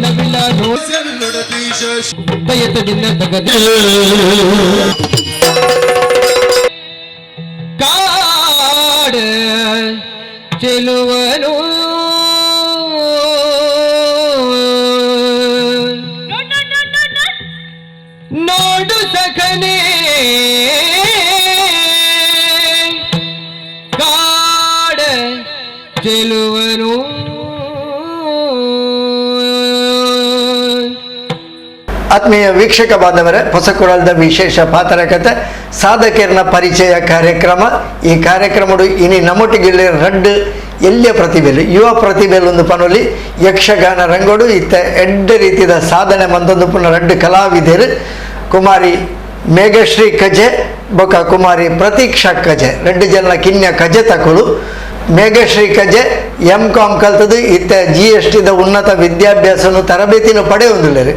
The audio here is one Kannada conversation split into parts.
ನವಿಲ ಬಯತದಿಂದ ತಗದ ಕಾಡ ಚೆಲುವನು ನೋಡು ಸಖನೇ ಕಾಡ ಚೆಲುವನು. ಆತ್ಮೀಯ ವೀಕ್ಷಕ ಬಾಂಧವರೇ, ಹೊಸಕೊರಳದ ವಿಶೇಷ ಪಾತ್ರಕತೆ ಸಾಧಕರನ ಪರಿಚಯ ಕಾರ್ಯಕ್ರಮ. ಈ ಕಾರ್ಯಕ್ರಮಡು ಇನಿ ನಮ್ಮೊಟ್ಟಿಗೆ ರಡ್ಡು ಎಲ್ಲಿಯ ಪ್ರತಿಭೆಲು ಯುವ ಪ್ರತಿಭೆಲು ಒಂದು ಪನೊಲಿ ಯಕ್ಷಗಾನ ರಂಗೋಡು ಇತ್ತ ಎಡ್ಡ ರೀತಿಯ ಸಾಧನೆ ಮಂದೊಂದು ಪುನಃ ರಡ್ಡು ಕಲಾವಿದರು ಕುಮಾರಿ ಮೇಘಶ್ರೀ ಕಜೆ ಬೊಕ ಕುಮಾರಿ ಪ್ರತೀಕ್ಷಾ ಕಜೆ ரெண்டு ಜನ ಕಿನ್ಯ ಕಜೆ ತಕೊಳು. ಮೇಘಶ್ರೀ ಕಜೆ M.Com ಕಲ್ತದು ಇತ್ತ GST ಉನ್ನತ ವಿದ್ಯಾಭ್ಯಾಸನು ತರಬೇತಿನ ಪಡೆಯೊಂದಿಲ್ಲರು.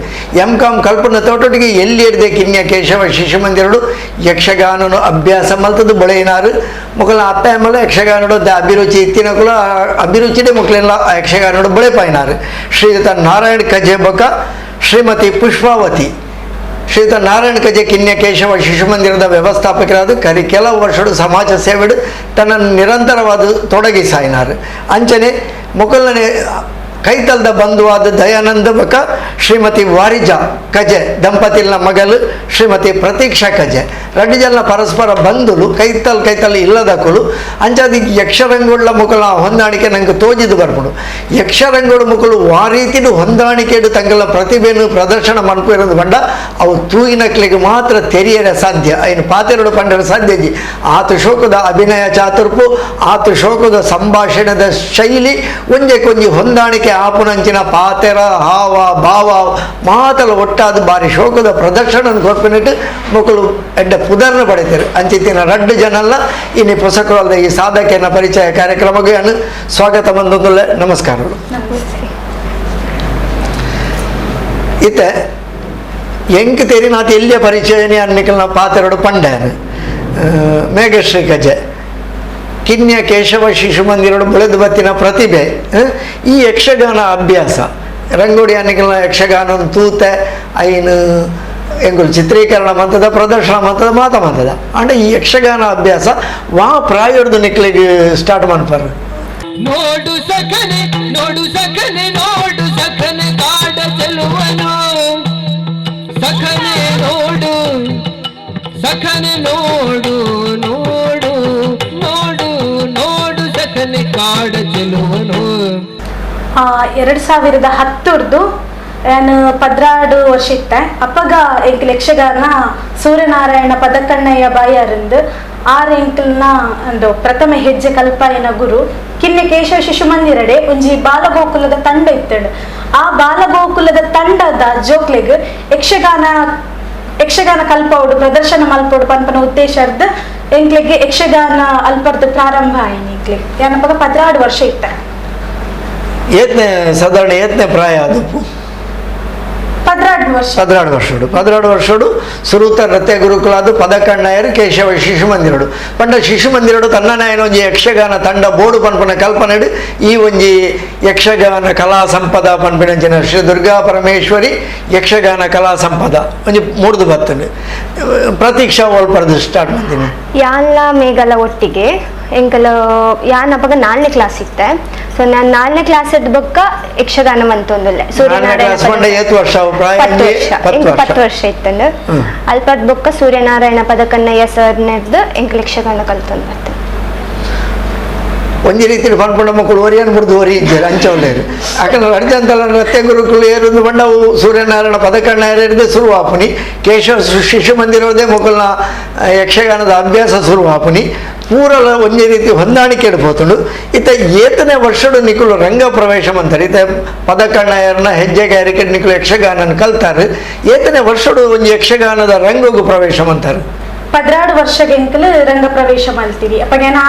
M.Com ಕಲ್ಪನ ತೋಟೊಟ್ಟಿಗೆ ಎಲ್ಲಿ ಹಿಡಿದೆ ಕಿನ್ಯ ಕೇಶವ ಶಿಶು ಮಂದಿರಡು ಯಕ್ಷಗಾನನು ಅಭ್ಯಾಸ ಮಲ್ತದು ಬಳೆಯಿನಾರು ಮುಖಲ ಅತ್ತ ಎಮ್ಮಲ ಯಕ್ಷಗಾನಡು ಅಭಿರುಚಿ ಇತ್ತಿನ ಕುಲ ಅಭಿರುಚಿಡೆ ಮುಖಲೆಲ್ಲ ಯಕ್ಷಗಾನಡು ಬಳೆ ಪಾಯಿನಾರು. ಶ್ರೀಯುತ ನಾರಾಯಣ ಕಜೆ ಬೊಕ ಶ್ರೀಮತಿ ಪುಷ್ಪಾವತಿ ಶ್ರೀಯುತ ನಾರಾಯಣ ಕಜೆ ಕಿನ್ಯ ಕೇಶವ ಶಿಶು ಮಂದಿರದ ವ್ಯವಸ್ಥಾಪಕರಾದ ಕೆಲವು ವರ್ಷಗಳು ಸಮಾಜ ಸೇವೆಡು ತನ್ನನ್ನು ನಿರಂತರವಾದ ತೊಡಗಿಸಾಯಿನಾರು. ಅಂಚನೆ ಮೊಕಲನೇ ಕೈತಲ್ದ ಬಂಧುವಾದ ದಯಾನಂದ ಬಕ ಶ್ರೀಮತಿ ವಾರಿಜಾ ಕಜೆ ದಂಪತಿಲ್ನ ಮಗಲು ಶ್ರೀಮತಿ ಪ್ರತೀಕ್ಷಾ ಕಜೆ ரெண்டு ಜನ ಪರಸ್ಪರ ಬಂಧುಲು ಕೈತಲ್ ಇಲ್ಲದಕ್ಕಳು ಅಂಚಾದಿ ಯಕ್ಷರಂಗೋಳ ಮುಖಲ ಹೊಂದಾಣಿಕೆ ನಂಗೆ ತೋಜಿದು ಬರ್ಬಿಡು. ಯಕ್ಷರಂಗೋಡು ಮುಖಲು ಆ ರೀತಿಡು ಹೊಂದಾಣಿಕೆಡು ತಂಗಲ ಪ್ರತಿಭೆಯನ್ನು ಪ್ರದರ್ಶನ ಮಾಡ್ಕೊಂಡಿರೋದು ಬಂಡ ಅವು ತೂಗಿನಕ್ಲಿಗೆ ಮಾತ್ರ ತೆರೆಯರ ಸಾಧ್ಯ. ಐನು ಪಾತೆರಡು ಪಂಡರ ಸಾಧ್ಯಜಿ ಆತು ಶೋಕದ ಅಭಿನಯ ಚಾತುರ್ಪು ಆತು ಶೋಕದ ಸಂಭಾಷಣದ ಶೈಲಿ ಒಂದೇ ಕೊಂಜಿ ಹೊಂದಾಣಿಕೆ ಆಪುನಂಚಿನ ಪಾತೆರ ಹಾವ ಭಾವ ಮಾತಲ ಒಟ್ಟಾದ ಬಾರಿ ಶೋಕದ ಪ್ರದರ್ಶನ ಕೊಟ್ಬಿಟ್ಟು ಮಕ್ಕಳು ಎಡ್ಡ ಪುದರ್ನ ಪಡಿತಾರೆ. ಅಂಚಿತ್ತಿನ ರಡ್ಡು ಜನಲ್ಲ ಇನ್ನು ಹೊಸಕೊರಳದ ಈ ಸಾಧಕನ ಪರಿಚಯ ಕಾರ್ಯಕ್ರಮಕ್ಕೆ ಸ್ವಾಗತ ಬಂದೊಂದುಲ್ಲ. ನಮಸ್ಕಾರಗಳು. ಇತ್ತ ಎಂಕ್ ತೆರಿ ನಾತು ಎಲ್ಲಿಯ ಪರಿಚಯನೇ ಅನ್ನಿಕಲ್ನ ಪಾತೆರಡು ಪಂಡಾರು ಮೇಘಶ್ರೀ ಕಜೆ ಕಿನ್ಯ ಕೇಶವ ಶಿಶು ಮಂದಿರಡು ಬೆಳೆದು ಬತ್ತಿನ ಪ್ರತಿಭೆ ಈ ಯಕ್ಷಗಾನ ಅಭ್ಯಾಸ ರಂಗೋಡಿ ಅನ್ನಿಕಲ್ನ ಯಕ್ಷಗಾನ ತೂತೆ ಐನು ಎಂಗುಲು ಚಿತ್ರೀಕರಣ ಮಂತದ ಪ್ರದರ್ಶನ ಮಂತದ ಮಾತದ ಅಂಡ ಈ ಯಕ್ಷಗಾನ ಅಭ್ಯಾಸ ವಾ ಪ್ರಾಯಡ್ದು ನಿಕ್ಲಿಗೆ ಸ್ಟಾರ್ಟ್ ಮಾಡ್ತಾರೆ. ನೋಡು ಸಖನೆ ನೋಡು ಸಖನೆ ನೋಡು ಸಖನೆ ಕಾಡ ಚೆಲುವನು ಸಖನೆ ನೋಡು ಸಖನೆ ನೋಡು ನೋಡು ನೋಡು ನೋಡು ಸಖನೆ ಕಾಡ ಚೆಲುವನು. 2010 ನಾನು 16 ವರ್ಷ ಇತ್ತೆ ಅಪ್ಪಗ ಎಂಕಲ್ ಯಕ್ಷಗಾನ ಸೂರ್ಯನಾರಾಯಣ ಪದಕಣ್ಣಯ್ಯ ಬಾಯಾರಿಂದು ಆರು ಎಂಕಲ್ನ ಒಂದು ಪ್ರಥಮ ಹೆಜ್ಜೆ ಕಲ್ಪಾಯನ ಗುರು ಕಿನ್ನೆ ಕೇಶವ ಶಿಶು ಮಂದಿರಡೆ ಒಂಜಿ ಬಾಲಗೋಕುಲದ ತಂಡ ಇತ್ತಂಡು. ಆ ಬಾಲಗೋಕುಲದ ತಂಡದ ಜೋಕ್ಲೆಗ್ ಯಕ್ಷಗಾನ ಕಲ್ಪೋಡು ಪ್ರದರ್ಶನ ಮಲ್ಪೋಡು ಪನ್ಪನ ಉದ್ದೇಶರ್ದ ಎಂಕ್ಲೆಗೆ ಯಕ್ಷಗಾನ ಅಲ್ಪರ್ದು ಪ್ರಾರಂಭ ಆಯ್ತು. ಎಂಕ್ಲೆಗ್ ಏನಪ್ಪ 16 ವರ್ಷ ಇತ್ತೆ. ಏತ್ನೆ ಸಾಧಾರಣ ಏತ್ನೆ ಪ್ರಾಯ ಅದು 16 ವರ್ಷಡು ಸುರೂತ ನೃತ್ಯ ಗುರುಕುಲಾದು ಪದಕಣ್ಣಯ್ಯರು ಕೇಶವ ಶಿಶು ಮಂದಿರಡು ಪಂಡ ಶಿಶು ಮಂದಿರಡು ತನ್ನನಾಯನ ಒಂಜಿ ಯಕ್ಷಗಾನ ತಂಡ ಬೋಡು ಪನ್ಪನ ಕಲ್ಪನೆಡು ಈ ಒಂಜಿ ಯಕ್ಷಗಾನ ಕಲಾ ಸಂಪದ ಪನ್ಪಿನಂಚಿನ ಶ್ರೀ ದುರ್ಗಾ ಪರಮೇಶ್ವರಿ ಯಕ್ಷಗಾನ ಕಲಾ ಸಂಪದ ಒಂಜಿ ಮೂಡ್ದು ಬತ್ತನು ಪ್ರತೀಕ್ಷಾ ಓಲ್ಪರ್ದು ಸ್ಟಾರ್ಟ್ ಮಾಡ್ತೀನಿ. ಯಾನ್ಲ ಮೇಘಲ ಒಟ್ಟಿಗೆ ಎಂಕಲು ಯಾನ್ ಅಪ್ಪಗ 4ನೇ ಕ್ಲಾಸ್ ಇತ್ತೆ. ಸೊ ನಾನು 4ನೇ ಕ್ಲಾಸ್ ಬೊಕ್ಕ ಯಕ್ಷಗಾನ ಮಂತೊಂದುಲ್ಲೆ ಸೂರ್ಯನಾರಾಯಣ 10 ವರ್ಷ ಇತ್ತಂದು ಅಲ್ಪದ್ ಬೊಕ್ಕ ಸೂರ್ಯನಾರಾಯಣ ಪದಕಣ್ಣಯ್ಯ ಸರ್ನದ್ದು ಎಂಕಲ್ ಯಕ್ಷಗಾನ ಕಲ್ತೊಂದು ಬರ್ತದೆ. ಒಂಜಿ ರೀತಿಯಲ್ಲಿ ಪನ್ಪುಂಡ ಮಕ್ಕಳು ಒರಿಯನ್ ಬಿಡ್ದು ಒರಿ ಇದ್ದಾರೆ ಅಂಚವಲ್ಲೇರು ಯಾಕಂದ್ರೆ ಅರ್ಜಂತಲ ನೃತ್ಯ ಗುರುಕುಲು ಏರುದು ಬಂಡವು ಸೂರ್ಯನಾರಾಯಣ ಪದಕಣ್ಣಯ್ಯರದ್ದು ಶುರುವಾಪುನಿ ಕೇಶವ ಶಿಶು ಮಂದಿರದೇ ಮಕ್ಕಳನ್ನ ಯಕ್ಷಗಾನದ ಅಭ್ಯಾಸ ಶುರುವಾಪುನಿ ಪೂರಲ ಒಂದೇ ರೀತಿ ಹೊಂದಾಣಿಕೆ ಇಡ್ಬೋತುಂಡು. ಇತ್ತ ಏತನೇ ವರ್ಷಡು ನಿಕುಲು ರಂಗ ಪ್ರವೇಶ ಅಂತಾರೆ. ಇತ್ತ ಪದಕಣ್ಣಯ್ಯರನ್ನ ಹೆಜ್ಜೆಗಾರಿಕೆ ನಿಕುಲು ಯಕ್ಷಗಾನ ಕಲ್ತಾರೆ. ಏತನೇ ವರ್ಷಡು ಒಂದು ಯಕ್ಷಗಾನದ ರಂಗಗೂ ಪ್ರವೇಶ ಅಂತಾರೆ. 16 ವರ್ಷಗೆಂಕಲು ರಂಗ ಪ್ರವೇಶ ಮಾಡ್ತೀವಿ. ಅಪ್ಪ ನಾನು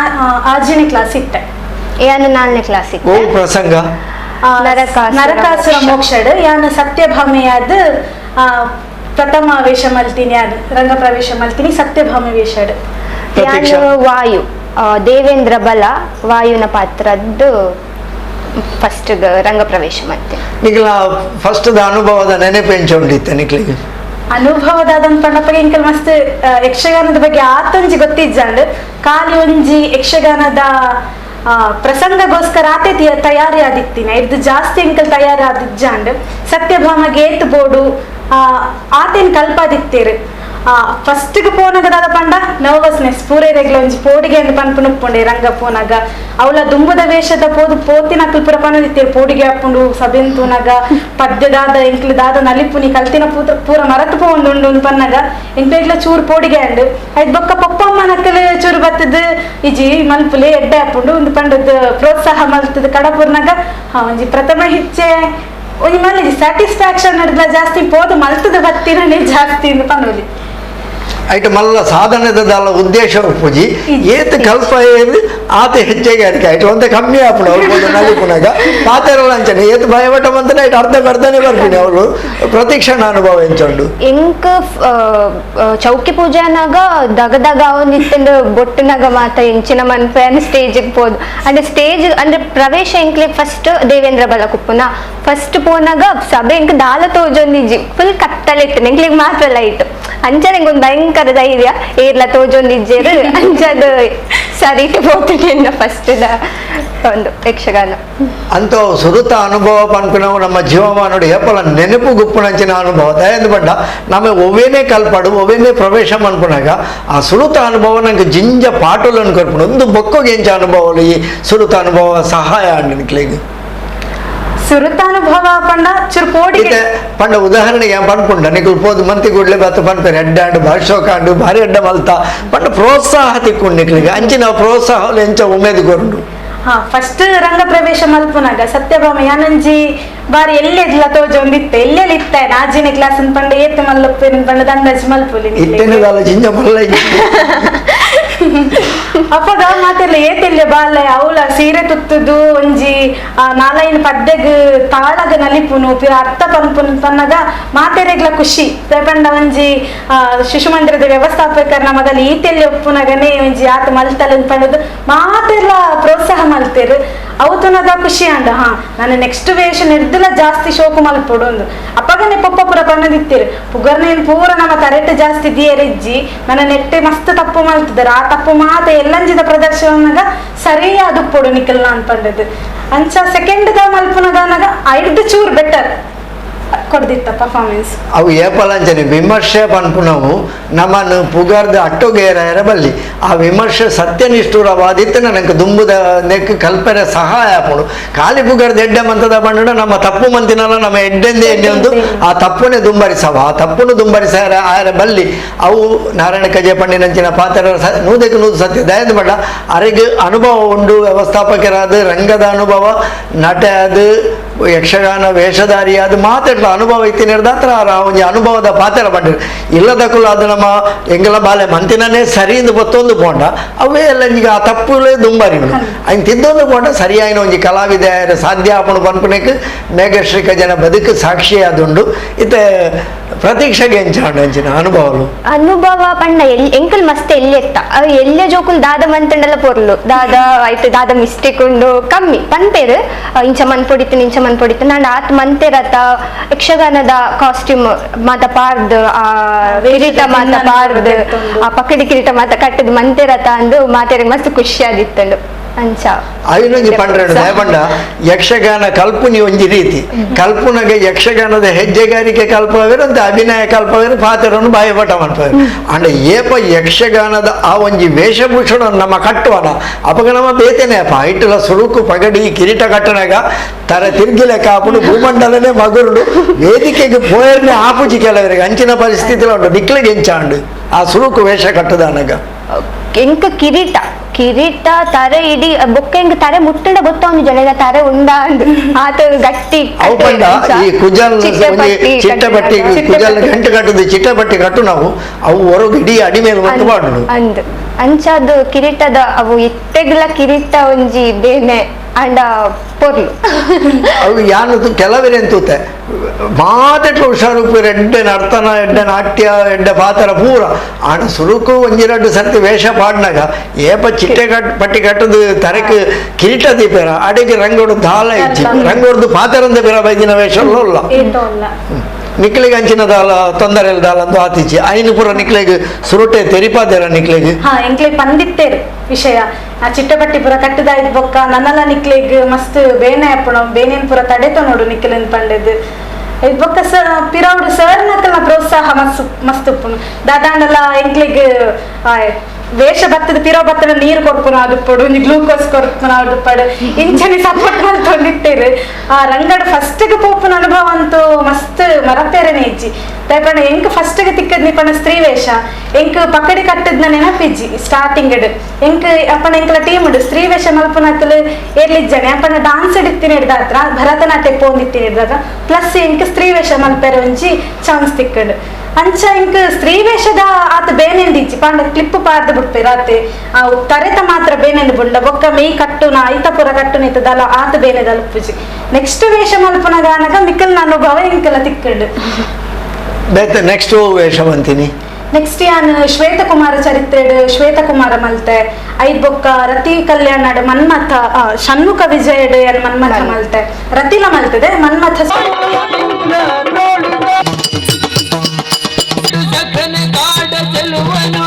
6ನೇ ಕ್ಲಾಸ್ ಇತ್ತೆ. ಯಾನು 4ನೇ ಕ್ಲಾಸ್ ಇತ್ತೆ. ಓ ಪ್ರಸಂಗ ನರಕಾಸುರ ಮೋಕ್ಷಡ್ ಯಾನು ಸತ್ಯಭಾಮೆಯಾದ ಪ್ರಥಮ ವೇಷ ಮಲ್ತೀನಿ. ಯಾನು ರಂಗ ಪ್ರವೇಶ ಮಲ್ತೀನಿ ಸತ್ಯಭಾಮೆ ವೇಷಡ್. ಯಾನು ವಾಯು ದೇವೇಂದ್ರ ಬಲ ವಾಯುನ ಪಾತ್ರದ್ದು ಫಸ್ಟ್ ರಂಗ ಪ್ರವೇಶ ಮತ್ತೆ ನಿಖಿಲ ಫಸ್ಟ್ ಅನುಭವದ ನೆನಪೆಂಚೊಂಡಿತ್ತೆ ನಿಖಿಲಿಗೆ ಅನುಭವದಾದಂತ ಪಂಡಪ್ಪಗೆ ಇಂಕಲ್ ಮಸ್ತ್ ಯಕ್ಷಗಾನದ ಬಗ್ಗೆ ಆತೊಂಜಿ ಗೊತ್ತಿಜ್ಜಂಡ್ ಖಾಲಿ ಒಂಜಿ ಯಕ್ಷಗಾನದ ಪ್ರಸಂಗಗೋಸ್ಕರ ಆತೆ ತಯಾರಿ ಆದಿತ್ತಿನ ಇದು ಜಾಸ್ತಿ ಎಂಕಲ್ ತಯಾರಿ ಆದಿಜ್ಜಂಡ್ ಸತ್ಯಭಾಮಗೆ ಏತ್ ಬೋಡು ಆತೇನ್ ಕಲ್ಪಾದಿತ್ತೇರು ಫಸ್ಟ್ ಪೋನಗದಾದ ಪಂಡ ನರ್ವಸ್ನೆಸ್ ಪೂರೈರೆಗ್ಲ ಒಂಜಿ ಪೋಡಿಗೆ ಅಂದ್ ಪನ್ಪುನುಪ್ಪುಂಡೆ ರಂಗ ಪೋನಾಗ ಅವಳ ದುಂಬದ ವೇಷದ ಪೋತಿನ ಅಕ್ಲು ಪುರ ಪನದಿತ್ತೇರು ಪೋಡಿಗೆ ಹಾಕೊಂಡು ಸಭೆನ್ ತೂನಾಗ ಪದ್ಯದಾದ ಎಂಕ್ಲದಾದ ನಲಿಪುನಿ ಕಲ್ತಿನ ಪೂರ ಮರತು ಪೋಂಡು ಪನ್ನಾಗ ಎಂಕ್ಲ ಚೂರು ಪೋಡಿಗೆ ಅಂಡ್ ಐದ್ ಬೊಕ್ಕ ಪಪ್ಪಮ್ಮ ನಕ್ಕಲು ಚೂರು ಬತ್ತದ ಇಜಿ ಮಲ್ಪುಲೆ ಎಡ್ಡೆ ಹಾಕೊಂಡು ಒಂದು ಪಂಡದ ಪ್ರೋತ್ಸಾಹ ಮಲ್ತದ ಕಡಪುರ್ನಾಗ ಒಂಜಿ ಪ್ರಥಮ ಹಿಚ್ಚೆ ಒಂಜಿ ಮಲ್ಲಿ ಸ್ಯಾಟಿಸ್ಫ್ಯಾಕ್ಷನ್ ನಡೆದ ಜಾಸ್ತಿ ಪೋದು ಮಲ್ತದ ಬತ್ತಿನೇ ಜಾಸ್ತಿ ಇಂದ ಪನ್ನೋಲಿ ಐಟ್ ಮಲ್ಲ ಸಾಧನೆದಲ್ಲ ಉದ್ದೇಶ ಪೂಜಿ ಏತ್ ಕಲ್ಪ ಏದು ಆತ ಹೆಚ್ಚೆಗಾರಿಕೆ ಆಯ್ತು ಒಂದೇ ಕಮ್ಮಿ ಆಪುಣ ಅವ್ರು ನಲಿಪುನಾಗ ಪಾತೆರಲ್ಲ ಅಂಚನೆ ಏತ್ ಭಯಪಟ್ಟ ಮಂತನ ಐಟ್ ಅರ್ಧಕ್ಕರ್ಧನೇ ಬರ್ತೀನಿ ಅವರು ಪ್ರತಿಕ್ಷಣ ಅನುಭವ ಎಂಚಂಡು ಎಂಕ್ ಚೌಕಿ ಪೂಜೆನಾಗ ದಗದಾಗ ಅವನಿತ್ತಂದು ಬೊಟ್ಟನಾಗ ಮಾತ ಎಂಚಿನ ಮನ್ಪೆನ್ ಸ್ಟೇಜಿಗೆ ಪೋದು ಅಂದ್ರೆ ಸ್ಟೇಜ್ ಅಂದ್ರೆ ಪ್ರವೇಶ ಎಂಕ್ಲೆ ಫಸ್ಟ್ ದೇವೇಂದ್ರ ಬಲಕುಪ್ಪುನ ಫಸ್ಟ್ ಪೋನಾಗ ಸಭೆ ಎಂಕ್ ದಾಲ ತೋಜೊಂದಿಜ್ಜಿ ಫುಲ್ ಕತ್ತಲಿತ್ತು ಎಂಕ್ಲಿಗೆ ಮಾತ್ರ ಲೈಟ್ ಅಂಚನೆ ಒಂದು ಭಯಂಕರ ಧೈರ್ಯ ಏರ್ಲ ತೋಜೊಂದಿಜ್ಜೇರು ಅಂಚದು ಸರಿಟ್ಟು ಹೋಗ್ತೀನಿ ಫಸ್ಟ್ ಒಂದು ಯಕ್ಷಗಾನ ಅಂತ ಸುರುತ ಅನುಭವ ಪನ್ಪುನವು ನಮ್ಮ ಜೀವಮಾನುಡು ಏಪಲ ನೆನಪು ಗುಪ್ಪುನಂಚಿನ ಅನುಭವ ದಯಂದು ಬಂಡ ನಮ್ಮ ಒವೇನೇ ಕಲ್ಪಡು ಒವೇನೇ ಪ್ರವೇಶ ಮನ್ಪುನಾಗ ಆ ಸುರುತ ಅನುಭವ ನಂಗೆ ಜಿಂಜ ಪಾಟುలను ಕೊರ್ಪುಣ ಒಂದು ಬೊಕ್ಕೋಗೆ ಎಂಚ ಅನುಭವಲು ಈ ಸುರುತ ಅನುಭವ ಸಹಾಯ ಅಂಡಿನಿಕ್ಲಿಗೆ ಸುರುತಾನುಭವ ಪಂಡ ಚೂರು ಪೋಡಿಗೆ ಪಂಡ ಉದಾಹರಣೆಗೆ ಪನ್ಪುಂಡ ನಿಕುಲು ಪೋದು ಮಂತಿ ಕೂಡ್ಲೆ ಬತ್ತ ಪನ್ಪೇರು ಎಡ್ಡಾಂಡು ಭಾಷೋಕಾಂಡು ಭಾರಿ ಎಡ್ಡ ಮಲ್ತ ಪಂಡ ಪ್ರೋತ್ಸಾಹ ತಿಕ್ಕೊಂಡು ನಿಕ್ಲಿಗೆ ಅಂಚಿನ ಪ್ರೋತ್ಸಾಹ ಎಂಚ ಉಮೇದು ಕೊರ್ಡು ಫಸ್ಟ್ ರಂಗ ಪ್ರವೇಶ ಮಲ್ಪುನಾಗ ಸತ್ಯಭಾಮ ಯಾನಂಜಿ ಬಾರಿ ಎಲ್ಲೆದ್ಲ ತೋಜೊಂದಿತ್ತೆ ಎಲ್ಲೆಲ್ಲಿ ಇತ್ತೆ ನಾಜಿನ ಕ್ಲಾಸ್ ಪಂಡ ಏತ್ ಮಲ್ಲಪ್ಪೇನ ಪಂಡ ದಂಡಜಿ ಮಲ್ಪುಲಿ ಇತ್ತೇನದಲ್ಲ ಜಿಂಜ ಮಲ್ಲ ಅಪ್ಪಗ ಮಾತೆಲ್ಲ ಏತೆಲ್ಲ ಬಾಲೆ ಅವಳ ಸೀರೆ ತುತ್ತುದು ಒಂಜಿ ನಾಲೈನ್ ಪದ್ಯಗ್ ತಾಳಗ ನಲಿಪುನು ಪಿರ ಅರ್ಥ ಪನ್ಪುನು ಪನ್ನಗ ಮಾತೆರೆಗ್ಲ ಖುಷಿ ಪಂಡ ಒಂಜಿ ಶಿಶು ಮಂದಿರದ ವ್ಯವಸ್ಥಾಪಕರ ಮೊದಲು ಈತೆಲ್ಲ ಒಪ್ಪುನಗನೆ ಒಂಜಿ ಆತ ಮಲ್ತಲ್ಲ ಪಂಡದು ಮಾತೆಲ್ಲ ಪ್ರೋತ್ಸಾಹ ಮಲ್ತೇರು ಅವತುನದ ಖುಷಿ ಅಂಡ ನಾನು ನೆಕ್ಸ್ಟ್ ವೇಷ ನಿರ್ದಲ ಜಾಸ್ತಿ ಶೋಕು ಮಲ್ಪೊಡು ಒಂದು ಅಪ್ಪಗನೆ ಪಪ್ಪ ಪುರ ಪನ್ನದಿತ್ತೇರು ಪುಗರ್ನೇನ್ ಪೂರ ನಮ್ಮ ಕರೆಕ್ಟ್ ಜಾಸ್ತಿ ದಿಯರಿಜ್ಜಿ ನನ್ನ ನೆಟ್ಟೆ ಮಸ್ತ್ ತಪ್ಪು ಮಲ್ತಿದ್ದಾರೆ ಆ ತಪ್ಪು ಮಾತ ಎಲ್ಲಂಜಿದ ಪ್ರದರ್ಶನಗ ಸರಿಯಾದ ಪೊಡು ನಿಕಲ್ನ ಅನ್ಪಂಡದು ಅಂಚ ಸೆಕೆಂಡ್ ದ ಮಲ್ಪುನಗನಾಗ ಐದು ಚೂರ್ ಬೆಟರ್ ಕೊಡ್ದಿತ್ತ ಪರ್ಫಾರ್ಮೆನ್ಸ್ ಅವು ಏಪಲಂಚನೆ ವಿಮರ್ಶೆ ಪನ್ಪುನವು ನಮ್ಮನ್ನು ಪುಗಾರ್ದ ಅಟ್ಟುಗೇರ ಬಲ್ಲಿ ಆ ವಿಮರ್ಶೆ ಸತ್ಯನಿಷ್ಠುರವಾದಿತ್ತು ನನಗೆ ದುಂಬುದ ನೆಕ್ ಕಲ್ಪನೆ ಸಹಾಯ ಆಪುಡು ಖಾಲಿ ಪುಗಾರ್ದ ಎಡ್ಡೆ ಮಂತದ ಬಂಡ ನಮ್ಮ ತಪ್ಪು ಮಂತಿನಲ್ಲ ನಮ್ಮ ಎಡ್ಡೆಂದೇ ಎಣ್ಣೆ ಒಂದು ಆ ತಪ್ಪುನೇ ದುಂಬರಿಸವ ಆ ತಪ್ಪುನು ದುಂಬರಿಸಾರ ಆಯರ ಬಲ್ಲಿ ಅವು ನಾರಾಯಣ ಕಜೆ ಪಂಡಿನಂಚಿನ ಪಾತ್ರ ನೂದಕ್ಕೆ ನೂದು ಸತ್ಯ ದಯದ ಬಡ ಅರೆಗೆ ಅನುಭವ ಉಂಡು ವ್ಯವಸ್ಥಾಪಕರಾದ ರಂಗದ ಅನುಭವ ನಟ ಅದು ಯಕ್ಷಗಾನ ವೇಷಧಾರಿ ಅದು ಮಾತಾಡ್ಲ ಅನುಭವ ಐತಿ ನಿರ್ದಾತ್ರ ಒಂಜಿ ಅನುಭವದ ಪಾತ್ರ ಬಂದಿರು ಇಲ್ಲದಕ್ಕೂ ಅದು ನಮ್ಮ ಎಂಗೆಲ್ಲ ಬಾಲೆ ಮಂತಿನೇ ಸರಿಯಿಂದ ಬತ್ತೊಂದು ಪೋಂಡ ಅವೇ ಎಲ್ಲ ಈಗ ಆ ತಪ್ಪುಲೇ ದುಂಬರಿಗಳು ಅಯ್ಯ ತಿದ್ದೊಂದು ಪೋಂಡ ಸರಿಯಾಯಿನ ಒಂಜಿ ಕಲಾವಿದ ಸಾಧ್ಯ ಆಪಣು ಪನ್ಪುನಕ್ಕೆ ಮೇಘಶ್ರೀಕ ಜನ ಬದುಕು ಸಾಕ್ಷಿ ಆದುಂಡು ಇತ್ತೆ ಪ್ರತೀಕ್ಷೆಗೆ ಎಂಚಾಂಡು ಅಂಚಿನ ಅನುಭವ ಪಂಡ ಎಂಕಲ್ ಮಸ್ತ್ ಎಲ್ಲೆತ್ತ ಎಲ್ಲೆ ಜೋಕುಲ್ ದಾದ ಮಂತಂಡಲ್ಲ ಪೊರ್ಲು ದಾದ ಆಯ್ತು ದಾದ ಮಿಸ್ಟೇಕ್ ಉಂಡು ಕಮ್ಮಿ ಪನ್ಪೇರು ಇಂಚ ಮನ್ ಪೊಡಿತು ನಾನು ಆತ್ ಮಂತೆರತ ಯಕ್ಷಗಾನದ ಕಾಸ್ಟ್ಯೂಮ್ ಮಾತ ಪಾರ್ದು ಆ ಕಿರೀಟ ಮಾತ ಪಾರ್ದು ಆ ಪಕ್ಕಡಿ ಕಿರೀಟ ಮಾತ ಕಟ್ಟದ್ ಮಂತೆರತ ಅಂದು ಮಾತೆರಿಗೆ ಮಸ್ತ್ ಖುಷಿ ಆದಿತ್ತಂಡು ಅಂಚ ಐನೊಂಜಿ ಪಂಡ್ರೆಂಡು ದಯಪಂಡ ಯಕ್ಷಗಾನ ಕಲ್ಪುನಿ ಒಂಜಿ ರೀತಿ ಕಲ್ಪುನಗೆ ಯಕ್ಷಗಾನದ ಹೆಜ್ಜೆಗಾರಿಕೆ ಕಲ್ಪವೇರು ಅಂತ ಅಭಿನಯ ಕಲ್ಪವೇರು ಪಾತ್ರವನ್ನು ಬಾಯಪಟ ಮಾಡ್ತಾರೆ ಅಂಡ್ ಏಪ ಯಕ್ಷಗಾನದ ಆ ಒಂಜಿ ವೇಷಭೂಷಣ ನಮ್ಮ ಕಟ್ಟುವನ ಅಪಗ ನಮ್ಮ ಬೇತೇನೆ ಅಪ್ಪ ಐಟಲ ಸುಳುಕು ಪಗಡಿ ಕಿರೀಟ ಕಟ್ಟನಾಗ ತರ ತಿರ್ಗಿಲೆ ಕಾಪುಡು ಭೂಮಂಡಲನೇ ಮಗುರುಡು ವೇದಿಕೆಗೆ ಪೋಯರ್ನೆ ಆಪುಜಿ ಕೆಲವರಿಗೆ ಅಂಚಿನ ಪರಿಸ್ಥಿತಿలో ಉಂಟು ನಿಕ್ಲಿಗೆ ಎಂಚಾಂಡು ಆ ಸುಳುಕು ವೇಷ ಕಟ್ಟದಾನಗ ಎಂಕ ಕಿರೀಟ ತರೆ ಇಡೀ ಬೊಕ್ಕ ಎಂಕ ತರೆ ಮುಟ್ಟಂಡ ಗೊತ್ತೊಂದು ಜನಗ ತರೆ ಉಂಡ ಆತ ಗಟ್ಟಿ ಈ ಕುಜಲ್ ಚಿಟ್ಟಪಟ್ಟಿ ಕುಜಲ್ ಗಂಟು ಕಟ್ಟುದು ಚಿಟ್ಟಪಟ್ಟಿ ಕಟ್ಟು ನಾವು ಅವು ಹೊರಗೆ ಇಡೀ ಅಡಿ ಮೇಲೆ ಒಂದು ಮಾಡುದು ಅಂದ್ ಅಂಚದು ಕಿರೀಟದ ಅವು ಇತ್ತೆಗ್ಲ ಕಿರೀಟ ಒಂಜಿ ಬೇನೆ ಅಂಡ ಪೊರ್ಲು ಅವು ಯಾನದು ಕೆಲವರೇ ಅಂತೂತೆ ಮಾತೆಟ್ಲು ಹುಷಾರು ಉಪ್ಪು ಎಡ್ಡೆ ನರ್ತನ ಎಡ್ಡೆ ನಾಟ್ಯ ಎಡ್ಡೆ ಪಾತ್ರ ಪೂರ ಆಣ ಸುರುಕು ಒಂಜಿರಡ್ಡು ಸರ್ತಿ ವೇಷ ಪಾಡ್ನಾಗ ಏಪ ಚಿಟ್ಟೆ ಪಟ್ಟಿ ಕಟ್ಟದು ತರಕ್ ಕಿರೀಟ ದೀಪೇರ ಅಡಿಗೆ ರಂಗೋಡು ದಾಲ ಇಚ್ಚಿ ರಂಗೋಡ್ದು ಪಾತರಂದ ಬೇರೆ ಬೈದಿನ ವೇಷ ಇಲ್ಲ ನಿಕ್ಲಿಗೆ ಅಂಚಿನ ದಾಲ ತೊಂದರೆ ದಾಲ ಅಂತ ಆತಿಚ್ಚಿ ಐನು ಪುರ ನಿಕ್ಲಿಗೆ ಸುರುಟೆ ತೆರಿಪಾದೇರ ನಿಕ್ಲಿಗೆ ಎಂಕ್ಲಿಗೆ ಪಂದಿತ್ತೇರು ವಿಷಯ ಆ ಚಿಟ್ಟಪಟ್ಟಿ ಪುರ ಕಟ್ಟದಾಯ್ತು ಬೊಕ್ಕ ನನ್ನಲ್ಲ ನಿಕ್ಲಿಗೆ ಮಸ್ತ್ ಬೇನೆ ಅಪ್ಪಣ ಬೇನೇನ್ ಪುರ ತಡೆತ ನೋಡು ನಿಕ್ಲಿನ ಪಂಡದು ಬೊಕ್ಕ ಪಿರೌಡು ಸರ್ ನಕಲ್ನ ಪ್ರೋತ್ಸಾಹ ಮಸ್ತ್ ಉಪ್ಪುನು ದಾದಾಂಡಲ ಎಂಕ್ಲಿಗೆ ವೇಷ ಬತ್ತದ ಪಿರೋ ಬತ್ತದ ನೀರು ಕೊಡ್ಪುನ ಅದು ಪಡು ಗ್ಲೂಕೋಸ್ ಕೊಡ್ಪುನ ಅದು ಪಡು ಇಂಚನಿ ಸಪೋರ್ಟ್ ಮಾಡ್ಕೊಂಡಿಟ್ಟೇರು ಆ ರಂಗಡ್ ಫಸ್ಟ್ಗೆ ಪೋಪುನ ಅನುಭವ ಅಂತೂ ಮಸ್ತ್ ಮರತೇರನೆ ಇಜ್ಜಿ ದಯಪಣ್ಣ ಎಂಕ್ ಫಸ್ಟ್ಗೆ ತಿಕ್ಕದ್ ನಿಪಣ್ಣ ಸ್ತ್ರೀ ವೇಷ ಎಂಕ್ ಪಕ್ಕಡಿ ಕಟ್ಟದ್ನ ನೆನಪಿಜ್ಜಿ ಸ್ಟಾರ್ಟಿಂಗ್ ಎಂಕ್ ಅಪ್ಪಣ ಎಂಕ್ಲ ಟೀಮ್ ಸ್ತ್ರೀ ವೇಷ ಮಲ್ಪುನಕಲ್ ಏರ್ಲಿಜ್ಜನೆ ಅಪ್ಪಣ ಡಾನ್ಸ್ ಇಡ್ತೀನಿ ಹಿಡ್ದಾತ್ರ ಭರತನಾಟ್ಯ ಪೋಂದಿತ್ತೀನಿ ಹಿಡ್ದಾಗ ಪ್ಲಸ್ ಎಂಕ್ ಸ್ತ್ರೀ ವೇಷ ಮಲ್ಪೆರ ಒಂಜಿ ಚಾನ್ಸ್ ತಿಕ್ಕಡ್ ಅಂಚ ಇಂಕ್ ಸ್ತ್ರೀ ವೇಷದ ಆತ ಬೇನೆಂದಿಚ್ಚಿ ಪಾಂಡ ಕ್ಲಿಪ್ ಪಾರ್ದು ಬಿಡ್ಪೇರ ಆತೆ ತರೆತ ಮಾತ್ರ ಬೇನೆಂದು ಬುಂಡ ಬೊಕ್ಕ ಮೈ ಕಟ್ಟುನ ಐತಪುರ ಕಟ್ಟುನ ಇತ್ತದಲ್ಲ ಆತ ಬೇನೆದ ಅಲ್ಪುಜಿ ನೆಕ್ಸ್ಟ್ ವೇಷ ಮಲ್ಪನ ಗಾನಗ ಮಿಕ್ಕಲ್ನ ಅನುಭವ ಇಂಕೆಲ್ಲ ತಿಕ್ಕಂಡು ನೆಕ್ಸ್ಟ್ ವೇಷ ಬಂತೀನಿ ನೆಕ್ಸ್ಟ್ ಯಾನ್ ಶ್ವೇತಕುಮಾರ ಚರಿತ್ರೆಡ್ ಶ್ವೇತಕುಮಾರ ಮಲ್ತೆ ಐದ್ ಬೊಕ್ಕ ರತಿ ಕಲ್ಯಾಣ ಮನ್ಮಥ ಷಣ್ಮುಖ ವಿಜಯಡ್ ಯಾನ್ ಮನ್ಮಥ ಮಲ್ತೆ ರತಿಲ ಮಲ್ತದೆ ಮನ್ಮಥ ಸಖನ ಕಾಡ ಚೆಲುವನು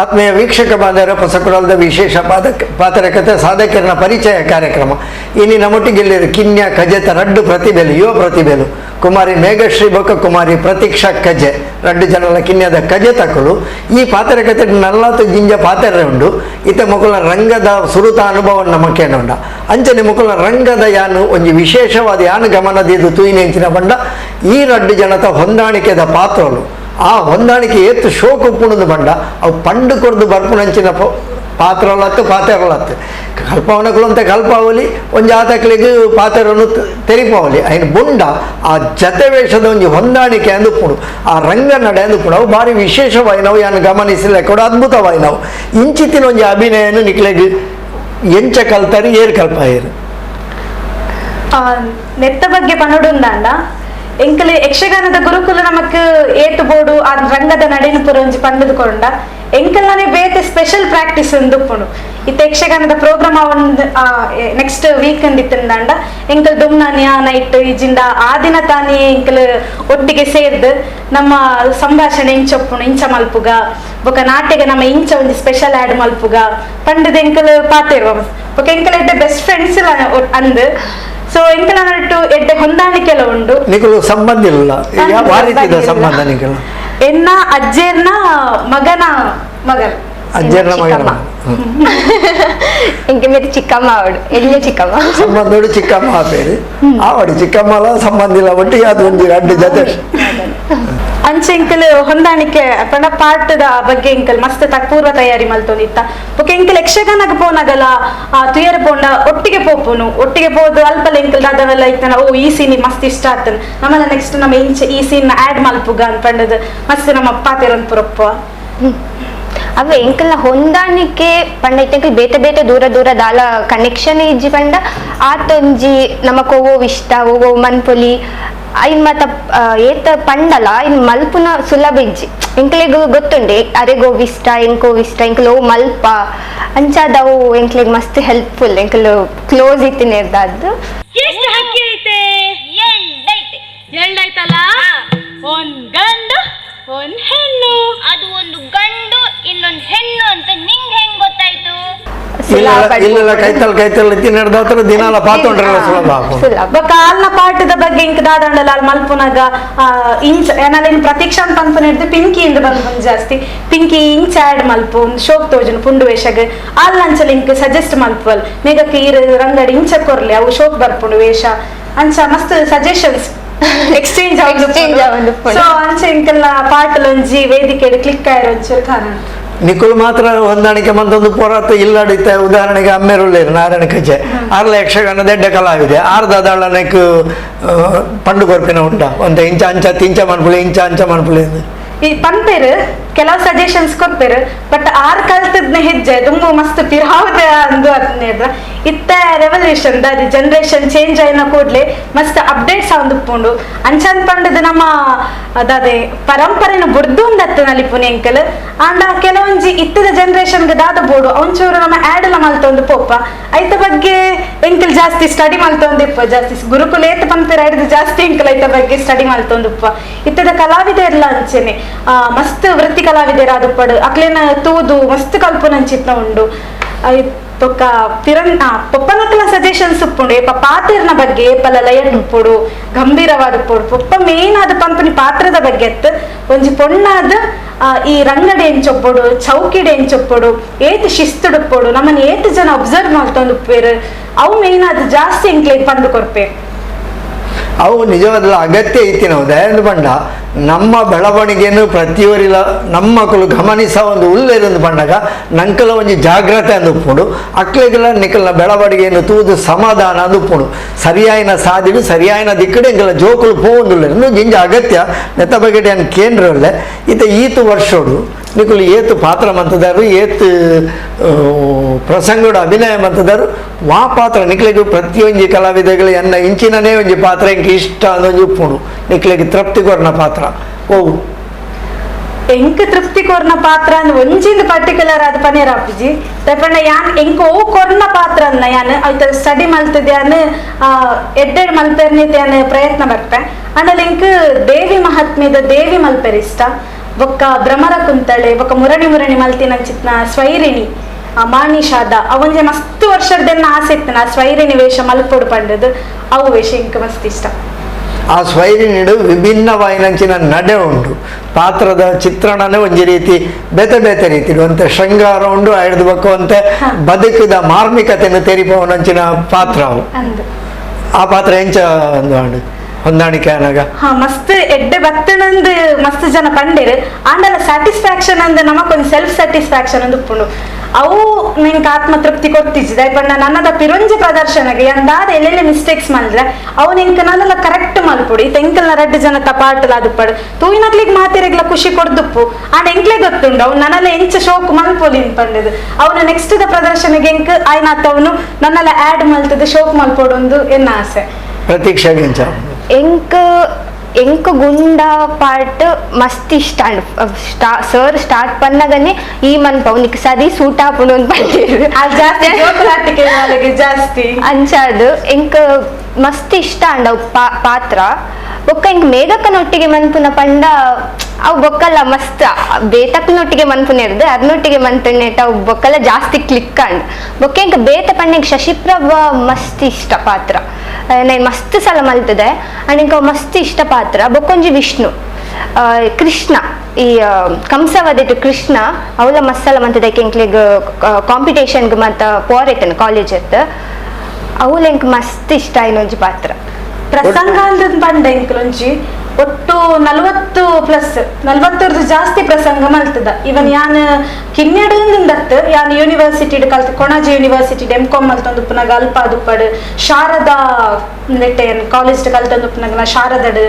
ಆತ್ಮೀಯ ವೀಕ್ಷಕ ಬಾಂಧವರ ಹೊಸಕೊಡಲದ ವಿಶೇಷ ಪಾತ್ರಕತೆ ಸಾಧಕರನ ಪರಿಚಯ ಕಾರ್ಯಕ್ರಮ ಇನ್ನು ನಮ್ಮೊಟ್ಟಿಗೆಲ್ಲಿರು ಕಿನ್ಯ ಕಜೆತ ರಡ್ಡು ಪ್ರತಿಭೆಲು ಯುವ ಪ್ರತಿಭೆಲು ಕುಮಾರಿ ಮೇಘಶ್ರೀ ಬೊಕ್ಕ ಕುಮಾರಿ ಪ್ರತೀಕ್ಷಾ ಕಜೆ ರಡ್ಡು ಜನಲ ಕಿನ್ಯದ ಕಜೆ ತಕ್ಕಲು ಈ ಪಾತ್ರಕತೆ ನಲ್ಲಾತು ಜಿಂಜ ಪಾತ್ರ ಉಂಡು ಇತ ಮುಕುಲ ರಂಗದ ಸುರುತ ಅನುಭವ ನಮಕೇನುಂಡ ಅಂಚನೆ ಮುಕುಲ ರಂಗದ ಯಾನು ಒಂಜಿ ವಿಶೇಷವಾದ ಯಾನು ಗಮನದಿದ್ದು ತೂಯಿನೆಂಚಿನ ಬಂಡ ಈ ರಡ್ಡು ಜನತ ಹೊಂದಾಣಿಕೆದ ಪಾತ್ರಲು ಆ ಹೊಂದಾಣಿಕೆ ಎತ್ತು ಶೋಕ ಉಪ್ಪುಣದು ಬಂಡ ಅವು ಪಂಡು ಕೊರ್ದು ಬರ್ಪುಣಂಚಿನ ಪಾತ್ರಲತ್ತು ಪಾತ್ರಲತ್ತು ಕಲ್ಪವನಗಳು ಅಂತ ಕಲ್ಪಾವಲಿ ಒಂಜಿ ಆತಕ್ಲಿಗೆ ಪಾತ್ರವನ್ನು ತೆರಿಪಾವಲಿ ಐನು ಬುಂಡ ಆ ಜತೆ ವೇಷದ ಒಂಜಿ ಹೊಂದಾಣಿಕೆ ಅಂದುಪುಡು ಆ ರಂಗ ನಡೆ ಅಂದುಪುಡು ಅವು ಭಾರಿ ವಿಶೇಷವಾಗಿ ನಾವು ಯಾನು ಗಮನಿಸಲೇ ಕೂಡ ಅದ್ಭುತವಾಗಿ ನಾವು ಇಂಚಿತ್ತಿನ ಒಂಜಿ ಅಭಿನಯನು ನಿಕ್ಲೆಗೆ ಎಂಚ ಕಲ್ತರಿ ಏರು ಕಲ್ಪಾಯರು ನೆತ್ತ ಬಗ್ಗೆ ಪನ್ನಡುಂದಾಂಡ ಎಂಕಲಿ ಯಕ್ಷಗಾನದ ಗುರುಕುಲ ನಮಕ್ ಏತು ಬೋಡು ಆ ರಂಗದ ನಡೆನು ಪುರ ಒಂಜಿ ಪಂಡದುಕೊಂಡ ಎಂಕಲ್ನೇ ಬೇತೆ ಸ್ಪೆಷಲ್ ಪ್ರಾಕ್ಟೀಸ್ ಅಂದುಪ್ಪುನು ಇತ್ತ ಯಕ್ಷಗಾನದ ಪ್ರೋಗ್ರಾಮ್ ಒಂದು ನೆಕ್ಸ್ಟ್ ವೀಕ್ ಅಂದಿತ್ತಂದಾಂಡ ಎಂಕಲ್ ದುಮ್ನಾನಿಯ ನೈಟ್ ಇಜಿಂದ ಆ ದಿನ ತಾನೇ ಎಂಕಲ್ ಒಟ್ಟಿಗೆ ಸೇರ್ದು ನಮ್ಮ ಸಂಭಾಷಣೆ ಇಂಚೊಪ್ಪುನು ಇಂಚ ಮಲ್ಪುಗ ಬೊಕ ನಾಟ್ಯಗ ನಮ್ಮ ಇಂಚ ಒಂದು ಸ್ಪೆಷಲ್ ಆಡ್ ಮಲ್ಪುಗ ಪಂಡದ ಎಂಕಲ್ ಪಾತೇವ ಬೊಕ ಎಂಕಲ್ ಎಡ್ಡೆ ಬೆಸ್ಟ್ ಫ್ರೆಂಡ್ಸ್ ಅಂದ್ ಸೊ ಎಂಕಲ ನಟ್ಟು ಎಡ್ಡೆ ಹೊಂದಾಣಿಕೆಲ್ಲ ಉಂಡು ನಿಕಲು ಸಂಬಂಧ ಇಲ್ಲ ಯಾವ ರೀತಿಯ ಸಂಬಂಧ ನಿಕಲು ಎನ್ನ ಅಜ್ಜೇರ್ನ ಮಗನ ಮಗನ್ ಅಜ್ಜೇರ್ನ ಮಗನ ఇంక మీరు చిక్కమ్మ ఆవిడ ఎల్లు చిక్కమ్మ సంబంధుడు చిక్కమ్మ పేరు ఆవిడ చిక్కమ్మల సంబంధిల ఒట్టి అది ఉంది రెండు జತೆ ಅಂಚೆ ಎಂಕಲ್ ಹೊಂದಾಣಿಕೆ ಪಂಡ ಪಾಠದ ಬಗ್ಗೆ ಎಂಕಲ್ ಮಸ್ತ್ ಪೂರ್ವ ತಯಾರಿ ಮಲ್ತೊಂದಿತ್ತ ಬೊಕ ಎಂಕಲ್ ಯಕ್ಷಗಾನಗ ಪೋನಾಗಲ ತುಯರ ಪೋಂಡ ಒಟ್ಟಿಗೆ ಪೋಪುನು ಒಟ್ಟಿಗೆ ಪೋದು ಅಲ್ಪಲ ಎಂಕಲ್ ದಾದವೆಲ್ಲ ಇತ್ತನ ಓ ಈ ಸೀನ್ ಮಸ್ತ್ ಇಷ್ಟ ಆತನ ನಮ್ಮಲ್ಲ ನೆಕ್ಸ್ಟ್ ನಮ್ಮ ಇಂಚೆ ಈ ಸೀನ್ ಆಡ್ ಮಲ್ಪುಗ ಅಂತ ಪಂಡದ ಮಸ್ತ್ ನಮ್ಮ ಪಾತೆರನ್ ಪುರಪ್ಪ ಅವ ಎಂಕಲ್ನ ಹೊಂದಾಣಿಕೆ ಪಂಡ ಇತ್ತಂಕಲ್ ಬೇತೆ ಬೇತೆ ದೂರ ದೂರ ದಾಲ ಕನೆಕ್ಷನ್ ಇಜ್ಜಿ ಪಂಡ ಆತೊಂಜಿ ನಮಕ್ ಓವೋ ಇಷ್ಟ ಓವೋ ಮನ್ಪೊಲಿ ಐನ್ ಮತ್ತ ಏತ ಪಂಡಲ ಇನ್ ಮಲ್ಪುನ ಸುಲಭ ಇಜ್ಜಿ ಎಂಕ್ಲೆಗ್ ಗೊತ್ತುಂಡೆ ಅರೆಗೋವ್ ಇಷ್ಟ ಎಂಕೋವ್ ಇಷ್ಟ ಎಂಕಲ್ ಓ ಮಲ್ಪ ಅಂಚಾದವು ಎಂಕ್ಲೆಗ್ ಮಸ್ತ್ ಹೆಲ್ಪ್ಫುಲ್ ಎಂಕಲ್ ಕ್ಲೋಸ್ ಇತ್ತಿನ ಇರ್ದಾದ್ದು ಎಷ್ಟು ಹಕ್ಕಿ ಐತೆ ಎರಡೈತಲ್ಲ ಒಂದ್ ಗಂಡು ಒಂದ್ ಹೆಣ್ಣು ಅದು ಒಂದು ಗಂಡು ಇನ್ನೊಂದು ಹೆಣ್ಣು ಅಂತ ನಿಂಗೆ ಹೆಂಗ್ ಗೊತ್ತಾಯ್ತು? ಇಲ್ಲ ಕೈತಲ್ ನಡೆದತ್ರ ದಿನಾಲ ಪಾತೊಂಡ್ರಲ್ಲ ಸುಲಭ ಕಾಲ್ನ ಪಾಠದ ಬಗ್ಗೆ ಇಂಕ ದಾದಂಡಲ ಮಲ್ಪುನಾಗ ಇಂಚ ಏನಾಲ ಪ್ರತೀಕ್ಷಾ ಅಂತ ಅನ್ಪನ ಹಿಡಿದು ಪಿಂಕಿ ಇಂದ ಬಂದ್ ಜಾಸ್ತಿ ಪಿಂಕಿ ಇಂಚ ಆಡ್ ಮಲ್ಪು ಶೋಕ್ ತೋಜನು ಪುಂಡು ವೇಷಗ್ ಅಲ್ಲಿ ಅಂಚಲ್ ಇಂಕ ಸಜೆಸ್ಟ್ ಮಲ್ಪುವಲ್ ಮೇಗಕ್ಕೆ ಈ ರಂಗಡಿ ಇಂಚ ಕೊರ್ಲಿ ಅವು ಶೋಕ್ ಬರ್ಪುಂಡು ವೇಷ ಅಂಚ ಮಸ್ತ್ ಸಜೆಷನ್ಸ್ ಎಕ್ಸ್ಚೇಂಜ್ ಸೊ ಅಂಚೆ ಇಂಕಲ್ಲ ಪಾಟಲೊಂಜಿ ವೇದಿಕೆ ಕ್ಲಿಕ್ ಆಯ್ರೋ ಒಂಚೂರು ಕಾರಣ ನಿಕುಲು ಮಾತ್ರ ಹೊಂದಾಣಿಕೆ ಮಂತೊಂದು ಪೋರಾಟ ಇಲ್ಲಡಿತ ಉದಾಹರಣೆಗೆ ಅಮ್ಮೆರುಳ್ಳೇರು ನಾರಾಯಣ ಕಜೆ ಆರ್ಲ ಯಕ್ಷಗಾನ ದೊಡ್ಡ ಕಲಾವಿದೆ ಆರ್ದಾದಳನಕ್ ಪಂಡು ಕೊರ್ಪಿನ ಉಂಟ ಒಂದು ಇಂಚ ಅಂಚ ತಿಂಚ ಮನ್ಪುಲೆ ಇಂಚ ಅಂಚ ಮನ್ಪುಲೆ ಈ ಪಂಪೇರು ಕೆಲವು ಸಜೆಷನ್ಸ್ ಕೊಡ್ತಾರೆ ಬಟ್ ಆರ್ ಕಲ್ತದ್ನ ಹೆಜ್ಜೆ ತುಂಬ ಮಸ್ತ್ ಪಿರಾವುದ ಅಂದು ಅದ್ನೇದ್ರ ಇತ್ತ ರೆವಲ್ಯೂಷನ್ ದಾದಿ ಜನರೇಷನ್ ಚೇಂಜ್ ಆಯ್ನ ಕೂಡ್ಲೆ ಮಸ್ತ್ ಅಪ್ಡೇಟ್ಸ್ ಉಂಡು ಅಂಚನ್ ಪಂಡದ ನಮ್ಮ ಅದೇ ಪರಂಪರೆನ ಬುಡ್ದು ಒಂದತ್ತು ನಲಿಪುನಿ ಎಂಕಲ್ ಆಂಡ ಕೆಲವೊಂಜಿ ಇತ್ತದ ಜನರೇಷನ್ಗೆ ದಾದ ಬೋಡು ಒಂಚೂರು ನಮ್ಮ ಆಡ್ ಎಲ್ಲ ಮಲ್ತೊಂದು ಪೋಪ ಐತ ಬಗ್ಗೆ ಎಂಕಲ್ ಜಾಸ್ತಿ ಸ್ಟಡಿ ಮಲ್ತೊಂದಿಪ್ಪ ಜಾಸ್ತಿ ಗುರುಕುಲ ಏತ ಪಂಪೆರ ಹಿಡಿದು ಜಾಸ್ತಿ ಎಂಕಲ್ ಐತ ಬಗ್ಗೆ ಸ್ಟಡಿ ಮಲ್ತೊಂದಿಪ್ಪ ಇತ್ತದ ಕಲಾವಿದೆರ್ಲ ಅಂಚೆನೆ ಮಸ್ತ್ ವೃತ್ತಿ ಕಲಾವಿದೆರಾದ ಪಡು ಅಕ್ಲೇನ ತೂದು ಮಸ್ತ್ ಕಲ್ಪನಂಚಿತ್ನ ಉಂಡು ಪೊಕ್ಕ ಪೊಪ್ಪನಕ್ಲ ಸಜೆಷನ್ಸ್ ಉಪ್ಪುಂಡು ಏಪ ಪಾತ್ರನ ಬಗ್ಗೆ ಏಪಲ ಲಯಟ್ ಉಪ್ಪುಡು ಗಂಭೀರವಾದ ಉಪ್ಪುಡು ಪೊಪ್ಪ ಮೇನ್ ಆದ ಪಂಪನಿ ಪಾತ್ರದ ಬಗ್ಗೆ ಎತ್ತು ಒಂಜಿ ಪೊಣ್ಣಾದ ಈ ರಂಗಡೆ ಎಂಚೊಪ್ಪುಡು ಚೌಕಿಡೆ ಎಂಚೊಪ್ಪುಡು ಏತ್ ಶಿಸ್ತುಡುಪ್ಪುಡು ನಮ್ಮನ್ನ ಏತ್ ಜನ ಒಬ್ಸರ್ವ್ ಮಾಡ್ತೊಂದು ಉಪ್ಪೇರು ಅವು ಮೇನ್ ಆದ ಜಾಸ್ತಿ ಎಂಕ್ಲೆ ಪಂದು ಕೊರ್ಪೇರು ಅವು ನಿಜವಾದ ಅಗತ್ಯ ಐತಿ ನಾವು ದಯಂದು ಪಂಡ ನಮ್ಮ ಬೆಳವಣಿಗೆಯನ್ನು ಪ್ರತಿಯೊರಿಲ ನಮ್ಮ ಮಕ್ಕಳು ಗಮನಿಸ ಒಂದು ಉಲ್ಲೇರಂದು ಪಂಡಾಗ ನಂಕಲ ಒಂಜಿ ಜಾಗ್ರತೆ ಅಂದುಪ್ಪುಡು ಅಕ್ಲೆಗೆಲ್ಲ ನಿಕಲ್ನ ಬೆಳವಣಿಗೆಯನ್ನು ತೂದು ಸಮಾಧಾನ ಅಂದುಪ್ಪುಡು ಸರಿಯಾಯಿನ ಸಾದಿಡು ಸರಿಯಾಯಿನ ದಿಕ್ಕಡೆ ಎಂಕಲ ಜೋಕುಲು ಪೋವೊಂದುಲ್ಲೆ ಜಿಂಜ ಅಗತ್ಯ ನೆತ್ತ ಬಗೆಡೆ ಅನ್ ಕೇಂದ್ರಲ್ಲೇ ಇತ ಈತು ವರ್ಷೋಡು ನಿಕುಲು ಏತು ಪಾತ್ರ ಮಂತದಾರು ಏತು ಪ್ರಸಂಗಡು ಅಭಿನಯ ಮಂತದಾರು ವಾ ಪಾತ್ರ ನಿಕ್ಲೆಗೆ ಪ್ರತಿಯೊಂದು ಕಲಾವಿದಗಳು ಎನ್ನ ಇಂಚಿನನೇ ಒಂಜಿ ಪಾತ್ರ ಎಂಕ್ ಇಷ್ಟ ಅನ್ನೊಂದು ಉಪ್ಪುಡು ನಿಕ್ಲೆಗೆ ತೃಪ್ತಿ ಕೊರ್ನ ಪಾತ್ರ ಓವು ಎಂಕ್ ತೃಪ್ತಿ ಕೊರ್ನ ಪಾತ್ರ ಒಂಜಿಂದ ಪರ್ಟಿಕ್ಯುಲರ್ ಆದ ಪನೇರ ಅಪ್ಪಿಜಿ ತಪಂಡ ಯಾನ್ ಎಂಕ್ ಓ ಕೊರ್ನ ಪಾತ್ರ ಅನ್ನ ಯಾನ್ ಆಯ್ತ ಸ್ಟಡಿ ಮಲ್ತದ್ಯಾನ್ ಎಡ್ಡೆಡ್ ಮಲ್ಪೆರ್ನಿತ್ಯಾನ್ ಪ್ರಯತ್ನ ಬರ್ಪೆ ಅಂಡಲ್ ಎಂಕ್ ದೇವಿ ಮಹಾತ್ಮ್ಯದ ದೇವಿ ಮಲ್ಪೆರ್ ಇಷ್ಟ ಒಕ್ಕ ಭ್ರಮರ ಕುಂತಳೆ ಒಕ್ಕ ಮುರಣಿ ಮಲ್ತಿನ ಚಿತ್ನ ಸ್ವೈರಿಣಿ ಮಾನಿಷಾದ ಅವೊಂಜೆ ಮಸ್ತ್ ವರ್ಷದನ್ನ ಆಸೆ ಇತ್ತು ನಾ ಸ್ವೈರಿಣಿ ವೇಷ ಮಲ್ಪೊಡು ಪಂಡದು ಅವು ವೇಷ ಇಂಕ ಮಸ್ತ್ ಇಷ್ಟ ಆ ಸ್ವೈರಿಣಿಡು ವಿಭಿನ್ನವಾಯಿನಂಚಿನ ನಡೆ ಉಂಡು ಪಾತ್ರದ ಚಿತ್ರಣನೇ ಒಂಜಿ ರೀತಿ ಬೇತೆ ಬೇತೆ ರೀತಿ ಒಂತೆ ಶೃಂಗಾರ ಉಂಡು ಹಿಡಿದು ಬಕ್ಕುವಂತೆ ಬದುಕಿದ ಮಾರ್ಮಿಕತೆಯನ್ನು ತೆರಿಪವನಂಚಿನ ಪಾತ್ರ ಅವು ಆ ಪಾತ್ರ ಎಂಚ ಒಂದು ಹೊಂದಾಣಿಕೆ ಅನಾಗ ಮಸ್ತ್ ಎಡ್ಡೆ ಬತ್ತನಂದು ಮಸ್ತ್ ಜನ ಪಂಡೇರು ಆಂಡಲ ಸ್ಯಾಟಿಸ್ಫ್ಯಾಕ್ಷನ್ ಅಂದ ನಮಕೊಂದು ಸೆಲ್ಫ್ ಸ್ಯಾಟಿಸ್ಫ್ಯಾಕ್ಷನ್ ಅಂದು ಉಪ್ಪುಂಡು ಅವು ನಿಂಗೆ ಆತ್ಮ ತೃಪ್ತಿ ಕೊಡ್ತಿದ್ದ ಪಂಡ ನನ್ನದ ಪಿರೊಂಜಿ ಪ್ರದರ್ಶನಗೆ ಅಂದಾದ ಎಲ್ಲೆಲ್ಲಿ ಮಿಸ್ಟೇಕ್ಸ್ ಮಾಡಿದ್ರೆ ಅವು ನಿಂಗೆ ನನ್ನೆಲ್ಲ ಕರೆಕ್ಟ್ ಮಲ್ಪುಡು ಈ ತೆಂಕಲ್ನ 2 ಜನ ತಪಾಟಲ ಅದುಪಡು ತೂಯಿನಕ್ಲಿಗೆ ಮಾತಿರೆಗ್ಲ ಖುಷಿ ಕೊಡ್ದುಪ್ಪು ಆಂಡ ಎಂಕ್ಲೆ ಗೊತ್ತುಂಡು ಅವು ನನ್ನೆಲ್ಲ ಎಂಚ ಶೋಕು ಮಲ್ಪೋಲಿನ್ ಪಂಡದು ಅವನು ನೆಕ್ಸ್ಟ್ ದ ಪ್ರದರ್ಶನಗೆ ಎಂಕ್ ಆಯ್ನಾತ ಅವನು ನನ್ನೆಲ್ಲ ಆಡ್ ಮಲ್ತದ ಶೋಕ್ ಮಲ್ಪೋಡೊಂದು ಎನ್ನ ಆಸೆ ಪ್ರತೀಕ್ಷೆಗೆ ಎಂಕ್ ಗುಂಡ ಪಾರ್ಟ್ ಮಸ್ತ್ ಇಷ್ಟ ಸರ್ ಸ್ಟಾರ್ಟ್ ಪನ್ನಗನೆ ಈ ಮನ್ಪ ಅವನಿಗೆ ಸರಿ ಸೂಟ್ ಆಪುಡು ಅಂತ ಜಾಸ್ತಿ ಅಂಚಾದು ಎಂಕ್ ಮಸ್ತ್ ಇಷ್ಟ ಅಂಡ ಪಾತ್ರ ಬೊಕ್ಕ ಇಂಕ್ ಮೇಘಕ್ಕನೊಟ್ಟಿಗೆ ಮನ್ಪುನ ಪಂಡ ಅವು ಬೊಕ್ಕಲ್ಲ ಮಸ್ತ್ ಬೇತಕ್ಕನೊಟ್ಟಿಗೆ ಮನ್ಪುನೇರ್ದು ಅದನ್ನೊಟ್ಟಿಗೆ ಮನ್ಪುನೇಟ ಅವು ಬೊಕ್ಕಲ್ಲ ಜಾಸ್ತಿ ಕ್ಲಿಕ್ ಅಂಡ್ ಬೊಕ್ಕ ಇಂಕ ಬೇತ ಪಂಡ ಶಶಿಪ್ರಭ ಮಸ್ತ್ ಇಷ್ಟ ಪಾತ್ರ ನಾನು ಮಸ್ತ್ ಸಲ ಮಲ್ತದೆ ಅಂಡ್ ಇಂಕ ಮಸ್ತ್ ಇಷ್ಟ ಪಾತ್ರ ಬೊಕ್ಕೊಂಜಿ ವಿಷ್ಣು ಕೃಷ್ಣ ಈ ಕಂಸವದಿಟ್ಟು ಕೃಷ್ಣ ಅವಳ ಮಸ್ತ್ ಸಲ ಮಂತದಕ್ಕೆ ಇಂಕ್ಲಿಗ್ ಕಾಂಪಿಟೇಷನ್ಗೆ ಮತ್ತ ಪೋರೆತನ ಕಾಲೇಜ್ ಎತ್ತು ಅವಳ ಇಂಕ ಮಸ್ತ್ ಇಷ್ಟ ಇನ್ನೊಂಜಿ ಪಾತ್ರ ಪ್ರಸಂಗ ಅಂತ ಪಂಡ ಇಂಕ್ಲೊಂಜಿ ಒಟ್ಟು 40+ ಜಾಸ್ತಿ ಪ್ರಸಂಗ ಮಲ್ತದ ಇವನ್ ಯಾನ್ ಕಿನ್ನೆಡಂದತ್ತು ಯಾನ್ ಯೂನಿವರ್ಸಿಟಿ ಕಲ್ತು ಕೊಣಾಜಿ ಯೂನಿವರ್ಸಿಟಿ M.Com ಮಲ್ತೊಂದು ಉಪ್ಪುನಾಗ ಅಲ್ಪ ದುಪ್ಪಡು ಶಾರದಾ ನೆಟ್ಟೆನ್ ಕಾಲೇಜ್ ಕಲ್ತೊಂದು ಉಪ್ಪುನಾಗ ಶಾರದಡ್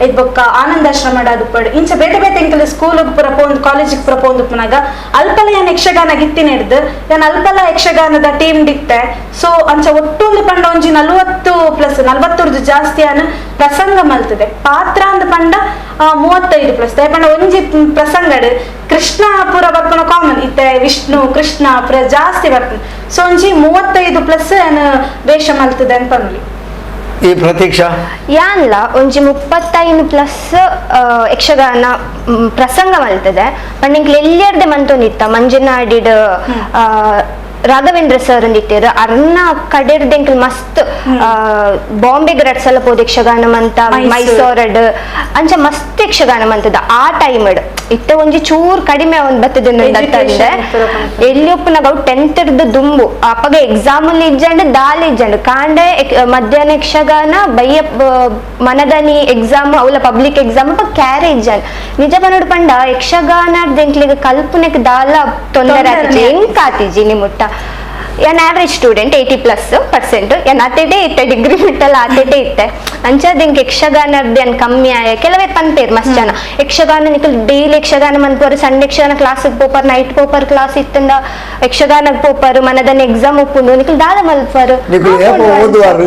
ಐದ್ ಬೊಕ್ಕ ಆನಂದಾಶ್ರಮ ದುಪ್ಪಡು ಇಂಚ ಬೇತೆ ಬೇತೆ ಎಂಕಲ್ ಸ್ಕೂಲ್ ಪುರ ಪೋಂದು ಕಾಲೇಜಿಗೆ ಪುರ ಪೋಂದು ಉಪ್ಪುನಾಗ ಅಲ್ಪಲ ಯಾನ್ ಯಕ್ಷಗಾನ ಗಿತ್ತಿನ ಹಿಡ್ದು ಯಾನ್ ಅಲ್ಪಲ ಯಕ್ಷಗಾನದ ಟೀಮ್ ಡಿತ್ತೆ ಸೊ ಅಂಚ ಒಟ್ಟೊಂದು ಪಂಡ ಒಂಜಿ 40+ ಜಾಸ್ತಿ ಯಾನ್ ಪ್ರಸಂಗ ಮಲ್ತದೆ ಪಾತ್ರ ಅಂದ ಪಂಡ 35+ ಪಂಡ ಒಂಜಿ ಪ್ರಸಂಗಡ್ ಕೃಷ್ಣ ಪುರ ಬರ್ಪನ ಕಾಮನ್ ಇತ್ತೆ ವಿಷ್ಣು ಕೃಷ್ಣ ಪುರ ಜಾಸ್ತಿ ಬರ್ಪನ ಸೊ ಒಂಜಿ 35+ ವೇಷ ಮಲ್ತದೆ ಅನ್ಪನ್ಲಿ ಈ ಪ್ರತೀಕ್ಷಾ ಯಾನ್ಲ ಒಂಜಿ 35+ ಯಕ್ಷಗಾನ ಪ್ರಸಂಗ ಮಲ್ತದೆ ಪಂಡಿಂಕ್ಲ ಎಲ್ಲಿಯರ್ದೆ ಮಂತೊಂದಿತ್ತ ಮಂಜನಾಡಿಡ್ ರಾಘವೇಂದ್ರ ಸರ್ ಅಂದಿತ್ತೇರು ಅರ್ನ ಕಡೆರ್ದೆಂಕಲ್ ಮಸ್ತ್ ಬಾಂಬೆಗ್ ರಡ್ಸಲ ಪೋದು ಯಕ್ಷಗಾನ ಮಂತ ಮೈಸೂರಡ್ ಅಂಚ ಮಸ್ತ್ ಯಕ್ಷಗಾನ ಮಂತದ ಆ ಟೈಮಡ್ ಇತ್ತ ಒಂಜಿ ಚೂರ್ ಕಡಿಮೆ ಒಂದ್ ಬತ್ತದಂದೆ ಎಲ್ಲಿ ಒಪ್ಪನಾಗ ಅವು 10th ದುಂಬು ಅಪ್ಪಗೆ ಎಕ್ಸಾಮ್ ಇಜ್ಜಂಡ್ ದಾಲ್ ಇಜ್ಜಂಡ್ ಕಾಂಡೆ ಮಧ್ಯಾಹ್ನ ಯಕ್ಷಗಾನ ಬಯ್ಯ ಮನದನಿ ಎಕ್ಸಾಮ್ ಅವಳ ಪಬ್ಲಿಕ್ ಎಕ್ಸಾಮ್ ಕ್ಯಾರೆ ಇಜ್ಜಂಡ್ ನಿಜ ಬನ್ನೋಡು ಪಂಡ ಯಕ್ಷಗಾನರ್ದೆಂಕ್ಲಿಗೆ ಕಲ್ಪನೆಗೆ ದಾಲ ತೊಂದರೆ ಆತಿಜಿ ಹೆಂಗ್ ಆತಿಜಿ ನಿಮ್ಮುಟ್ಟ ಯಾನ್ ಆವ್ರೇಜ್ ಸ್ಟೂಡೆಂಟ್ 80+% ಯಾನ್ ಅತೆಟೇ ಇತ್ತೆ ಡಿಗ್ರಿ ಬಿಟ್ಟಲ್ಲ ಅತೆಟೇ ಇತ್ತೆ ಅಂಚದ ಇಂಕ್ ಯಕ್ಷಗಾನದ ಏನ್ ಕಮ್ಮಿ ಆಯ ಕೆಲವೇ ಪಂಪೇರ್ ಮಸ್ತ್ ಜನ ಯಕ್ಷಗಾನ ನಿಕಲ್ ಡೈಲಿ ಯಕ್ಷಗಾನ ಮನ್ಪೋರು ಸಂಡೆ ಯಕ್ಷಗಾನ ಕ್ಲಾಸಿಗೆ ಪೋಪರ್ ನೈಟ್ ಪೋಪರ್ ಕ್ಲಾಸ್ ಇತ್ತಂದ ಯಕ್ಷಗಾನಕ್ಕೆ ಪೋಪರ್ ಮನದನ್ನ ಎಕ್ಸಾಮ್ ಉಪ್ಪುಂಡು ನಿಕಲ್ ದಾದ ಮಲ್ಪರು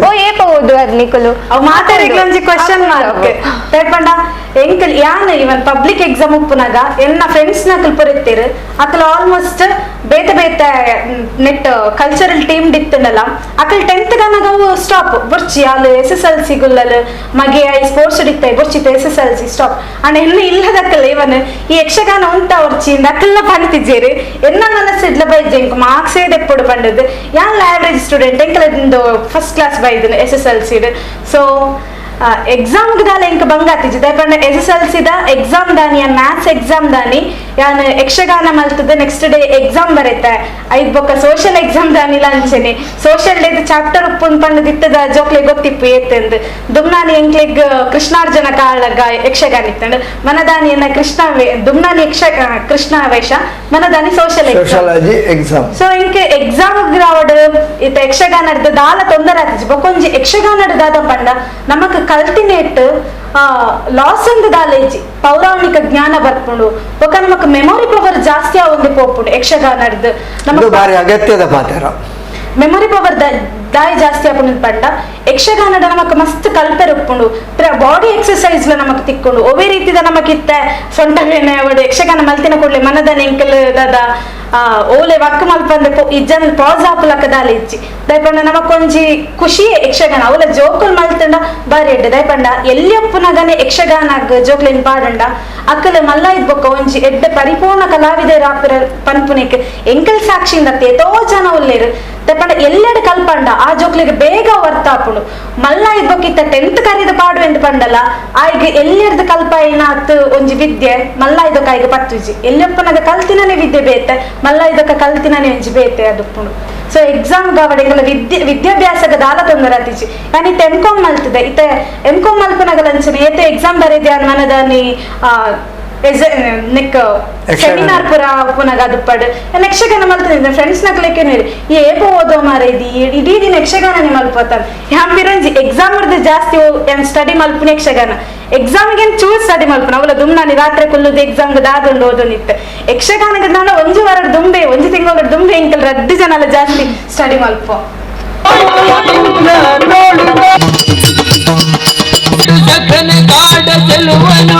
ಓ ಏಪ ಓದುವಾರು ನಿಕಲು ಅವ್ ಮಾತಾಡಿಗ್ಲ ಒಂಜಿ ಕ್ವೆಶ್ಚನ್ ಮಾರ್ಕ್ ತೈಪಂಡ ಎಂಕಲ್ ಯಾನ್ ಇವನ್ ಪಬ್ಲಿಕ್ ಎಕ್ಸಾಮ್ ಉಪ್ಪುನಾಗ ಎನ್ನ ಫ್ರೆಂಡ್ಸ್ ನಕಲ್ ಪುರಿತ್ತೀರ್ ಅಕಲ್ ಆಲ್ಮೋಸ್ಟ್ ಬೇತೆ ಬೇತೆ ನೆಟ್ ಕಲ್ಚರಲ್ ಟೀಮ್ ಡಿತ್ತಂಡಲ್ಲ ಅಕಲ್ 10th ಗನಗ ಸ್ಟಾಪ್ ಬುರ್ಚಿ ಅಲ್ಲಿ SSLC ಗುಲ್ಲಲ್ ಮಗೆ ಐ ಸ್ಪೋರ್ಟ್ಸ್ ಡಿತ್ತೆ ಬುರ್ಚಿ SSLC ಸ್ಟಾಪ್ ಅಂಡ್ ಎನ್ನ ಇಲ್ಲದಕ್ಕಲ್ಲ ಇವನ್ ಈ ಯಕ್ಷಗಾನ ಉಂಟ ವರ್ಚಿಂದ ಅಕಲ್ನ ಪಂತಿಜೇರಿ ಎನ್ನ ಮನಸ್ಸಿಡ್ಲ ಬೈಜೆ ಇಂಕ ಮಾರ್ಕ್ಸ್ ದೆಪ್ಪುಡು ಪಂಡದು ಯಾನ್ ಆವರೇಜ್ ಸ್ಟೂಡೆಂಟ್ ಎಂಕಲದು ಫಸ್ಟ್ ಕ್ಲಾಸ್ ಬೈದು SSLC ಸೊ ಎಕ್ಸಾಮ್ ದಾಲ ಇಂಕ ಬಂಗಾತಿಜಿ ದಯಪಂಡ SSLC ದ ಎಕ್ಸಾಮ್ ದಾನಿ ಯಾನ್ ಮ್ಯಾಥ್ಸ್ ಎಕ್ಸಾಮ್ ದಾನಿ ಯಾನ್ ಯಕ್ಷಗಾನ ಮಲ್ತದ ನೆಕ್ಸ್ಟ್ ಡೇ ಎಕ್ಸಾಮ್ ಬರೆತೆ ಐದ್ ಬೊಕ್ಕ ಸೋಷಿಯಲ್ ಎಕ್ಸಾಮ್ ದಾನಿ ಲಂಚನೆ ಸೋಷಿಯಲ್ ಡೇ ಚಾಪ್ಟರ್ ಉಪ್ಪುನ್ ಪಂಡ ದಿತ್ತದ ಜೋಕ್ಲೆ ಗೊತ್ತಿಪ್ಪು ಏತೆಂದ್ ದುಮ್ನಾನಿ ಎಂಕ್ಲೆಗ್ ಕೃಷ್ಣಾರ್ಜುನ ಕಾಳಗ ಯಕ್ಷಗಾನ ಇತ್ತಂಡ್ ಮನದಾನಿ ಎನ್ನ ದುಮ್ನಾನಿ ಕೃಷ್ಣ ವೇಷ ಮನದಾನಿ ಸೋಷಿಯಲ್ ಎಕ್ಸಾಮ್ ಸೊ ಇಂಕೆ ಎಕ್ಸಾಮ್ ಗ್ರಾವಡ್ ಇತ್ತ ಯಕ್ಷಗಾನದ ದಾಲ ತೊಂದರೆ ಆತಿಜಿ ಬೊಕೊಂಜಿ ಯಕ್ಷಗಾನದ ದಾದ ಪಂಡ ನಮಕ್ ಕಲ್ತಿನೇಟ್ ಲಾಸ್ ಅಂದ್ ದಾಲೇಜಿ ಪೌರಾಣಿಕ ಜ್ಞಾನ ಬರ್ಪುಂಡು ಬೊಕ ನಮಕ್ ಮೆಮೊರಿ ಪವರ್ ಜಾಸ್ತಿ ಆವೊಂದು ಪೋಪುಂಡು ಯಕ್ಷಗಾನದ ನಮಕ್ ಬಾರಿ ಅಗತ್ಯದ ಪಾತ್ರ ಮೆಮೊರಿ ಪವರ್ ದಾಯಿ ಜಾಸ್ತಿ ಆಪುಂಡು ಪಂಡ ಯಕ್ಷಗಾನದ ನಮಕ್ ಮಸ್ತ್ ಕಲ್ಪೆರ್ ಉಪ್ಪುಂಡು ಬಾಡಿ ಎಕ್ಸರ್ಸೈಸ್ ನಮಕ್ ತಿಕ್ಕೊಂಡು ಒವೇ ರೀತಿದ ನಮಕ್ ಇತ್ತೆ ಸೊಂಟವೇನೆ ಅವಡು ಯಕ್ಷಗಾನ ಮಲ್ತಿನ ಕೂಡಲೇ ಮನದ ಎಂಕಲ್ ದಾದ ಓಲೆ ವಕ್ ಮಲ್ಪಂದೆ ಇಜ್ಜನ್ ಪಾಸ್ ಆಪುಲಕ ದಾಲ ಇಜ್ಜಿ ದಯಪಂಡ ನಮಕೊಂಜಿ ಖುಷಿ ಯಕ್ಷಗಾನ ಅವಲ ಜೋಕುಲ್ ಮಲ್ತಂಡ ಬಾರಿ ಎಡ್ಡೆ ದಯಪಂಡ ಎಲ್ಲಿಯಪ್ಪುನಗನೆ ಯಕ್ಷಗಾನಾಗ ಜೋಕ್ಲೆನ್ ಪಾಡಂಡ ಅಕ್ಕಲ ಮಲ್ಲ ಇದ್ ಬೊಕ್ಕ ಒಂಜಿ ಎಡ್ಡೆ ಪರಿಪೂರ್ಣ ಕಲಾವಿದರ ಆಪಿರ ಪನ್ಪುನಿಕ್ ಎಂಕಲ್ ಸಾಕ್ಷಿಂದ ಏತೋ ಜನ ಉಲ್ಲೇರು ದಯಪಂಡ ಎಲ್ಲೆಡೆ ಕಲ್ಪಂಡ ಆ ಜೋಕ್ಲಿಗೆ ಬೇಗ ವರ್ತಾಪುಂಡು ಮಲ್ಲ ಇದ್ ಬೊಕ್ಕ ಇತ್ತ 10th ಕರಿದ ಪಾಡು ಎಂದು ಪಂಡಲ ಆಯ್ಗ ಎಲ್ಲೆರ್ದು ಕಲ್ಪ ಏನಾತ್ ಒಂಜಿ ವಿದ್ಯೆ ಮಲ್ಲ ಇದಕ್ಕ ಆಯ್ಗ ಪತ್ತುಜಿ ಎಲ್ಲಿಯಪ್ಪನಗ ಕಲ್ತಿನನೆ ವಿದ್ಯೆ ಬೇತೆ ಮಲ್ಲ ಇದಕ್ಕ ಕಲ್ತಿನನೆ ಒಂಜಿ ಬೇತೆ ಅದುಪ್ಪುಂಡು ಸೊ ಎಕ್ಸಾಮ್ ಗಾವಡೆಗಳ ವಿದ್ಯಾಭ್ಯಾಸಗ ದಾಲ ತೊಂದರೆ ಆತಿಜಿ ನಾನು ಇತ್ತ M.Com ಮಲ್ತಿದೆ ಇತ್ತ M.Com ಮಲ್ಪನಗಲಂಚನೆ ಏತೆ ಎಕ್ಸಾಮ್ ಬರೆದೆ ಮನದಾನಿ ನೆಕ್ ಸೆಮಿನಾರ್ ಪುರ ಉಪ್ಪುನಾಗ ಅದುಪ್ಪಡ್ ಯಕ್ಷಗಾನ ಮಲ್ತದ ಫ್ರೆಂಡ್ಸ್ ನಕ್ಲೆಕ್ಕೆ ಈ ಏಪ ಓದೋ ಮಾರೇದಿ ಇಡೀ ದಿನ ಯಕ್ಷಗಾನನೇ ಮಲ್ಪತಾನ ಯಾನ್ ಪಿರಂಜಿ ಎಕ್ಸಾಮ್ ಬರ್ದು ಜಾಸ್ತಿ ಏನ್ ಸ್ಟಡಿ ಮಲ್ಪುನ ಯಕ್ಷಗಾನ ಎಕ್ಸಾಮ್ಗೆ ಚೂಸ್ ಸ್ಟಡಿ ಮಲ್ಪುನ ಅವಳ ದುಮ್ನಾನಿ ರಾತ್ರಿ ಕುಲ್ಲುದು ಎಕ್ಸಾಮ್ಗೆ ದಾದೊಂದು ಓದೋನಿತ್ತು ಯಕ್ಷಗಾನಕ್ಕೆ ನಾನು ಒಂಜಿ ವಾರ ದುಂಬೆ ಒಂಜಿ ತಿಂಗಳ ದುಂಬೆ ಇಂಕಲ್ ರಡ್ಡು ಜನ ಎಲ್ಲ ಜಾಸ್ತಿ ಸ್ಟಡಿ ಮಲ್ಪ ಕಾಡ ಚೆಲುವನು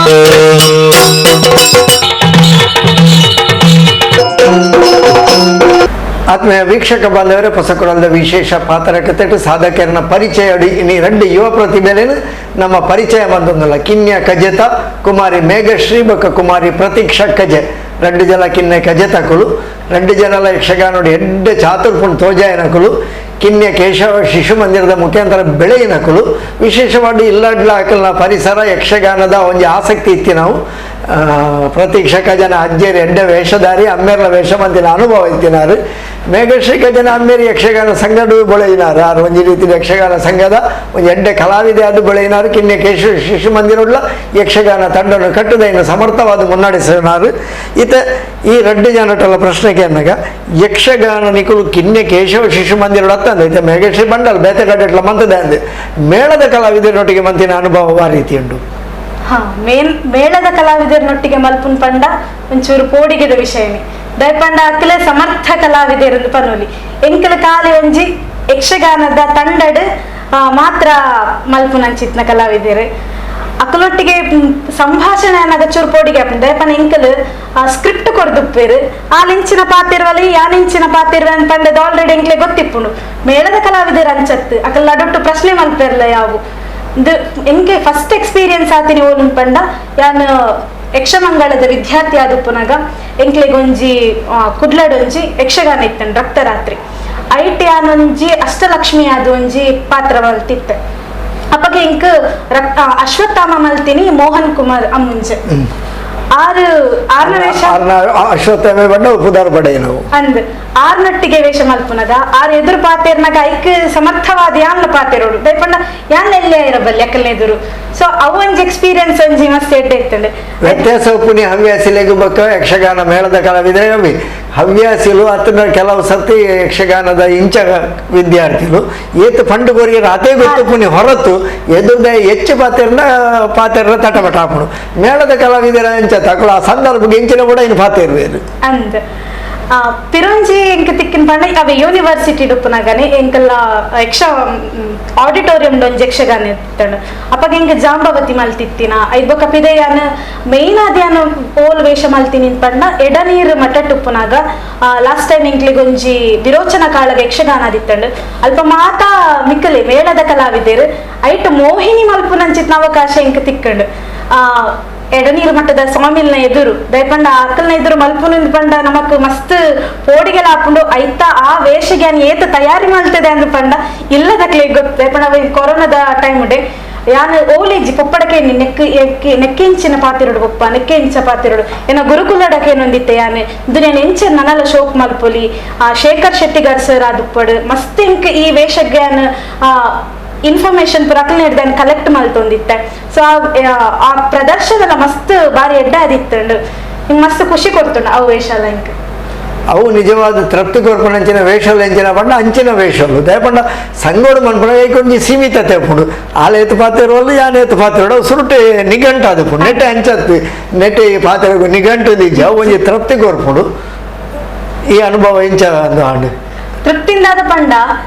ಆತ್ಮೀಯ ವೀಕ್ಷಕ ಬಾಂಧವರೇ ಹೊಸಕೊಳದ ವಿಶೇಷ ಪಾತ್ರಕತೆ ಸಾಧಕರನ್ನ ಪರಿಚಯ ಅಡಿ ಇನ್ನು 2 ಯುವ ಪ್ರತಿಭೆಲೇನು ನಮ್ಮ ಪರಿಚಯ ಬಂದೊಂದಲ್ಲ ಕಿನ್ಯ ಕಜೆತ ಕುಮಾರಿ ಮೇಘಶ್ರೀ ಬೊಕ್ಕ ಕುಮಾರಿ ಪ್ರತೀಕ್ಷಾ ಕಜೆ 2 ಜನ ಕಿನ್ಯ ಕಜೆತಕುಲು 2 ಜನಲ ಯಕ್ಷಗಾನೋಡು ಎಡ್ಡೆ ಚಾತುರ್ಪುಣ್ ತೋಜಾಯನಕುಲು ಕಿನ್ಯ ಕೇಶವ ಶಿಶು ಮಂದಿರದ ಮುಖಾಂತರ ಬೆಳೆಯಿನಕುಲು ವಿಶೇಷವಾಗಿ ಇಲ್ಲಡ್ಲ ಆಕಲ್ನ ಪರಿಸರ ಯಕ್ಷಗಾನದ ಒಂದು ಆಸಕ್ತಿ ಇತ್ತಿ ನಾವು ಪ್ರತೀಕ್ಷಕ ಜನ ಅಜ್ಜೇರಿ ಎಡ್ಡೆ ವೇಷಧಾರಿ ಅಮ್ಮೇರ್ಲ ವೇಷ ಮಂದಿನ ಅನುಭವ ಇತ್ತಿನಾರು ಮೇಘಶ್ರೀಕ ಜನ ಅಮ್ಮೇರಿ ಯಕ್ಷಗಾನ ಸಂಘಡು ಬೆಳೆಯಿನಾರು ಆರು ಒಂದು ರೀತಿ ಯಕ್ಷಗಾನ ಸಂಘದ ಒಂದು ಎಡ್ಡೆ ಕಲಾವಿದೆ ಅದು ಬೆಳೆಯಿನಾರು ಕಿನ್ಯ ಕೇಶವ ಶಿಶು ಮಂದಿರವುಳ್ಳ ಯಕ್ಷಗಾನ ತಂಡವನ್ನು ಕಟ್ಟುದ ಇನ್ನು ಸಮರ್ಥವಾದ ಮುನ್ನಡೆಸಿನಾರು ಈತ ಈ 2 ಜನಟಲ ಪ್ರಶ್ನೆಗೆ ಅನ್ನಗ ಯಕ್ಷಗಾನ ನಿಕುಲು ಕಿನ್ಯ ಕೇಶವ ಶಿಶು ಮಂದಿರ ಹತ್ತಂದೈತೆ ಮೇಘಶ್ರೀ ಬಂಡಲ್ ಬೇತೆಗಡ್ಡೆಟ್ಲ ಮಂತದೆ ಅಂದೆ ಮೇಳದ ಕಲಾವಿದರೊಟ್ಟಿಗೆ ಮಂತಿನ ಅನುಭವ ಆ ರೀತಿ ಉಂಟು ಮೇಳದ ಕಲಾವಿದರನೊಟ್ಟಿಗೆ ಮಲ್ಪುನ್ ಪಂಡ ಒಂಚೂರು ಪೋಡಿಗೆದ ವಿಷಯನೇ ದಯಪಂಡ ಅಕ್ಕಲೆ ಸಮರ್ಥ ಕಲಾವಿದರು ಪನೋಲಿ ಎಂಕಲ ಕಾಲಿ ಒಂಜಿ ಯಕ್ಷಗಾನದ ತಂಡಡ್ ಮಾತ್ರ ಮಲ್ಪುನಂಚಿತ್ನ ಕಲಾವಿದರು ಅಕ್ಕಲೊಟ್ಟಿಗೆ ಸಂಭಾಷಣೆ ಅನ್ನಗ ಚೂರು ಪೋಡಿಗೆ ಹಾಪಿ ದಯಪನ ಎಂಕಲ್ ಸ್ಕ್ರಿಪ್ಟ್ ಕೊಡ್ದುಪ್ಪೇರು ಆ ನಿಂಚಿನ ಪಾತಿರ್ವಲಿ ಯಾ ನಿಂಚಿನ ಪಾತಿರ್ವ ಪಂಡದ ಆಲ್ರೆಡಿ ಎಂಕ್ಲೆ ಗೊತ್ತಿಪ್ಪುಂಡು ಮೇಳದ ಕಲಾವಿದರು ಅಂಚತ್ತು ಅಕ್ಕಲ್ ಅಡೊಟ್ಟು ಪ್ರಶ್ನೆ ಮಲ್ಪೇರ್ಲ ಯಾವು ಎಂಗೆ ಫಸ್ಟ್ ಎಕ್ಸ್ಪೀರಿಯನ್ಸ್ ಆತೀನಿ ಓನ್ ಪಂಡ ಯಾನ್ ಯಕ್ಷಮಂಗಳದ ವಿದ್ಯಾರ್ಥಿ ಆದುಪ್ಪುನಾಗ ಎಂಕ್ಲೆಗೊಂಜಿ ಕುಡ್ಲಡೊಂಜಿ ಯಕ್ಷಗಾನ ಇತ್ತನ್ ರಕ್ತರಾತ್ರಿ ಐಟಿ ಆನೊಂಜಿ ಅಷ್ಟಲಕ್ಷ್ಮಿ ಆದ ಒಂಜಿ ಪಾತ್ರ ಮಲ್ತಿತ್ತೆ ಅಪ್ಪಗೆ ಇಂಕ್ ಅಶ್ವತ್ಥಾಮ ಮಲ್ತಿನಿ ಮೋಹನ್ ಕುಮಾರ್ ಅಮ್ಮುಂಜೆ ಅಶ್ವತ್ಥಾಮ ಬಣ್ಣ ಉಪದಾರ ಪಡೆ ನಾವು ಅಂದ್ ಆರ್ನೊಟ್ಟಿಗೆ ವೇಷ ಮಲ್ಪುನದ ಆರ್ ಎದುರು ಪಾತೆರ್ನಾಗ ಐಕ್ ಸಮರ್ಥವಾದ ಯಾನ್ಲ ಪಾತೆರೋಡು ದಯಪಂಡ ಯಾನ್ ಎಲ್ಲೇ ಇರಬಲ್ಲಿ ಅಕ್ಕಲ್ನ ಎದುರು ಸೊ ಅವು ಒಂಜಿ ಎಕ್ಸ್ಪೀರಿಯನ್ಸ್ ಒಂಜಿ ಮಸ್ತ್ ಎಡ್ಡೆ ಇತ್ತಂಡೆ. ವ್ಯತ್ಯಾಸ ಉಪ್ಪುನಿ ಹವ್ಯಾಸಿಲೆಗೂ ಬಕ್ಕ ಯಕ್ಷಗಾನ ಮೇಳದ ಕಲಾವಿದರೆ ಅವಿ ಹವ್ಯಾಸಿಲು ಅತನ ಕೆಲವು ಸರ್ತಿ ಯಕ್ಷಗಾನದ ಇಂಚ ವಿದ್ಯಾರ್ಥಿಗಳು ಏತು ಫಂಡ್ ಕೊರಿಯರ್ ಅದೇ ಗೊತ್ತುಪ್ಪುನಿ ಹೊರತು ಎದುರ್ದ ಹೆಚ್ಚು ಪಾತೆರ್ನ ತಟಪಟ ಹಾಪುಡು ಮೇಳದ ಕಲಾವಿದರ ಇಂಚ ತಕೊಳ ಆ ಸಂದರ್ಭಕ್ಕೆ ಇಂಚಿನ ಕೂಡ ಇನ್ನು ಪಾತೆರ್ವೇರು ಅಂದ ಪಿರಂಜಿ ಎಂಕ್ ತಿಕ್ಕಿನ ಪಂಡ ಅವೆ ಯೂನಿವರ್ಸಿಟಿ ಡುಪ್ಪುನಾಗನೆ ಎಂಕಲ್ಲ ಯಕ್ಷ ಆಡಿಟೋರಿಯಂ ಒಂಜಿ ಯಕ್ಷಗಾನ ಇತ್ತಂಡು ಅಪ್ಪಗ ಎಂಕ್ ಜಾಂಬವತಿ ಮಲ್ತಿತ್ತಿನ ಐದ್ ಬೊಕ ಪಿದೆಯಾನ ಮೇಯ್ನ್ ಅದ್ಯಾನ ಓಲ್ ವೇಷ ಮಲ್ತಿನಿ ಪಂಡ ಎಡನೀರ್ ಮಠ ಟುಪ್ಪುನಾಗ ಲಾಸ್ಟ್ ಟೈಮ್ ಎಂಕ್ಲಿಗೆ ಒಂಜಿ ವಿರೋಚನ ಕಾಳಗ ಯಕ್ಷಗಾನ ಆದಿತ್ತಂಡು ಅಲ್ಪ ಮಾತಾ ಮಿಕ್ಕಲೆ ಮೇಳದ ಕಲಾವಿದರು ಐಟ್ ಮೋಹಿನಿ ಮಲ್ಪುನಂಚಿತ್ನ ಅವಕಾಶ ಎಂಕ್ ತಿಕ್ಕಂಡು ಎಡನೀರು ಮಟ್ಟದ ಸ್ವಾಮಿಲ್ನ ಎದುರು ದಯಪಂಡ ಅಕ್ಕಲ್ನ ಎದುರು ಮಲ್ಪುನಿಂದ ಪಂಡ ನಮಕ್ ಮಸ್ತ್ ಪೋಡಿಗೆಲ್ಲ ಹಾಕೊಂಡು ಐತ ಆ ವೇಷಗ್ಯಾನ ಏತ ತಯಾರಿ ಮಾಡ್ತದೆ ಅಂದ್ರ ಪಂಡ ಇಲ್ಲದಕ್ಲೆ ಗೊತ್ತು ದಯಪಂಡ ಕೊರೋನಾದ ಟೈಮ್ ಉಂಡೆ ಯಾನ್ ಓಲೇಜಿ ಪೊಪ್ಪಡಕ್ಕೆ ನೆಕ್ಕೆಂಚಿನ ಪಾತಿರೋಡು ಪೊಪ್ಪ ನೆಕ್ಕೆಂಚ ಪಾತಿರೋಡು ಏನ ಗುರುಕುಲಡಕ್ಕೆ ಏನೊಂದಿತ್ತೆ ಯಾನೆ ಇದು ನಾನು ಎಂಚ ನನಲ ಶೋಕ್ ಮಲ್ಪೊಲಿ ಶೇಖರ್ ಶೆಟ್ಟಿಗಾರ್ ಸರ್ ಆದುಪ್ಪಡು ಮಸ್ತ್ ಇಂಕ್ ಈ ವೇಷಗ್ಯಾನ ಇನ್ಫಾರ್ಮೇಶನ್ ಪುರಾಕಲ್ನ ಹಿಡ್ದು ಕಲೆಕ್ಟ್ ಮಲ್ತೊಂದಿತ್ತೆ. ಸೊ ಆ ಪ್ರದರ್ಶನ ಮಸ್ತ್ ಬಾರಿ ಎಡ್ಡ ಆದಿತ್ತಂಡು ಹಿಂಗೆ ಮಸ್ತ್ ಖುಷಿ ಕೊಡ್ತುಂಡು ಅವು ವೇಷ ಎಲ್ಲ ಇಂಕ್ ಅವು ನಿಜವಾದ ತೃಪ್ತಿ ಕೊರ್ಪಣ ಅಂಚಿನ ವೇಷಲು ಎಂಚಿನ ಪಂಡ ಅಂಚಿನ ವೇಷಲು ದಯಪಂಡ ಸಂಗೋಡು ಮನ್ಪಣ ಐಕೊಂಜಿ ಸೀಮಿತತೆ ಉಪ್ಪುಂಡು ಆಲ ಎತ್ತು ಪಾತಿರೋಲ್ಲ ಯಾನ ಎತ್ತು ಪಾತಿರೋಡು ಸುರುಟೆ ನಿಘಂಟು ಅದಪ್ಪು ನೆಟ್ಟೆ ಅಂಚತ್ತು ನೆಟ್ಟೆ ಪಾತಿರೋ ನಿಘಂಟು ನಿಜ ಒಂಜಿ ತೃಪ್ತಿ ಕೊರ್ಪುಡು ಈ ಅನುಭವ ಇಂಚ ಅಂದು ತೃಪ್ತಿಂದಾದ ಪಂಡ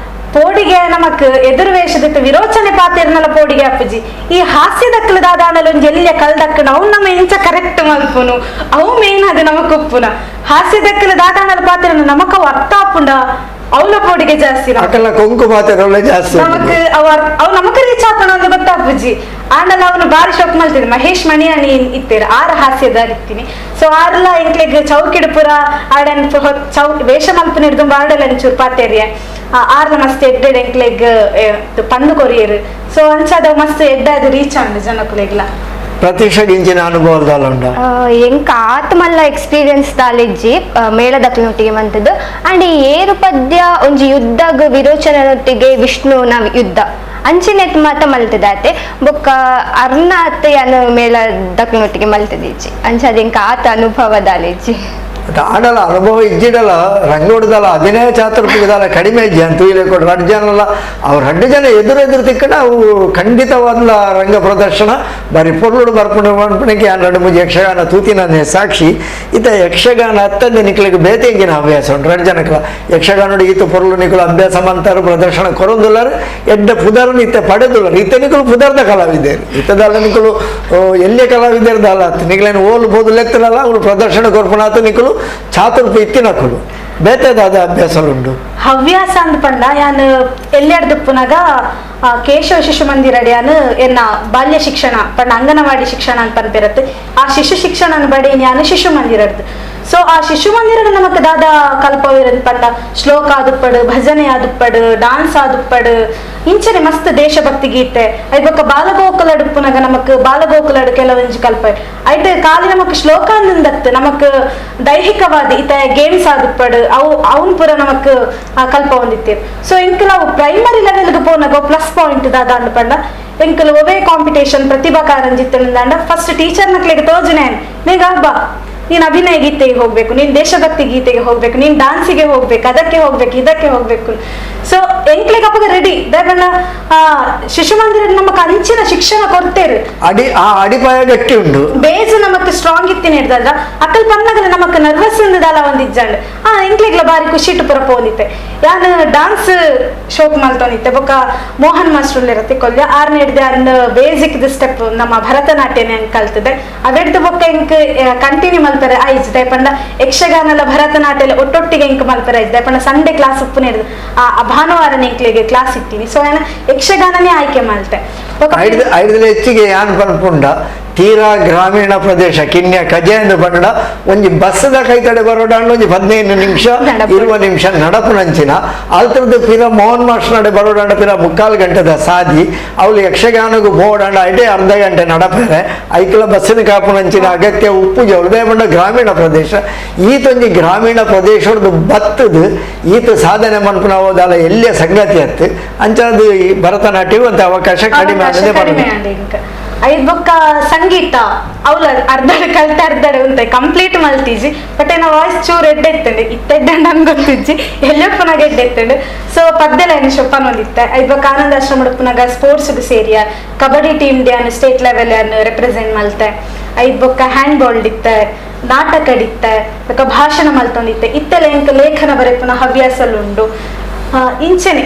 ಪೋಡಿಗೆ ನಮಕ್ ಎದುರು ವೇಷದಿತ್ತು ವಿರೋಚನೆ ಪಾತಿರ್ನಲ್ಲ ಪೋಡಿಗೆ ಅಪ್ಪಜಿ ಈ ಹಾಸ್ಯದಕ್ಕಲು ದಾದಾಂಡಲು ಒಂಜಿ ಎಲ್ಲಿಯ ಕಲ್ದಕ್ಕನ ಅವು ನಮ್ಮ ಇಂಚ ಕರೆಕ್ಟ್ ಮಲ್ಪುನು ಅವು ಮೇನ್ ಅದು ನಮಕ್ ಉಪ್ಪುನ ಹಾಸ್ಯದಕ್ಕಲು ದಾದಾಂಡಲು ಪಾತಿರನು ನಮಕ್ ಅವು ಅರ್ಥ ಆಪುಂಡ ಅವಳ ಪೋಡಿಗೆ ಜಾಸ್ತಿ ಅಕಲ್ಲ ಕೊಂಕು ಪಾತಿರೋಲ್ಲ ಜಾಸ್ತಿ ನಮಕ್ ಅವು ನಮಕ್ ರೀಚ್ ಹಾಕೋಣ ಅಂತ ಗೊತ್ತಾಪುಜಿ ಆಂಡಲ್ಲ ಅವನು ಬಾರಿ ಶೋಕ್ ಮಲ್ತಿದ್ರು ಮಹೇಶ್ ಮಣಿಯಾಣಿ ಇತ್ತೇರ ಆರ ಹಾಸ್ಯದ ಇರ್ತೀನಿ. ಸೊ ಆರ್ಲ ಎಂಕ್ಲೆಗ್ ಚೌಕಿಡ್ ಪುರ ಆಡನ್ ವೇಷ ಮಲ್ಪನ ಹಿಡ್ದು ಆಡಲ್ಲ ಒಂಚೂರು ಪಾತೇರಿಯ ಆರ್ಲ ಮಸ್ತ್ ಎಡ್ಡೆಡ್ ಎಂಕ್ಲೆಗ್ ಪಂಡು ಕೊರಿಯರು. ಸೊ ಅಂಚಾದ ಮಸ್ತ್ ಎಡ್ಡಾದ ರೀಚ್ ಆಂಡ್ ಜನಕ್ಕುಲೆಗ್ಲ ಪ್ರತಿಷಗಿಂಚಿನ ಅನುಭವದಲ್ಲ ಉಂಡ ಎಂಕ ಆತ್ಮಲ್ಲ ಎಕ್ಸ್ಪೀರಿಯನ್ಸ್ ದಾಲೆಜ್ಜಿ ಮೇಳದಕ್ಲನೊಟ್ಟಿಗೆ ಮಂತದ್ದು ಅಂಡ್ ಏರು ಪದ್ಯ ಒಂಜಿ ಯುದ್ಧಗ್ ವಿರೋಚನೊಟ್ಟಿಗೆ ವಿಷ್ಣುನ ಯುದ್ಧ ಅಂಚಿನೆತ್ ಮಾತ ಮಲ್ತದಾತೆ ಬೊಕ್ಕ ಅರ್ನ ಅತ್ತೆಯನ ಮೇಳ ದಕ್ಲನೊಟ್ಟಿಗೆ ಮಲ್ತದಿಜ್ಜಿ ಅಂಚ ಎಂಕ ಆತ ಅನುಭವ ದಾಲೆಜ್ಜಿ ಆಡಲ್ಲ ಅನುಭವ ಇಜ್ಜಿಡಲ್ಲ ರಂಗೋಡ್ದಲ್ಲ ಅಭಿನಯ ಚಾತುರ್ಯದಲ್ಲ ಕಡಿಮೆ ಇಜ್ಜಿ ಅಂತ ಇಲ್ಲಿ ಕೊಡು 2 ಜನಲ್ಲ ಅವ್ರು 2 ಜನ ಎದುರೆದುರು ತಿಕ್ಕಣ ಅವು ಖಂಡಿತವಾದ ರಂಗ ಪ್ರದರ್ಶನ ಬರೀ ಪೊರ್ಲುಡು ಬರ್ಪಣಿಗೆ 2-3 ಯಕ್ಷಗಾನ ತೂತಿನೇ ಸಾಕ್ಷಿ ಇತ ಯಕ್ಷಗಾನ ಹತ್ತಂದು ನಿಕ್ಲಿಗೆ ಬೇತೆಂಗಿನ ಹವ್ಯಾಸ ಉಂಟು 2 ಜನಕ್ಕೆ ಯಕ್ಷಗಾನ ಈತ ಪೊರ್ಲು ನಿಕ್ಕಲು ಅಭ್ಯಾಸ ಮಂತಾರು ಪ್ರದರ್ಶನ ಕೊರೊಂದುಲ್ಲರು ಎಡ್ಡ ಪುದರ್ ಇತ್ತೆ ಪಡೆದುಲ್ಲರು ಇತ್ತ ನಿಕ್ಕಲು ಪುದರ್ದ ಕಲಾವಿದರು ಇತ್ತದಲ್ಲ ನಿಕ್ಕಲು ಎಲ್ಲಿಯ ಕಲಾವಿದರ್ದಲ್ಲ ನಿಕ್ಲೇನು ಓಲ್ಬೋದು ಲೆತ್ತನಲ್ಲ ಅವ್ರು ಪ್ರದರ್ಶನ ಕೊರ್ಪಣಾತು ನಿಕ್ಕಲು ಚಾತುರ್ಪು ಇತ್ತಿನಕ್ಕಳು ಬೇತೆದಾದ ಅಭ್ಯಾಸಗಳುಂಡು ಹವ್ಯಾಸ ಅಂದ್ ಪಂಡ ಯಾನ್ ಎಲ್ಲೆಡ್ದುಪ್ಪುನಾಗ ಕೇಶವ ಶಿಶು ಮಂದಿರ ಯಾನ್ ಎನ್ನ ಬಾಲ್ಯ ಶಿಕ್ಷಣ ಪಂಡ ಅಂಗನವಾಡಿ ಶಿಕ್ಷಣ ಅಂತ ಪನ್ಪಿರತ್ತೆ ಆ ಶಿಶು ಶಿಕ್ಷಣ ಬಡಿ ಯಾನ್ ಶಿಶು ಮಂದಿರದ್ದು. ಸೊ ಆ ಶಿಶು ಮಂದಿರ ನಮಕ್ ದಾದ ಕಲ್ಪವಿರದ್ ಪಂಡ ಶ್ಲೋಕ ಆದುಪ್ಪಡು ಭಜನೆ ಆದುಪ್ಪಡು ಡಾನ್ಸ್ ಆದುಪ್ಪಡು ಇಂಚನೆ ಮಸ್ತ್ ದೇಶಭಕ್ತಿ ಗೀತೆ ಐಬಕ್ಕ ಬಾಲಗೋಕುಲ ಡುಪ್ಪುನಾಗ ನಮಕ್ ಬಾಲಗೋಕುಲ ಕೆಲವೊಂಜಿ ಕಲ್ಪ ಐಟ್ ಕಾಲಿ ನಮಕ್ ಶ್ಲೋಕ ಅಂದತ್ತು ನಮಕ್ ದೈಹಿಕವಾದ ಇತ ಗೇಮ್ಸ್ ಆದುಪ್ಪಡು ಅವು ಅವನ್ ಪುರ ನಮಕ್ ಕಲ್ಪ ಹೊಂದಿತ್ತೇವೆ. ಸೊ ಇಂಕಲ್ ಅವು ಪ್ರೈಮರಿ ಲೆವೆಲ್ಗೆ ಪೋನಾಗ ಪ್ಲಸ್ ಪಾಯಿಂಟ್ ದಾದ ಅಂದ್ ಪಂಡ ಎಂಕಲ್ ಒವೇ ಕಾಂಪಿಟೇಷನ್ ಪ್ರತಿಭಾ ಕಾರಂಜಿತ್ತಂಡ ಫಸ್ಟ್ ಟೀಚರ್ ನಕ್ಲಿಗೆ ತೋಜನೆ ನೀಗ ಬಾ ನೀನ್ ಅಭಿನಯ ಗೀತೆಗೆ ಹೋಗ್ಬೇಕು, ನೀನ್ ದೇಶಭಕ್ತಿ ಗೀತೆಗೆ ಹೋಗ್ಬೇಕು, ನೀನ್ ಡಾನ್ಸಿಗೆ ಹೋಗ್ಬೇಕು, ಅದಕ್ಕೆ ಹೋಗ್ಬೇಕು, ಇದಕ್ಕೆ ಹೋಗ್ಬೇಕು. ಸೊ ಎಂಕ್ಲೆಗ್ ಅಪ್ಪಗ ರೆಡಿ ದಯಬಣ್ಣ ಶಿಶು ಮಂದಿರ ನಮಕ್ ಅಂಚಿನ ಶಿಕ್ಷಣ ಕೊಡ್ತೇರು ಅಡಿಪಾಯ ಗಟ್ಟಿ ಉಂಟು ಬೇಸ್ ನಮಕ್ ಸ್ಟ್ರಾಂಗ್ ಇತ್ತಿನ ಹಿಡ್ದಲ್ಲ ಅಕ್ಕಲ್ ಪನ್ನಗಲ ನಮಕ್ ನರ್ವಸ್ ಇಂದಲ್ಲ ಒಂದಿಜ್ಜಂಡ್ ಎಂಕ್ಲೆಗ್ಲ ಬಾರಿ ಖುಷಿ ಇಟ್ಟು ಪುರ ಪೋನಿತ್ತೆ ಯಾನ್ ಡಾನ್ಸ್ ಶೋಕ್ ಮಲ್ತೋನಿತ್ತೆ ಬೊಕ್ಕ ಮೋಹನ್ ಮಾಸ್ಟರ್ ಇರತ್ತೆ ಕೊಲ್ಯ 6ನೇ ಹಿಡ್ದೆ ಅಂಡ್ ಬೇಸಿಕ್ ಸ್ಟೆಪ್ ನಮ್ಮ ಭರತನಾಟ್ಯನೇ ಕಲ್ತದೆ ಅವೆಡ್ದು ಬೊಕ್ಕ ಎಂಕ್ ಕಂಟಿನ್ಯೂ ಮಲ್ಪರೆ ಐಜ್ ದಯಪಂಡ ಯಕ್ಷಗಾನಲ ಭರತನಾಟ್ಯ ಒಟ್ಟೊಟ್ಟಿಗೆ ಎಂಕ್ ಮಲ್ಪರೆ ಐಜ್ ದಯಪಂಡ ಸಂಡೇ ಕ್ಲಾಸ್ ಉಪ್ಪು ಹಿಡ್ದು ಆ ಭಾನುವಾರ ಎಂಕ್ಲೆಗೆ ಕ್ಲಾಸ್ ಇಟ್ಟಿನಿ. ಸೊ ಏನ ಯಕ್ಷಗಾನನೇ ಆಯ್ಕೆ ಮಾಡ್ತೆ ಹೆಚ್ಚಿಗೆ ಯಾನ್ ಪನ್ಪುಂಡ ತೀರಾ ಗ್ರಾಮೀಣ ಪ್ರದೇಶ ಕಿನ್ಯ ಕಜೆಂದು ಬಂಡ ಒಂಜಿ ಬಸ್ದ ಕೈತಡೆ ಬರೋಡಾಂಡ್ ಒಂಜಿ 15 ನಿಮಿಷ 20 ನಿಮಿಷ ನಡಪುನಂಚಿನ ಅಲ್ತರದ್ದು ಪಿರ ಮೋಹನ್ ಮಾಸ್ಟರ್ ನಡೆ ಬರೋಡಾಂಡ ಪಿರ 3/4 ಗಂಟೆದ ಸಾದಿ ಅವಳು ಯಕ್ಷಗಾನಗೂ ಬೋಡಾಂಡ ಐಟೆ ಅರ್ಧ ಗಂಟೆ ನಡಪರೆ ಐಕ್ಲ ಬಸ್ಸಿನ ಕಾಪುನಂಚಿನ ಅಗತ್ಯ ಉಪ್ಪು ಜವಳದೇ ಬಂಡ ಗ್ರಾಮೀಣ ಪ್ರದೇಶ ಈತೊಂಜಿ ಗ್ರಾಮೀಣ ಪ್ರದೇಶದ್ದು ಬತ್ತದು ಈತ ಸಾಧನೆ ಮನ್ಪುನ ಹೋದಲ್ಲ ಎಲ್ಲಿಯ ಸಂಗತಿ ಅತ್ತು ಅಂಚದು ಭರತನಾಟ್ಯವು ಅಂತ ಅವಕಾಶ ಕಡಿಮೆ ಆಗದೆ ಬರೋದು. ಐದು ಬೊಕ್ಕ ಸಂಗೀತ ಅವಳ ಅರ್ಧಡೆ ಕಲ್ತೆ ಅರ್ಧಡೆ ಉಂಟಾಯಿ ಕಂಪ್ಲೀಟ್ ಮಲ್ತಿಜಿ ಬಟ್ ಏನ ವಾಯ್ಸ್ ಚೂರು ಎಡ್ಡೆತ್ತಂಡು ಇತ್ತೆಡ್ಡೆ ನನ್ಗೆ ಗೊತ್ತಿಜ್ಜಿ ಎಲ್ಲಪ್ಪನಾಗ ಎಡ್ಡೆತ್ತಂಡು ಸೊ ಪದ್ದೆಲ್ಲ ಏನು ಶೊಪ್ಪನ ಒಂದಿತ್ತೆ ಐದು ಬೊಕ್ಕ ಆನಂದ ಆಶ್ರಮ ಉಡುಪನಾಗ ಸ್ಪೋರ್ಟ್ಸ್ಗೆ ಸೇರಿಯ ಕಬಡ್ಡಿ ಟೀಮ್ ಡ್ಯಾನ್ ಸ್ಟೇಟ್ ಲೆವೆಲ್ ಅನ್ನು ರೆಪ್ರೆಸೆಂಟ್ ಮಲ್ತೆ ಐದು ಬೊಕ್ಕ ಹ್ಯಾಂಡ್ ಬಾಲ್ ಇತ್ತೆ ನಾಟಕ ಇಡಿತ್ತೆ ಬೊಕ್ಕ ಭಾಷಣ ಮಲ್ತೊಂದಿತ್ತೆ ಇತ್ತೆಲ್ಲ ಎಂಕ್ ಲೇಖನ ಬರೆಪುನ ಹವ್ಯಾಸಲುಂಡು ಇಂಚನೆ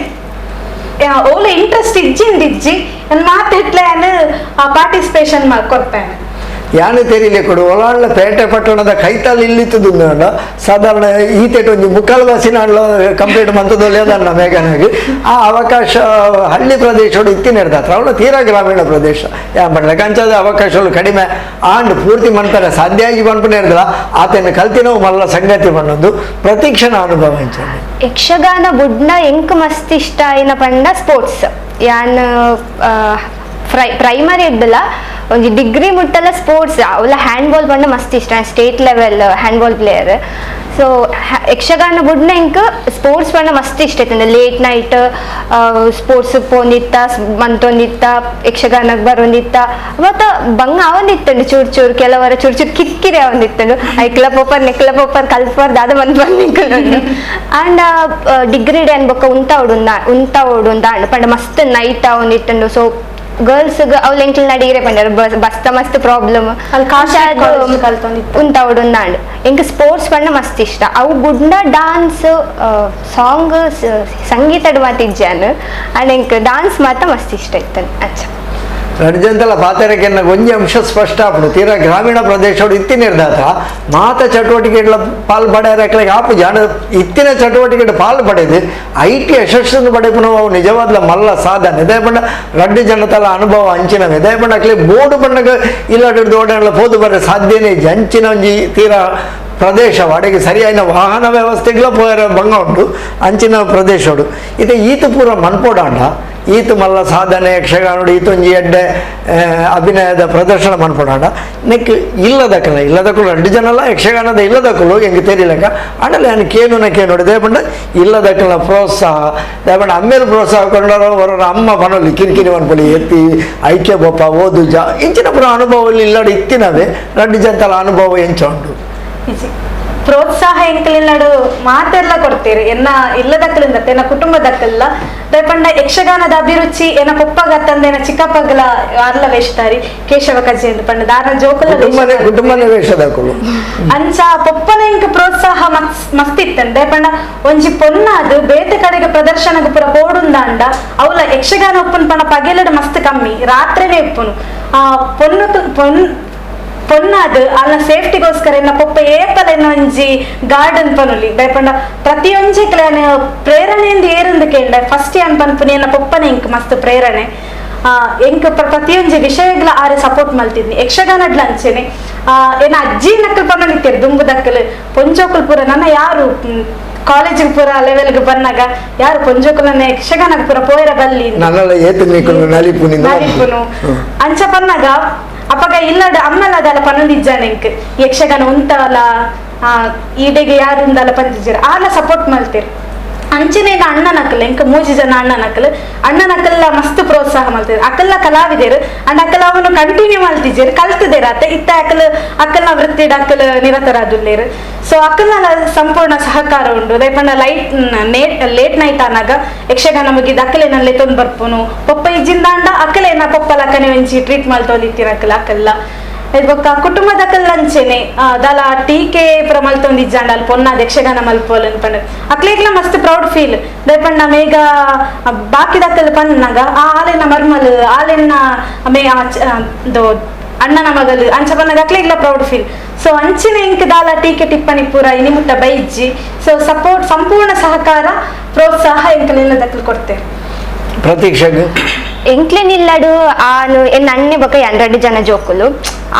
ಓಲೆ ಇಂಟ್ರೆಸ್ಟ್ ಇಜ್ಜಿಂದಿಜ್ಜಿ ನಾನು ಮಾತೆಟ್ಲೇನು ಪಾರ್ಟಿಸಿಪೇಷನ್ ಕೊಡ್ತೇನೆ ಯಾನು ತೆರಿಲೆ ಕೊಡು ಒಲಾಳ್ಳ ಪೇಟೆ ಪಟ್ಟಣದ ಕೈತಾಲ್ ಇಲ್ಲಿತ್ತದು ಸಾಧಾರಣ ಈತೆಟ್ ಒಂದು ಮುಕ್ಕಾಲು ಬಸ್ಸಿನ ಕಂಪ್ಲೀಟ್ ಮಂತದಲ್ಲಿ ಅದನ್ನ ಮೇಘನಾಗಿ ಆ ಅವಕಾಶ ಹಳ್ಳಿ ಪ್ರದೇಶಗಳು ಇತ್ತಿನಿರ್ದಾತ್ರ ಅವಳು ತೀರಾ ಗ್ರಾಮೀಣ ಪ್ರದೇಶ ಯಾಕೆ ಕಂಚದ ಅವಕಾಶಗಳು ಕಡಿಮೆ ಆಂಡ್ ಪೂರ್ತಿ ಮಾಡ್ತಾರೆ ಸಾಧ್ಯ ಆಗಿ ಬಂದ್ಬಿಟ್ಟಿರ್ದಲ್ಲ ಆತನ ಕಲ್ತಿನವು ಮಲ್ಲ ಸಂಗತಿ ಬಂದೊಂದು ಪ್ರತಿಕ್ಷಣ ಅನುಭವ ಹಂಚಂడి ಯಕ್ಷಗಾನ ಬುಡ್ನ ಎಂಕ್ ಮಸ್ತ್ ಇಷ್ಟ ಏನ ಪಂಡ ಸ್ಪೋರ್ಟ್ಸ್ ಯಾನ್ ಪ್ರೈಮರಿ ಇದ್ದಲ್ಲ ಒಂದು ಡಿಗ್ರಿ ಮುಟ್ಟಲ್ಲ ಸ್ಪೋರ್ಟ್ಸ್ ಅವಳ ಹ್ಯಾಂಡ್ ಬಾಲ್ ಪಂಡ ಮಸ್ತ್ ಇಷ್ಟ state level handball player so Yakshagana ಬುಡ್ನ ಎಂಕ್ ಸ್ಪೋರ್ಟ್ಸ್ ಪಂಡ ಮಸ್ತ್ ಇಷ್ಟ ಐತೆ ಲೇಟ್ ನೈಟ್ ಸ್ಪೋರ್ಟ್ಸ್ ಪೋಂದಿತ್ತ ಮಂತೊಂದಿತ್ತ ಯಕ್ಷಗಾನಕ್ಕೆ ಬರೋಂದಿತ್ತ ಮತ್ತು ಬಂಗ ಅವನಿತ್ತಂಡು ಚೂರು ಚೂರು ಕೆಲವರ ಚೂರು ಚೂರು ಕಿಕ್ಕಿರಿ ಅವನಿತ್ತಂಡು ಐಕ್ಲ ಪೋಪರ್ ನೆಕ್ಲ ಪೋಪರ್ ಕಲ್ಪರ್ದು ಅದು ಬಂದು ಬಂದಿಕ್ಕಂಡು ಆ್ಯಂಡ್ ಡಿಗ್ರಿ ಡೇ ಅನ್ಬೊಕ್ಕ ಉಂತ ಓಡುಂದ ಪಂಡ ಮಸ್ತ್ ನೈಟ್ ಅವನಿತ್ತಂಡು ಸೊ ಗರ್ಲ್ಸ್ ಅವ್ಲ ಎಂಕ್ಲ ನಡಿಗಿರೆ ಪಂಡರು ಬಸ್ತ ಮಸ್ತ್ ಪ್ರಾಬ್ಲಮ್ ಉಂತ ಉಂದಾಂಡ್ ಎಂಕ್ ಸ್ಪೋರ್ಟ್ಸ್ ಪಂಡ ಮಸ್ತ್ ಇಷ್ಟ ಅವು ಬುಡ್ಡ ಡಾನ್ಸ್ ಸಾಂಗ್ ಸಂಗೀತಡ್ ಮಾತಿಜ್ಜಾನು ಅಂಡ್ ಎಂಕ್ ಡಾನ್ಸ್ ಮಾತ ಮಸ್ತ್ ಇಷ್ಟ ಇತ್ತನ್ ಅಚ್ಚ ನಡ್ಜಂತಲ್ಲ ಪಾತೆರಕ್ಕೆ ಒಂಜಿ ಅಂಶ ಸ್ಪಷ್ಟ ಆಪುಡು ತೀರಾ ಗ್ರಾಮೀಣ ಪ್ರದೇಶಗಳು ಇತ್ತಿನಿರ್ದಾತ ಮಾತ ಚಟುವಟಿಕೆಗಳ ಪಾಲ್ಪಡೆಯಕ್ಕೆ ಆಪು ಜಾಣ ಇತ್ತಿನ ಚಟುವಟಿಕೆ ಪಾಲ್ಪಡೆದು ಐಟಿ ಯಶಸ್ಸನ್ನು ಪಡೆಪುನ ಅವು ನಿಜವಾದ ಮಲ್ಲ ಸಾಧನೆ ಇದೇ ಪಂಡ ರಡ್ಡು ಜನತಲ ಅನುಭವ ಅಂಚಿನವೆ ಇದೇ ಪಂಡ ಅಕ್ಲೆ ಬೋರ್ಡು ಪಂಡಗ ಇಲ್ಲಡಿದ್ದು ಓಡಾಡಲ ಪೋದು ಬರ ಸಾಧ್ಯನೇ ಅಂಚಿನ ಒಂಜಿ ತೀರಾ ಪ್ರದೇಶ ಅಡೆಗೆ ಸರಿಯಾದ ವಾಹನ ವ್ಯವಸ್ಥೆಗಳ ಪೋಯರ ಬಂಗ ಉಂಟು ಅಂಚಿನ ಪ್ರದೇಶಡು ಇದು ಈತು ಪೂರ ಮನ್ಪೋಡಾಂಡ ಈತು ಮಲ್ಲ ಸಾಧನೆ ಯಕ್ಷಗಾನೋಡು ಈತೊಂಜಿ ಎಡ್ಡೆ ಅಭಿನಯದ ಪ್ರದರ್ಶನ ಮನ್ಪೋಡಾಂಡ ನೆಕ್ ಇಲ್ಲದಕ್ಕಲು ರಡ್ಡು ಜನಲ್ಲ ಯಕ್ಷಗಾನದ ಇಲ್ಲದಕ್ಕಲು ಹೆಂಗೆ ತೆರಿಲೆಕ್ಕ ಆಡಲ್ಲ ನಾನು ಕೇನು ಇದೇ ಪಂಡ ಇಲ್ಲದಕ್ಕಲ ಪ್ರೋತ್ಸಾಹ ದೇಪಂಡ ಅಮ್ಮೇಲೆ ಪ್ರೋತ್ಸಾಹ ಕೊಂಡವರು ಅವರ ಅಮ್ಮ ಪನೊಲಿ ಕಿರಿಕಿರಿ ಮನ್ಪೊಲಿ ಎತ್ತಿ ಐಕ್ಯ ಬೊಪ್ಪ ಓದು ಇಂಚಿನ ಪುರ ಅನುಭವದಲ್ಲಿ ಇಲ್ಲಡು ಇತ್ತಿನವೇ ರಡ್ಡು ಜನತಲ ಅನುಭವ ಎಂಚ ಉಂಟು ಪ್ರೋತ್ಸಾಹ ಎಂಕಲಿಲ್ಲಡು ಮಾತೆಲ್ಲ ಕೊಡ್ತೀರಿ ಎನ್ನ ಇಲ್ಲದಕ್ಕಲಿಂದ ಎನ್ನ ಕುಟುಂಬದಕ್ಕಲ್ಲ ದಯಪಂಡ ಯಕ್ಷಗಾನದ ಅಭಿರುಚಿ ಎನ್ನ ಪೊಪ್ಪಗ ತಂದೆನ ಚಿಕ್ಕಪ್ಪಗಲ ಅರ್ಲ ವೇಷಧಾರಿ ಕೇಶವ ಕಜ್ಜಿ ಎಂದು ಪಂಡ ದಾರ ಜೋಕುಲ ಕುಟುಂಬದ ವೇಷದಕ್ಕಲು ಅಂಚ ಪೊಪ್ಪನ ಎಂಕ ಪ್ರೋತ್ಸಾಹ ಮಸ್ತ್ ಇತ್ತಂಡ ದಯಪಂಡ ಒಂಜಿ ಪೊನ್ನಾದು ಬೇತೆ ಕಡೆಗೆ ಪ್ರದರ್ಶನದ ಪುರ ಪೋಡುಂದಾಂಡ ಅವಳ ಯಕ್ಷಗಾನ ಉಪ್ಪನ್ ಪಂಡ ಪಗೆಲಡ ಮಸ್ತ್ ಕಮ್ಮಿ ರಾತ್ರಿನೇ ಉಪ್ಪುನು ಪೊನ್ನಾದು ಅಲ್ಲ ಸೇಫ್ಟಿಗೋಸ್ಕರ ಎನ್ನ ಪೊಪ್ಪ ಏಪಲ ಒಂಜಿ ಗಾರ್ಡನ್ ಪನುಲಿ ದಯಪಂಡ ಪ್ರತಿಯೊಂಜಿ ಪ್ರೇರಣೆಯಿಂದ ಏರಂದು ಕೇಂಡ ಫಸ್ಟ್ ಏನ್ ಪನ್ಪುನಿ ಎನ್ನ ಪೊಪ್ಪನ ಎಂಕ್ ಮಸ್ತ್ ಪ್ರೇರಣೆ ಎಂಕ್ ಪ್ರತಿಯೊಂಜಿ ವಿಷಯಗಳ ಆರೆ ಸಪೋರ್ಟ್ ಮಲ್ತಿದ್ನಿ ಯಕ್ಷಗಾನಡ್ಲ ಅಂಚೆನೆ ಏನ ಅಜ್ಜಿ ನಕ್ಕಲ್ ಪನ್ನಲಿತ್ತೇರಿ ದುಂಬು ದಕ್ಕಲ್ ಪೊಂಜೋಕುಲ್ ಪೂರ ನನ್ನ ಯಾರು ಕಾಲೇಜಿಗೆ ಪೂರ ಲೆವೆಲ್ಗೆ ಬಂದಾಗ ಯಾರು ಪೊಂಜೋಕುಲನ್ನ ಯಕ್ಷಗಾನಕ್ಕೆ ಪೂರ ಪೋಯರ ಬಲ್ಲಿ ನಲಿಪುನು ಅಂಚ ಪನ್ನಾಗ ಅಪ್ಪಗ ಇಲ್ಲಡ ಅಮ್ಮಲದಲ್ಲ ಪನ್ನೊಂದಿಜ್ಜಾನ ಎಂಕ್ ಯಕ್ಷಗಾನ ಉಂತವಲ್ಲ ಈಡೆಗೆ ಯಾರು ಉಂದಲ್ಲ ಪಂದಿಜ್ಜಾರ ಆಲ ಸಪೋರ್ಟ್ ಮಲ್ತೀರಿ ಅಂಚನೆ ಅಣ್ಣನಕ್ಕಲ್ ಎಂಕ್ 3 ಜನ ಅಣ್ಣನಕ್ಕಲ್ಲ ಮಸ್ತ್ ಪ್ರೋತ್ಸಾಹ ಮಲ್ತಿದ್ರು ಅಕ್ಕಲ್ಲ ಕಲಾವಿದರು ಅಂಡ್ ಅಕ್ಕಲ ಅವನು ಕಂಟಿನ್ಯೂ ಮಲ್ತಿದ್ದೀರು ಕಲ್ತಿದ್ದೀರ ಅತ್ತೆ ಇತ್ತ ಅಕ್ಕಲ್ನ ವೃತ್ತಿಡ್ ಅಕ್ಕಲ್ ನಿರತರಾದುಲ್ಲೇರು ಸೊ ಅಕ್ಕಲ್ನ ಸಂಪೂರ್ಣ ಸಹಕಾರ ಉಂಡು ದಯಪಂಡ ಲೇಟ್ ನೈಟ್ ಆನಾಗ ಯಕ್ಷಗಾನ ಮುಗಿದ ಅಕ್ಕಲೇನಲ್ಲಿ ತೊಂದು ಬರ್ಪುನು ಪೊಪ್ಪ ಇಜ್ಜಿಂದಾಂಡ ಅಕ್ಕಲೇನ ಪೊಪ್ಪಲ ಅಕ್ಕನೆ ವೆಂಚಿ ಟ್ರೀಟ್ ಮಲ್ತೊಂದಿತ್ತೀರ ಅಕ್ಕಲ್ಲ ಇವಾಗ ಕುಟುಂಬದಕ್ಕಲ್ಲ ಅಂಚೆನೆ ದಾಲ ಟೀಕೆ ಪುರ ಮಲ್ತೊಂದಿಜ್ಜಾಂಡ ಅಲ್ಲಿ ಪೊನ್ನಾದ ಯಕ್ಷಗಾನ ಮಲ್ಪೋಲ್ ಅನ್ಪಂಡ ಅಕ್ಲೇಗ್ಲ ಮಸ್ತ್ ಪ್ರೌಡ್ ಫೀಲ್ ದಯಪಂಡ ಮೇಗ ಬಾಕಿದಕ್ಕಲ್ ಪನ್ನಾಗ ಆ ಆಲೆನ ಮರ್ಮಲ್ ಆಲೆನ್ನ ಮೇ ಅಣ್ಣನ ಮಗಲು ಅಂಚ ಪನ್ನಾಗ ಅಕ್ಲೇಗ್ಲ ಪ್ರೌಡ್ ಫೀಲ್ ಸೊ ಅಂಚಿನ ಇಂಕ್ ದಾಲ ಟೀಕೆ ಟಿಪ್ಪಣಿ ಪೂರ ಇನಿಮುಟ್ಟ ಬೈಜ್ಜಿ ಸೊ ಸಪೋರ್ಟ್ ಸಂಪೂರ್ಣ ಸಹಕಾರ ಪ್ರೋತ್ಸಾಹ ಎಂಕಲೆಲ್ಲ ದಕ್ಕಲ್ ಕೊಡ್ತೇವೆ ಪ್ರತೀಕ್ಷೆಗೆ ಎಂಕ್ಲೆನಿಲ್ಲಡು ಆನು ಎನ್ನ ಅಣ್ಣೆ ಬೊಕ 2 ಜನ ಜೋಕುಲು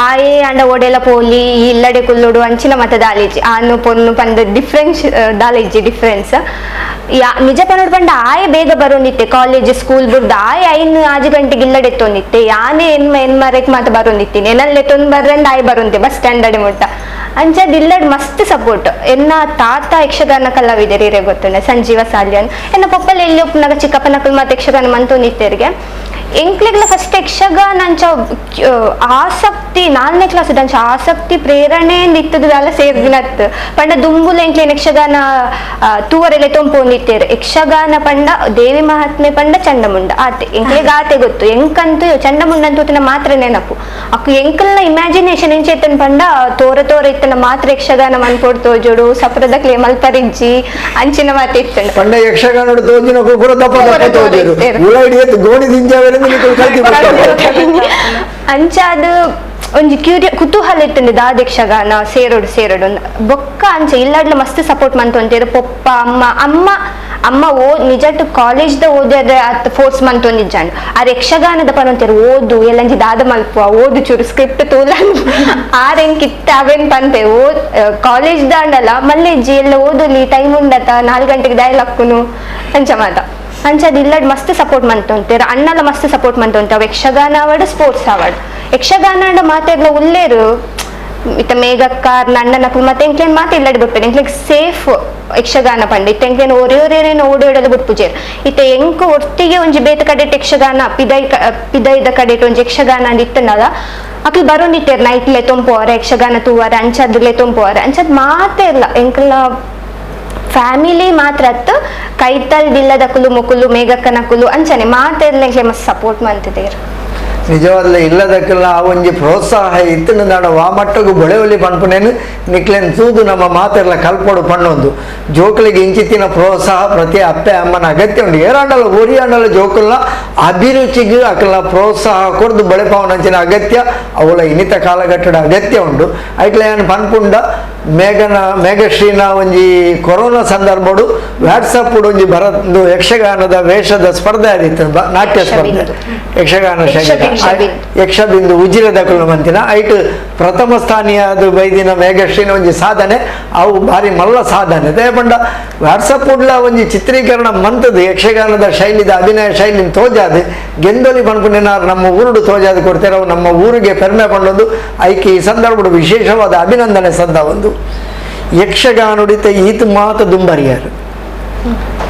ಆಯೆ ಅಂಡ ಓಡೆಲ ಪೋಲಿ ಇಲ್ಲಡೆ ಕುಲ್ಲುಡು ಅಂಚಿನ ಮತ ದಾಲೇಜಿ ಆನು ಪೊನ್ನು ಪಂಡ ಡಿಫ್ರೆನ್ಸ್ ದಾಲೇಜಿ ಡಿಫ್ರೆನ್ಸ್ ನಿಜ ಪನ್ನೋಡು ಪಂಡ ಆಯೆ ಬೇಗ ಬರೋಂದಿತ್ತೆ ಕಾಲೇಜ್ ಸ್ಕೂಲ್ ಬುಡ್ದು ಆಯೆ 5 ಗಂಟೆಗೆ ಇಲ್ಲಡೆ ಎತ್ತೊಂದಿತ್ತೆ ಯಾನೇ ಎನ್ಮರೆಕ್ ಮಾತ ಬರೋಂದಿತ್ತೀನಿ ಎನ್ನಲ್ಲಿ ಎತ್ತೊಂದು ಬರ್ರಂದ ಆಯೆ ಬರೋಂತೆ ಬಸ್ ಸ್ಟ್ಯಾಂಡ್ ಅಡೆ ಮುಟ್ಟ ಅಂಚದ ಇಲ್ಲಡ್ ಮಸ್ತ್ ಸಪೋರ್ಟ್ ಎನ್ನ ತಾತ ಯಕ್ಷಗಾನ ಕಲಾವಿದರಿಗೆ ಗೊತ್ತುಂಡೆ ಸಂಜೀವ ಸಾಲ್ಯನ್ ಎನ್ನ ಪೊಪ್ಪಲ್ ಎಲ್ಲಿ ಒಪ್ಪನಾಗ ಚಿಕ್ಕಪ್ಪನಕಲ್ ಮತ್ತೆ ಯಕ್ಷಗಾನ ಮಂತೊಂದಿತ್ತೇರಿಗೆ ಎಂಕ್ಲೆಗ್ಲ ಫಸ್ಟ್ ಯಕ್ಷಗಾನ ಅಂಚ ಆಸಕ್ತಿ 4ನೇ ಕ್ಲಾಸ್ ಅಂಚ ಆಸಕ್ತಿ ಪ್ರೇರಣೆ ಇತ್ತದ ಎಲ್ಲ ಸೇರ್ದಿನತ್ ಪಂಡ ದುಂಬುಲ ಎಂಕ್ಲೇನ್ ಯಕ್ಷಗಾನ ತೂವರೆಲೆ ತೊಂಪೊಂದಿತ್ತೇರು ಯಕ್ಷಗಾನ ಪಂಡ ದೇವಿ ಮಹಾತ್ಮೆ ಪಂಡ ಚಂಡಮುಂಡ ಆತೆ ಎಂಕ್ಲೆಗ್ ಆತೆ ಗೊತ್ತು ಎಂಕಂತೂ ಚಂಡಮುಂಡ ಅಂತೂತಿನ ಮಾತ್ರ ನೆನಪು ಅಕ್ಕು ಎಂಕಲ್ನ ಇಮ್ಯಾಜಿನೇಷನ್ ಎಂಚೇತನ್ ಪಂಡ ತೋರ ಇತ್ತನ ಮಾತ್ರ ಯಕ್ಷಗಾನ ಮನ್ಪೋಡ್ ತೋಜೋಡು ಸಪ್ರದ ಕ್ಲೇ ಮಲ್ಪರಿಜ್ಜಿ ಅಂಚಿನ ಮಾತೆ ಇತ್ತಂಡ ಪಂಡ ಯಕ್ಷಗಾನ ತೋಜಿನ ಕುಕುರ ದಪ್ಪ ತೋಜರು ಉಳಾಡಿ ಎತ್ತು ಗೋಣಿ ದಿಂಜಾವೆಲ್ಲ ಅಂಚಾದ ಒಂಜಿ ಕುತೂಹಲ ಇತ್ತಂಡೆ ದಾದ ಯಕ್ಷಗಾನ ಸೇರೋಡು ಬೊಕ್ಕ ಅಂಚ ಇಲ್ಲಾಡ್ಲ ಮಸ್ತ್ ಸಪೋರ್ಟ್ ಮಂತೊಂತೇರು ಪೊಪ್ಪ ಅಮ್ಮ ನಿಜಟ್ಟು ಕಾಲೇಜ್ದ ಓದ್ಯಾರೆ ಅತ್ ಫೋರ್ಸ್ ಮಂತೊಂದಿಜ್ಜಾಂಡ್ ಆ ಯಕ್ಷಗಾನದ ಪನೊಂತೇರು ಓದು ಎಲ್ಲಂಜಿ ದಾದ ಮಲ್ಪುವ ಓದು ಚೂರು ಸ್ಕ್ರಿಪ್ಟ್ ತೂಲನ್ ಆರೆಂಕಿತ್ತ ಅವೇನ್ ಪಂತೆ ಕಾಲೇಜ್ ದಾಂಡಲ್ಲ ಮಲ್ಲೆಜ್ಜಿ ಎಲ್ಲ ಓದಲಿ ಟೈಮ್ ಉಂಡತ 4 ಗಂಟೆಗೆ ದಾಯಲಕ್ಕುನು ಅಂಚ ಮಾತ ಅಂಚದ ಇಲ್ಲಡ್ ಮಸ್ತ್ ಸಪೋರ್ಟ್ ಮಂತೊಂತೇರು ಅಣ್ಣಲ ಮಸ್ತ್ ಸಪೋರ್ಟ್ ಮಂತೊಂತಾವ ಯಕ್ಷಗಾನ ಆವಡ್ ಸ್ಪೋರ್ಟ್ಸ್ ಆವಡ್ ಯಕ್ಷಗಾನ ಮಾತೆಲ್ಲ ಉಲ್ಲೇರು ಇತ್ತ ಮೇಘಕ್ಕ ನನ್ನನಕ್ಕೂ ಮತ್ತೆ ಎಂಕ್ಲೇನ್ ಮಾತು ಇಲ್ಲಡ್ ಬಿಡ್ಪೇನೆ ಎಂಕ್ಲೆಗ್ ಸೇಫ್ ಯಕ್ಷಗಾನ ಪಂಡ ಇತ್ತ ಎಂಕ್ಲೇನ್ ಓರಿಯೋರೇನೇನು ಓಡೋಡಲು ಬಿಟ್ಪುಜೇರು ಇತ್ತ ಎಂಕ್ ಒಟ್ಟಿಗೆ ಒಂಜಿ ಬೇತ ಕಡೆಟ್ ಯಕ್ಷಗಾನ ಪಿದೈದ ಕಡೆಟ್ ಒಂಜಿ ಯಕ್ಷಗಾನ ಅಂದ್ ಇತ್ತನಲ್ಲ ಅಕ್ಲಿ ಬರೋಂದಿತ್ತೇರು ನೈಟ್ಲೆ ತೊಂಪುವಾರ ಯಕ್ಷಗಾನ ತೂವಾರ ಅಂಚದ್ಲೆ ತೊಂಪುವಾರ ಅಂಚದ್ ಮಾತೇ ಇಲ್ಲ ಎಂಕ್ಲ ಫ್ಯಾಮಿಲಿ ಮಾತ್ರ ಕೈತಲ್ದಿಲ್ಲದ ಕುಲು ಮುಕುಲು ಮೇಘಕ್ಕನ ಕುಲು ಅಂಚನೆ ಮಾತೆಲ್ಲ ಮಸ್ತ್ ಸಪೋರ್ಟ್ ಮಾಡ್ತಿದ್ದೇರು ನಿಜವಾದ ಇಲ್ಲದಕ್ಕೆಲ್ಲ ಆ ಒಂಜಿ ಪ್ರೋತ್ಸಾಹ ಇತ್ತಿನ ನಾಡ ವಾಮಟ್ಟಗೂ ಬಳೆವಲಿ ಪನ್ಪುನೇನು ನಿಕ್ಲೆನ್ ತೂದು ನಮ್ಮ ಮಾತೆಲ್ಲ ಕಲ್ಪಡು ಪಣ್ಣೊಂದು ಜೋಕುಲಿಗೆ ಇಂಚಿತ್ತಿನ ಪ್ರೋತ್ಸಾಹ ಪ್ರತಿ ಅಪ್ಪೆ ಅಮ್ಮನ ಅಗತ್ಯ ಉಂಟು ಏರಾಂಡಲ ಒರಿಯಾಂಡಲ ಜೋಕುಲ್ಲ ಅಭಿರುಚಿಗೆ ಅಕಲ್ಲ ಪ್ರೋತ್ಸಾಹ ಕೊಡ್ದು ಬಳೆಪಾವನಂಚಿನ ಅಗತ್ಯ ಅವಳ ಇನಿತ ಕಾಲಘಟ್ಟದ ಅಗತ್ಯ ಉಂಟು ಐಕ್ಲೆ ಏನು ಪನ್ಪುಂಡ ಮೇಘಶ್ರೀನ ಒಂಜಿ ಕೊರೋನಾ ಸಂದರ್ಭಡು ವಾಟ್ಸಪ್ ಒಂಜಿ ಬರದು ಯಕ್ಷಗಾನದ ವೇಷದ ಸ್ಪರ್ಧೆ ಆದಿತ್ತು ನಾಟ್ಯ ಸ್ಪರ್ಧೆ ಯಕ್ಷಗಾನ ಶೈಲಿ ಯಕ್ಷಬಿಂದು ಉಜಿರದ ಕುಲಮಂತಿನ ಐಟ್ ಪ್ರಥಮ ಸ್ಥಾನೀಯದು ಬೈದಿನ ಮೇಘಶ್ರೀನ ಒಂಜಿ ಸಾಧನೆ ಅವು ಭಾರಿ ಮಲ್ಲ ಸಾಧನೆ ದಯಪಂಡ ವಾಟ್ಸಪ್ ಉಡ್ಲ ಒಂಜಿ ಚಿತ್ರೀಕರಣ ಮಂತದ್ದು ಯಕ್ಷಗಾನದ ಶೈಲಿದ ಅಭಿನಯ ಶೈಲಿ ತೋಜಾದು ಗೆಂದೊಲಿ ಪನ್ಪುನೇನಾರು ನಮ್ಮ ಊರುಡು ತೋಜಾದು ಕೊಡ್ತಾರೆ ಅವು ನಮ್ಮ ಊರಿಗೆ ಪೆರ್ಮೆ ಪಂಡೊಂದು ಐಕೆ ಈ ಸಂದರ್ಭಡು ವಿಶೇಷವಾದ ಅಭಿನಂದನೆ ಸದ್ದ ಒಂದು ಯಕ್ಷಗಾನುಡಿತ ಈತ ಮಾತ ದುಂಬರಿಯಾರು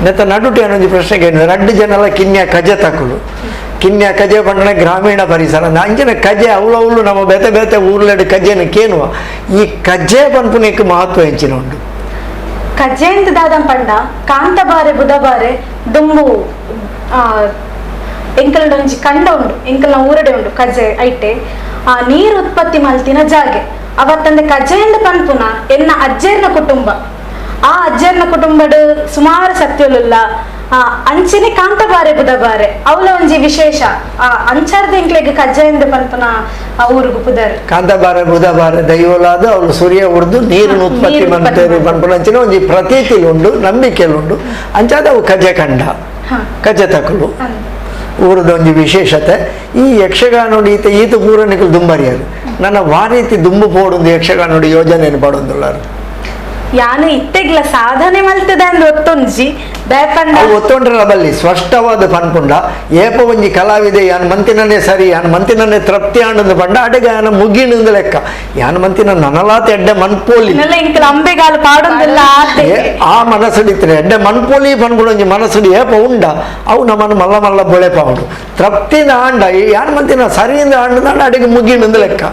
ನೆತ್ತ ನಡುಟೆ ಅನ್ನೊಂದು ಪ್ರಶ್ನೆಗೆ 2 ಜನಲ ಕಿನ್ಯ ಕಜೆ ತಕುಲು ಕಿನ್ಯ ಕಜೆ ಪಂಡನೆ ಗ್ರಾಮೀಣ ಪರಿಸರ ಅಂಚಿನ ಕಜೆ ಅವಳು ನಮ್ಮ ಬೇತೆ ಊರ್ಲೆಡ್ ಕಜೆನ ಕೇನುವ ಈ ಕಜ್ಜೆ ಪನ್ಪುನಿಕ್ ಮಹತ್ವ ಹೆಂಚಿನ ಉಂಟು ಕಜ್ಜೆ ಅಂತ ದಾದಂ ಪಂಡ ಕಾಂತಬಾರೆ ಬುಧಬಾರೆ ದುಂಬು ಎಂಕಲ್ಡ ಒಂಜಿ ಕಂಡ ಉಂಡು ಎಂಕಲ್ನ ಊರಡೆ ಉಂಡು ಕಜ್ಜೆ ಐಟೆ ಆ ನೀರು ಉತ್ಪತ್ತಿ ಮಲ್ತಿನ ಜಾಗೆ ಅವತ್ತಂದೆ ಕಜ್ಜೆಂಡ ಪನ್ಪುನ ಎನ್ನ ಅಜ್ಜೇರ್ನ ಕುಟುಂಬ ಆ ಅಜ್ಜೇರ್ನ ಕುಟುಂಬಡು ಸುಮಾರು ಸತ್ಯಲುಲ್ಲ ಅಂಚಿನಿ ಕಾಂತಬಾರೆ ಬುಧಬಾರೆ ಅವಳ ಒಂಜಿ ವಿಶೇಷ ಅಂಚಾರ್ದ ಎಂಕ್ಲೆಗ್ ಕಜ್ಜೆಂದ ಪನ್ಪುನ ಊರುಗು ಪುದರ್ ಕಾಂತಬಾರೆ ಬುಧಬಾರೆ ದೈವಲಾದ ಅವಳು ಸೂರ್ಯ ಉರ್ದು ನೀರಿನ ಉತ್ಪತ್ತಿ ಮಂತೇರು ಪನ್ಪುನ ಅಂಚಿನ ಒಂಜಿ ಪ್ರತೀತಿಲುಂಡು ನಂಬಿಕೆಲುಂಡು ಅಂಚಾದ ಅವು ಕಜ್ಜೆ ಕಂಡ ಕಜ್ಜೆ ತಕುಲು ಊರದ ಒಂಜಿ ವಿಶೇಷತೆ ಈ ಯಕ್ಷಗಾನೋಡಿ ಈತ ಪೂರಣಿಕಲು ದುಂಬರಿಯಾರು ನನ್ನ ವಾರೀತಿ ದುಂಬು ಪೋಡುಂದು ಯಕ್ಷಗಾನೋಡಿ ಯೋಜನೆ ಪಡೊಂದುಲ್ಲಾರು ಯಾನು ಇತ್ತೆಗ್ಲ ಸಾಧನೆ ಮಲ್ತದ ಅಂದ್ ಒತ್ತೊಂಜಿ ದಯಪಂಡ ಒತ್ತೊಂಡ್ರಲ್ಲ ಬಲ್ಲಿ ಸ್ಪಷ್ಟವಾದ ಪನ್ಪುಂಡ ಏಪ ಒಂಜಿ ಕಲಾವಿದೆ ಯಾನ್ ಮಂತಿನನ್ನೇ ಸರಿ ಯಾನ್ ಮಂತಿನನ್ನೇ ತೃಪ್ತಿ ಆಂಡು ಪಂಡ ಅಡೆಗೆ ಯಾನ ಮುಗಿನಿಂದ ಲೆಕ್ಕ ಯಾನ್ ಮಂತಿನ ನನಲಾತ ಎಡ್ಡೆ ಮನ್ಪೋಲಿ ಅಂಬೆಗಾಲು ಪಾಡೊಂದಿಲ್ಲ ಆ ಮನಸ್ಸುಡಿತ್ರೆ ಎಡ್ಡೆ ಮನ್ಪೋಲಿ ಪನ್ಪುಂಡ ಒಂಜಿ ಮನಸ್ಸುಡಿ ಏಪ ಉಂಡ ಅವು ನಮ್ಮನ್ನು ಮಲ್ಲ ಮಲ್ಲ ಬೊಳೆ ಪಾವುಂಡು ತೃಪ್ತಿನ ಆಂಡ ಯಾನ್ ಮಂತಿನ ಸರಿಯಿಂದ ಆಂಡ ಅಡೆಗೆ ಮುಗಿನಿಂದ ಲೆಕ್ಕ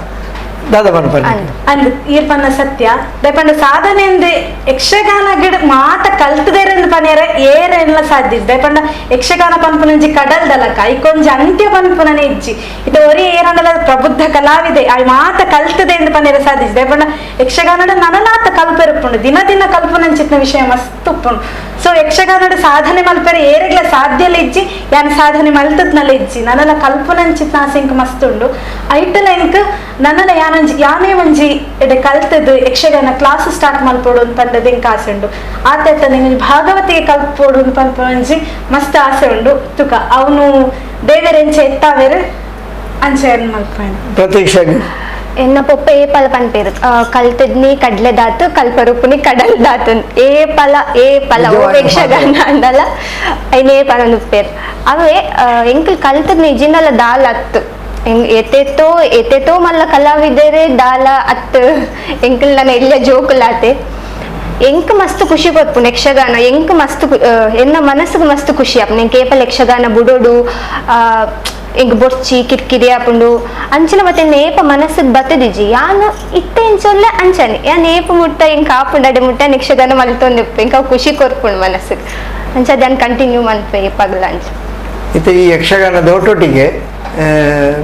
ಅಂದ್ ಈರ್ಪನ್ನ ಸತ್ಯ ದಯಪಂಡ ಸಾಧನೆ ಅಂದ್ರೆ ಯಕ್ಷಗಾನ ಗಿಡ ಮಾತ ಕಲ್ತದೇರೆಂದು ಪನ್ಯಾರ ಏರೆಲ್ಲ ಸಾಧ್ಯ ದಯಪಂಡ ಯಕ್ಷಗಾನ ಪನ್ಪುನಂಜಿ ಕಡಲ್ದಲಕ ಐಕೊಂಜಿ ಅಂತ್ಯ ಪನ್ಪುನನೆ ಇಜ್ಜಿ ಇದು ಒರಿ ಏರಂಡಲ ಪ್ರಬುದ್ಧ ಕಲಾವಿದೆ ಆ ಮಾತ ಕಲ್ತದೆ ಎಂದು ಪನ್ಯಾರ ಸಾಧಿಸಿ ದಯಪಂಡ ಯಕ್ಷಗಾನದ ನನಲಾತ ಕಲ್ಪೆರುಪ್ಪುಂಡು ದಿನ ಕಲ್ಪನಂಚಿತ್ನ ವಿಷಯ ಮಸ್ತ್ ಉಪ್ಪುಂಡು ಸೊ ಯಕ್ಷಗಾನದ ಸಾಧನೆ ಮಲ್ಪೆರೆ ಏರೆಗ್ಲ ಸಾಧ್ಯಲ ಇಜ್ಜಿ ಯಾನ್ ಸಾಧನೆ ಮಲ್ತದ್ನಲ್ಲ ಇಜ್ಜಿ ನನ್ನಲ ಕಲ್ಪನಂಚಿತ್ನ ಆಸೆಂಕ್ ಮಸ್ತ್ ಉಂಡು ಐಟಲ ಎಂಕ್ ನನ್ನಲ ಯಾನೇ ಒಂಜಿ ಎಡೆ ಕಲ್ತದ್ದು ಯಕ್ಷಗಾನ ಕ್ಲಾಸ್ ಸ್ಟಾರ್ಟ್ ಮಲ್ಪೋಡು ಪಂಡದ ಎಂಕ್ ಆಸೆ ಉಂಡು ಆತ ನಿಮಗೆ ಭಾಗವತಿಗೆ ಕಲ್ಪೋಡು ಪಂಪಂಜಿ ಮಸ್ತ್ ಆಸೆ ಉಂಡು ತುಕ ಅವನು ದೇವರೆಂಚೆ ಎತ್ತಾವೇರು ಅಂಚೆ ಮಲ್ಪಣ ಪ್ರತೀಕ್ಷೆ ಎನ್ನ ಪೊಪ್ಪ ಏ ಪಲ ಪನ್ಪೇರು ಕಲ್ತದ್ನಿ ಕಡ್ಲೆ ದಾತು ಕಲ್ಪರುಪುನಿ ಕಡಲ್ ದಾತು ಏ ಪಲ ಓ ಯಕ್ಷಗಾನ ಅಂದಲ್ಲ ಐನೇ ಪಲ ನುಪ್ಪೇರು ಅವೇ ಎಂಕಲ್ ಕಲ್ತದ್ನಿ ಜಿನ್ನಲ ದಾಲ್ ಅತ್ತು ಎತೆತೋ ಮಲ್ಲ ಕಲಾವಿದರೆ ದಾಲ ಅತ್ತು ಎಂಕಲ್ ನನ್ನ ಎಲ್ಲ ಜೋಕುಲಾತೆ ಎಂಕ್ ಮಸ್ತ್ ಖುಷಿ ಕೊಡ್ಪುನ್ ಯಕ್ಷಗಾನ ಎಂಕ್ ಮಸ್ತ್ ಎನ್ನ ಮನಸ್ಸಿಗೆ ಮಸ್ತ್ ಖುಷಿ ಆಪ್ ನೆಂಕ್ ಏಪಲ್ ಯಕ್ಷಗಾನ ಬುಡೋಡು ಇಂಕ ಬೊರ್ಚಿ ಕಿರಿಕಿರಿ ಆಪುಂಡು ಅಂಚಿನ ಮತ್ತೆ ನೇಪ ಮನಸ್ಸಿಗೆ ಬತ್ತದಿಜಿ ಯಾನು ಇತ್ತೆ ಇಂಚೊಲ್ಲೆ ಅಂಚನೆ ಯಾನ್ ನೇಪ ಮುಟ್ಟ ಇಂಕ ಆಪುಂಡಡೆ ಮುಟ್ಟ ಯಕ್ಷಗಾನ ಮಲ್ತೊಂದಿಪ್ಪು ಇಂಕ ಖುಷಿ ಕೊರ್ಪುಂಡು ಮನಸ್ಸಿಗೆ ಅಂಚ ಅದನ್ನು ಕಂಟಿನ್ಯೂ ಮನ್ಪೆ ಪಗಲ ಅಂಚ ಇತ್ತೆ ಈ ಯಕ್ಷಗಾನದ ಒಟ್ಟೊಟ್ಟಿಗೆ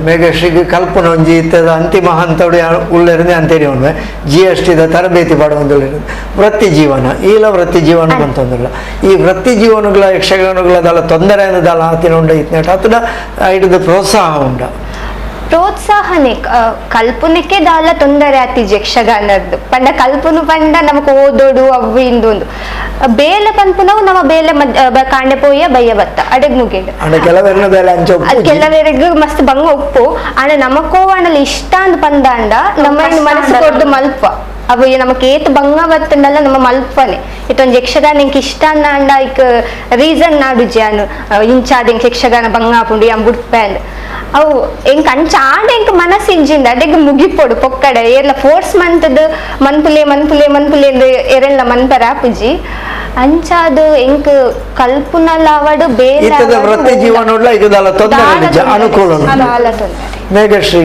ಮೇಘಶ್ರೀಗೆ ಕಲ್ಪನೆ ಒಂಜಿ ಇತ್ತದ ಅಂತಿಮ ಹಂತೋಡು ಉಳ್ಳೇರದೆ ಅಂತೇಳಿ ಒಮ್ಮೆ GST ತರಬೇತಿ ಪಡುವಂದುಳ್ಳಿರೋದು ವೃತ್ತಿ ಜೀವನ ಈಲ ವೃತ್ತಿ ಜೀವನ ಬಂತಂದಿಲ್ಲ ಈ ವೃತ್ತಿ ಜೀವನಗಳ ಯಕ್ಷಗಾನಗಳದಲ್ಲ ತೊಂದರೆ ಅನ್ನೋದಲ್ಲ ಆತಿನ ಉಂಡ ಇತ್ನೇಟ ಅತಡ ಹಿಡಿದು ಪ್ರೋತ್ಸಾಹ ಉಂಡ ಪ್ರೋತ್ಸಾಹನೆ ಕಲ್ಪನೆಗೆ ದಾಲ ತೊಂದರೆ ಆತಿಜಿ ಯಕ್ಷಗಾನದ್ದು ಪಂಡ ಕಲ್ಪನು ಪಂಡ ನಮಕ್ ಓದೋಡು ಅವು ಇಂದೊಂದು ಬೇಲೆ ಪನ್ಪುನವು ನಮ್ಮ ಬೇಲೆ ಕಾಂಡೆ ಪೋಯ ಬಯ್ಯ ಬತ್ತ ಅಡೆಗ್ ಮುಗಿಡು ಕೆಲವರಿಗೆ ಮಸ್ತ್ ಬಂಗ ಉಪ್ಪು ಆಂಡ ನಮಕೋ ಅಂಡಲ್ಲ ಇಷ್ಟ ಅಂದ್ ಪಂದಾಂಡ ನಮ್ಮ ಮನಸ್ಸು ಕೊಡ್ದು ಮಲ್ಪ ಅವು ನಮಕ್ ಏತ್ ಬಂಗ ಬತ್ತಂಡಲ್ಲ ನಮ್ಮ ಮಲ್ಪನೆ ಇತ್ತೊಂದು ಯಕ್ಷಗಾನ ಇಂಕ ಇಷ್ಟ ಅಂಡ ಇಕ್ ರೀಸನ್ ನಾಡು ಜಾನು ಇಂಚಾದ ಇಂಕ ಯಕ್ಷಗಾನ ಬಂಗ ಆಪುಂಡು ಯಂ ಬುಡ್ಪೆ ಅಂದ್ ಅವು ಎಂಕ್ ಅಂಚ ಆಂಡ ಎಂಕ್ ಮನಸ್ಸು ಇಂಜಿಂದ ಅಡೆಗ್ ಮುಗಿಪೊಡು ಪೊಕ್ಕಡೆ ಏರ್ಲ ಫೋರ್ಸ್ ಮಂತದ್ ಮನ್ಪುಲೆ ಎಂದು ಎರೆಲ್ಲ ಮನ್ಪರ ಆಪುಜಿ ಅಂಚಾದು ಎಂಕ್ ಕಲ್ಪನಲ್ಲ ಅವಡು ಬೇರೆ ವೃತ್ತಿ ಜೀವನ ಅನುಕೂಲ ಮೇಘಶ್ರೀ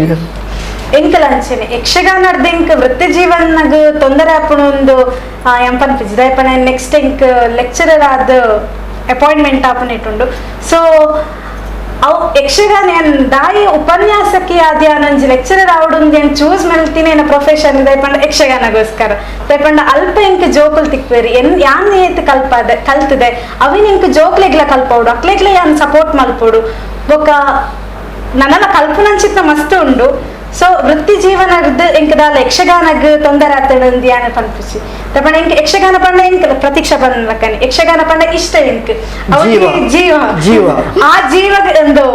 ಎಂಕಲ್ ಅಂಚನೆ ಯಕ್ಷಗಾನದ ಎಂಕ್ ವೃತ್ತಿ ಜೀವನಗ ತೊಂದರೆ ಆಪುಣ ಒಂದು ಎಂಪನ್ಪಿಜಿ ದಯಪನ ನೆಕ್ಸ್ಟ್ ಎಂಕ್ ಲೆಕ್ಚರರ್ ಆದ ಅಪಾಯಿಂಟ್ಮೆಂಟ್ ಆಪುನ ಇಟ್ಟುಂಡು ಸೊ ಅವು ಯಕ್ಷಗಾನ ದಾಯಿ ಉಪನ್ಯಾಸಕ್ಕೆ ಆದ್ಯ ನಂಜಿ ಲೆಕ್ಚರರ್ ಆವಡುಂದು ಏನು ಚೂಸ್ ಮಲ್ತೀನಿ ಏನ ಪ್ರೊಫೆಷನ್ ದಯಪಂಡ ಯಕ್ಷಗಾನಗೋಸ್ಕರ ದಯಪಂಡ ಅಲ್ಪ ಎಂಕ್ ಜೋಕುಲ್ ತಿಕ್ಬೇರಿ ಯಾನ್ ಏತ್ ಕಲ್ತದೆ ಅವಿನ ಎಂಕ್ ಜೋಕ್ಲೆಗ್ಲ ಕಲ್ಪೋಡು ಅಕ್ಲೆಗ್ಲ ಯಾನ್ ಸಪೋರ್ಟ್ ಮಲ್ಪೋಡು ಬೊಕ್ಕ ನನ್ನಲ್ಲ ಕಲ್ಪನಂಚಿತ್ತ ಮಸ್ತ್ ಉಂಡು ಸೊ ವೃತ್ತಿ ಜೀವನದ ಎಂಕದಾಲ ಯಕ್ಷಗಾನಗ್ ತೊಂದರೆ ಆತಂದು ಯಾನ ಪನ್ಪಿಸಿ ತಪಣ ಎಂಕ್ ಯಕ್ಷಗಾನ ಪಂಡ ಎಂಕ್ ಪ್ರತೀಕ್ಷಾ ಪನ್ಲಕನಿ ಯಕ್ಷಗಾನ ಪಂಡ ಇಷ್ಟ ಎಂಕ್ ಜೀವ ಆ ಜೀವ ಒಂದು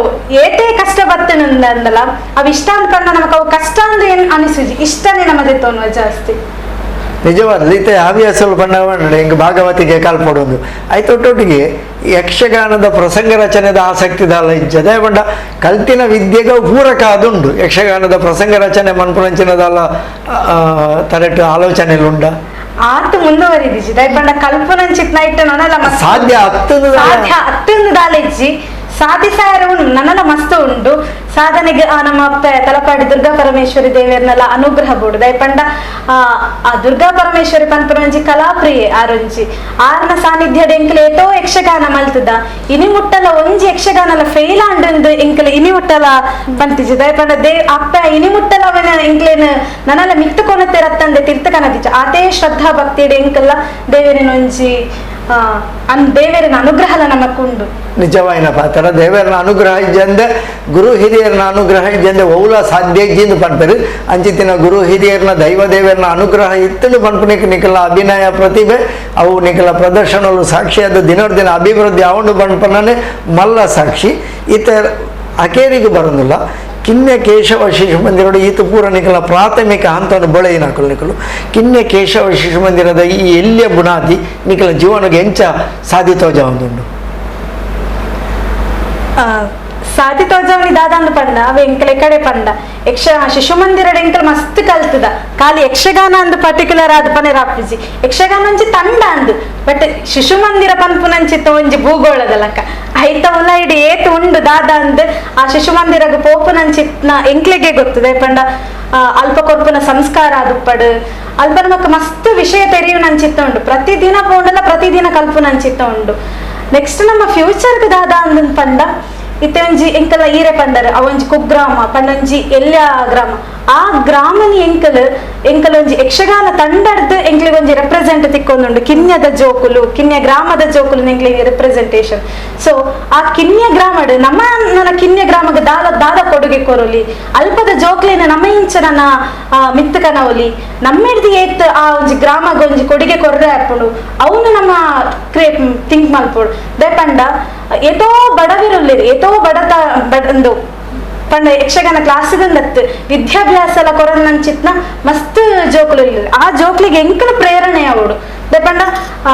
ಏತೇ ಕಷ್ಟ ಬತ್ತನಂದಲ್ಲ ಅವ್ ಇಷ್ಟ ಅಂತ ಪಂಡ ನಮಕ್ ಅವು ಕಷ್ಟ ಅಂದ್ ಏನ್ ಅನಿಸುಜಿ ಇಷ್ಟನೇ ನಮ್ಮದೇ ತೋನ್ವ ಜಾಸ್ತಿ ನಿಜವಾದ ಈತೆ ಹವ್ಯಾಸಗಳು ಬಂಡವಾಳ ಹಿಂಗೆ ಭಾಗವತಿಗೆ ಕಾಲ್ಪಡೋದು ಆಯ್ತೊಟ್ಟೊಟ್ಟಿಗೆ ಯಕ್ಷಗಾನದ ಪ್ರಸಂಗ ರಚನೆದ ಆಸಕ್ತಿ ದಾಲ ಇಜ್ಜದೆ ಬಂಡ ಕಲ್ತಿನ ವಿದ್ಯೆಗೆ ಪೂರಕ ಅದುಂಡು ಯಕ್ಷಗಾನದ ಪ್ರಸಂಗ ರಚನೆ ಮನ್ಪುರಂಚಿನದಲ್ಲ ತರಟ್ಟು ಆಲೋಚನೆಲುಂಡ ಆತು ಮುಂದುವರಿದಿಜಿ ದಯಪಂಡ ಕಲ್ಪನಂಚಿತ್ ನೈಟ್ ನನಲ್ಲ ಸಾಧ್ಯ ಹತ್ತೊಂದು ದಾಲೆಜ್ಜಿ ಸಾಧಿಸಾರ ನನ್ನಲ್ಲ ಮಸ್ತ್ ಉಂಡು ಸಾಧನೆಗೆ ನಮ್ಮ ಅಪ್ಪ ತಲಪಾಡಿ ದುರ್ಗಾ ಪರಮೇಶ್ವರಿ ದೇವಿಯರ್ನೆಲ್ಲ ಅನುಗ್ರಹ ಬೋಡು ದಯಪಂಡ ಆ ದುರ್ಗಾ ಪರಮೇಶ್ವರಿ ಪನ್ಪುರಂಜಿ ಕಲಾಪ್ರಿಯೆ ಆರೊಂಜಿ ಆರ್ನ ಸಾನ್ನಿಧ್ಯ ಎಂಕಲೆ ಏಟೋ ಯಕ್ಷಗಾನ ಮಲ್ತದ ಇನಿ ಮುಟ್ಟಲ ಒಂಜಿ ಯಕ್ಷಗಾನಲ ಫೇಲ್ ಆಂಡು ಎಂಕಲೆ ಇನಿ ಮುಟ್ಟಲ ಪಂತಿಜಿ ದಯಪಂಡ ಅಪ್ಪ ಇನಿ ಮುಟ್ಟಲ ಅವನ ಎಂಕ್ಲೇನು ನನ್ನಲ್ಲ ಮಿತ್ತು ಕೊನತೆ ರತ್ತಂದೆ ತೀರ್ಥಕನದಿಜ ಆತೇ ಶ್ರದ್ಧಾ ಭಕ್ತಿಯಡೆ ಎಂಕಲ್ಲ ದೇವರಿನೊಂಜಿ ದೇವರಿನ ಅನುಗ್ರಹಲ ನಮಕುಂಡು ನಿಜವಾಯಿನ ಪಾತ್ರ ದೇವರನ ಅನುಗ್ರಹ ಇಜ್ಜಂದೆ ಗುರು ಹಿರಿಯರನ ಅನುಗ್ರಹ ಇಜ್ಜಂದೆ ಓಲ ಸಾಧ್ಯ ಇಜ್ಜಿಂದು ಪನ್ಪರು ಅಂಚಿತ್ತಿನ ಗುರು ಹಿರಿಯರನ ದೈವ ದೇವರನ ಅನುಗ್ರಹ ಇತ್ತಲು ಪನ್ಪುನಿಕ್ ನಿಕಲ ಅಭಿನಯ ಪ್ರತಿಭೆ ಅವು ನಿಕಲ ಪ್ರದರ್ಶನಗಳು ಸಾಕ್ಷಿಯಾದ ದಿನ ಅಭಿವೃದ್ಧಿ ಆವೊಂಡು ಪನ್ಪನೇ ಮಲ್ಲ ಸಾಕ್ಷಿ ಈತ ಅಕೇರಿಗೆ ಬರೋದಿಲ್ಲ ಕಿನ್ನೆ ಕೇಶವ ಶಿಶು ಮಂದಿರದ ಈತ ಪೂರ ನಿಕಲ ಪ್ರಾಥಮಿಕ ಹಂತವನ್ನು ಬಳೆಯಿನ ಹಾಕಲು ನಿಕಲು ಕಿನ್ನೆ ಕೇಶವ ಶಿಶು ಮಂದಿರದ ಈ ಎಲ್ಲಿಯ ಬುನಾದಿ ನಿಕಲ ಜೀವನಕ್ಕೆ ಎಂಚ ಸಾಧಿತೋಜ ಒಂದುಂಡು ಸಾಧಿತೋಜವನಿ ದಾದಂದು ಪಂಡ ಅವ ಎಂಕಲೆ ಕಡೆ ಪಂಡ ಶಿಶು ಮಂದಿರಡ್ ಎಂಕಲ್ ಮಸ್ತ್ ಕಲ್ತದ ಖಾಲಿ ಯಕ್ಷಗಾನ ಅಂದು ಪರ್ಟಿಕ್ಯುಲರ್ ಆದ ಪನೆ ರಾಪಿಜಿ ಯಕ್ಷಗಾನ ಒಂಜಿ ತಂಡ ಅಂದು ಬಟ್ ಶಿಶು ಮಂದಿರ ಪನ್ಪುನಂಚಿತ್ತ ಒಂಜಿ ಭೂಗೋಳದ ಐತ ಉಲ್ಲ ಇಡಿ ಏತ್ ಉಂಡು ದಾದ ಅಂದ್ ಆ ಶಿಶು ಮಂದಿರಗ ಪೋಪುನಂಚಿತ್ನ ಎಂಕ್ಲೆಗೆ ಗೊತ್ತದೆ ಪಂಡ ಅಲ್ಪ ಕೊರ್ಪುನ ಸಂಸ್ಕಾರ ಆದುಪ್ಪಡು ಅಲ್ಪ ನಮಕ್ ಮಸ್ತ್ ವಿಷಯ ತೆರೆಯುನಂಚಿತ್ತ ಉಂಡು ಪ್ರತಿದಿನ ಪೋಂಡಲ್ಲ ಪ್ರತಿದಿನ ಕಲ್ಪುನಂಚಿತ್ತ ಉಂಡು ನೆಕ್ಸ್ಟ್ ನಮ್ಮ ಫ್ಯೂಚರ್ಗೆ ದಾದ ಅಂದ್ ಪಂಡ ಇತ್ತೆ ಒಂಜಿ ಎಂಕಲ ಈರೆ ಪಂಡರ್ ಅವೊಂಜಿ ಕುಗ್ರಾಮ ಪಂಡೊಂಜಿ ಎಲ್ಯ ಗ್ರಾಮ ಆ ಗ್ರಾಮನಿ ಎಂಕಲ್ ಒಂಜಿ ಯಕ್ಷಗಾನ ತಂಡರ್ದು ಎಂಕ್ಲಿಗೆ ಒಂಜಿ ರೆಪ್ರೆಸೆಂಟ್ ತಿಕ್ಕೊಂದುಂಡು ಕಿನ್ಯದ ಜೋಕುಲು ಕಿನ್ಯ ಗ್ರಾಮದ ಜೋಕುಲು ಎಂಕ್ಲಿಗೆ ರೆಪ್ರೆಸೆಂಟೇಷನ್ ಸೊ ಆ ಕಿನ್ಯ ಗ್ರಾಮಡ್ ನನ್ನ ಕಿನ್ಯ ಗ್ರಾಮಗ ದಾದ ಕೊಡುಗೆ ಕೊರೊಲಿ ಅಲ್ಪದ ಜೋಕ್ಲಿನ ನಮ್ಮ ಇಂಚ ನನ್ನ ಮಿತ್ತಕನವಲಿ ನಮ್ಮೆಡ್ದು ಏತ್ ಆ ಒಂಜಿ ಗ್ರಾಮಗ ಒಂಜಿ ಕೊಡುಗೆ ಕೊರ್ರೆ ಹಾಪುಂಡು ಅವನು ನಮ್ಮ ಥಿಂಕ್ ಮಲ್ಪೋಡು ದಯಪಂಡ ಏತೋ ಬಡವಿರುಲ್ಲಿರಿ ಏತೋ ಬಡಂದು ಪಂಡ ಯಕ್ಷಗಾನ ಕ್ಲಾಸಿಗಂದತ್ತು ವಿದ್ಯಾಭ್ಯಾಸ ಎಲ್ಲ ಕೊರಂಚಿತ್ನ ಮಸ್ತ್ ಜೋಕ್ಲು ಇಲ್ಲ ಆ ಜೋಕ್ಲಿಗೆ ಎಂಕಲ ಪ್ರೇರಣೆ ಅವಡು ದಯಪಂಡ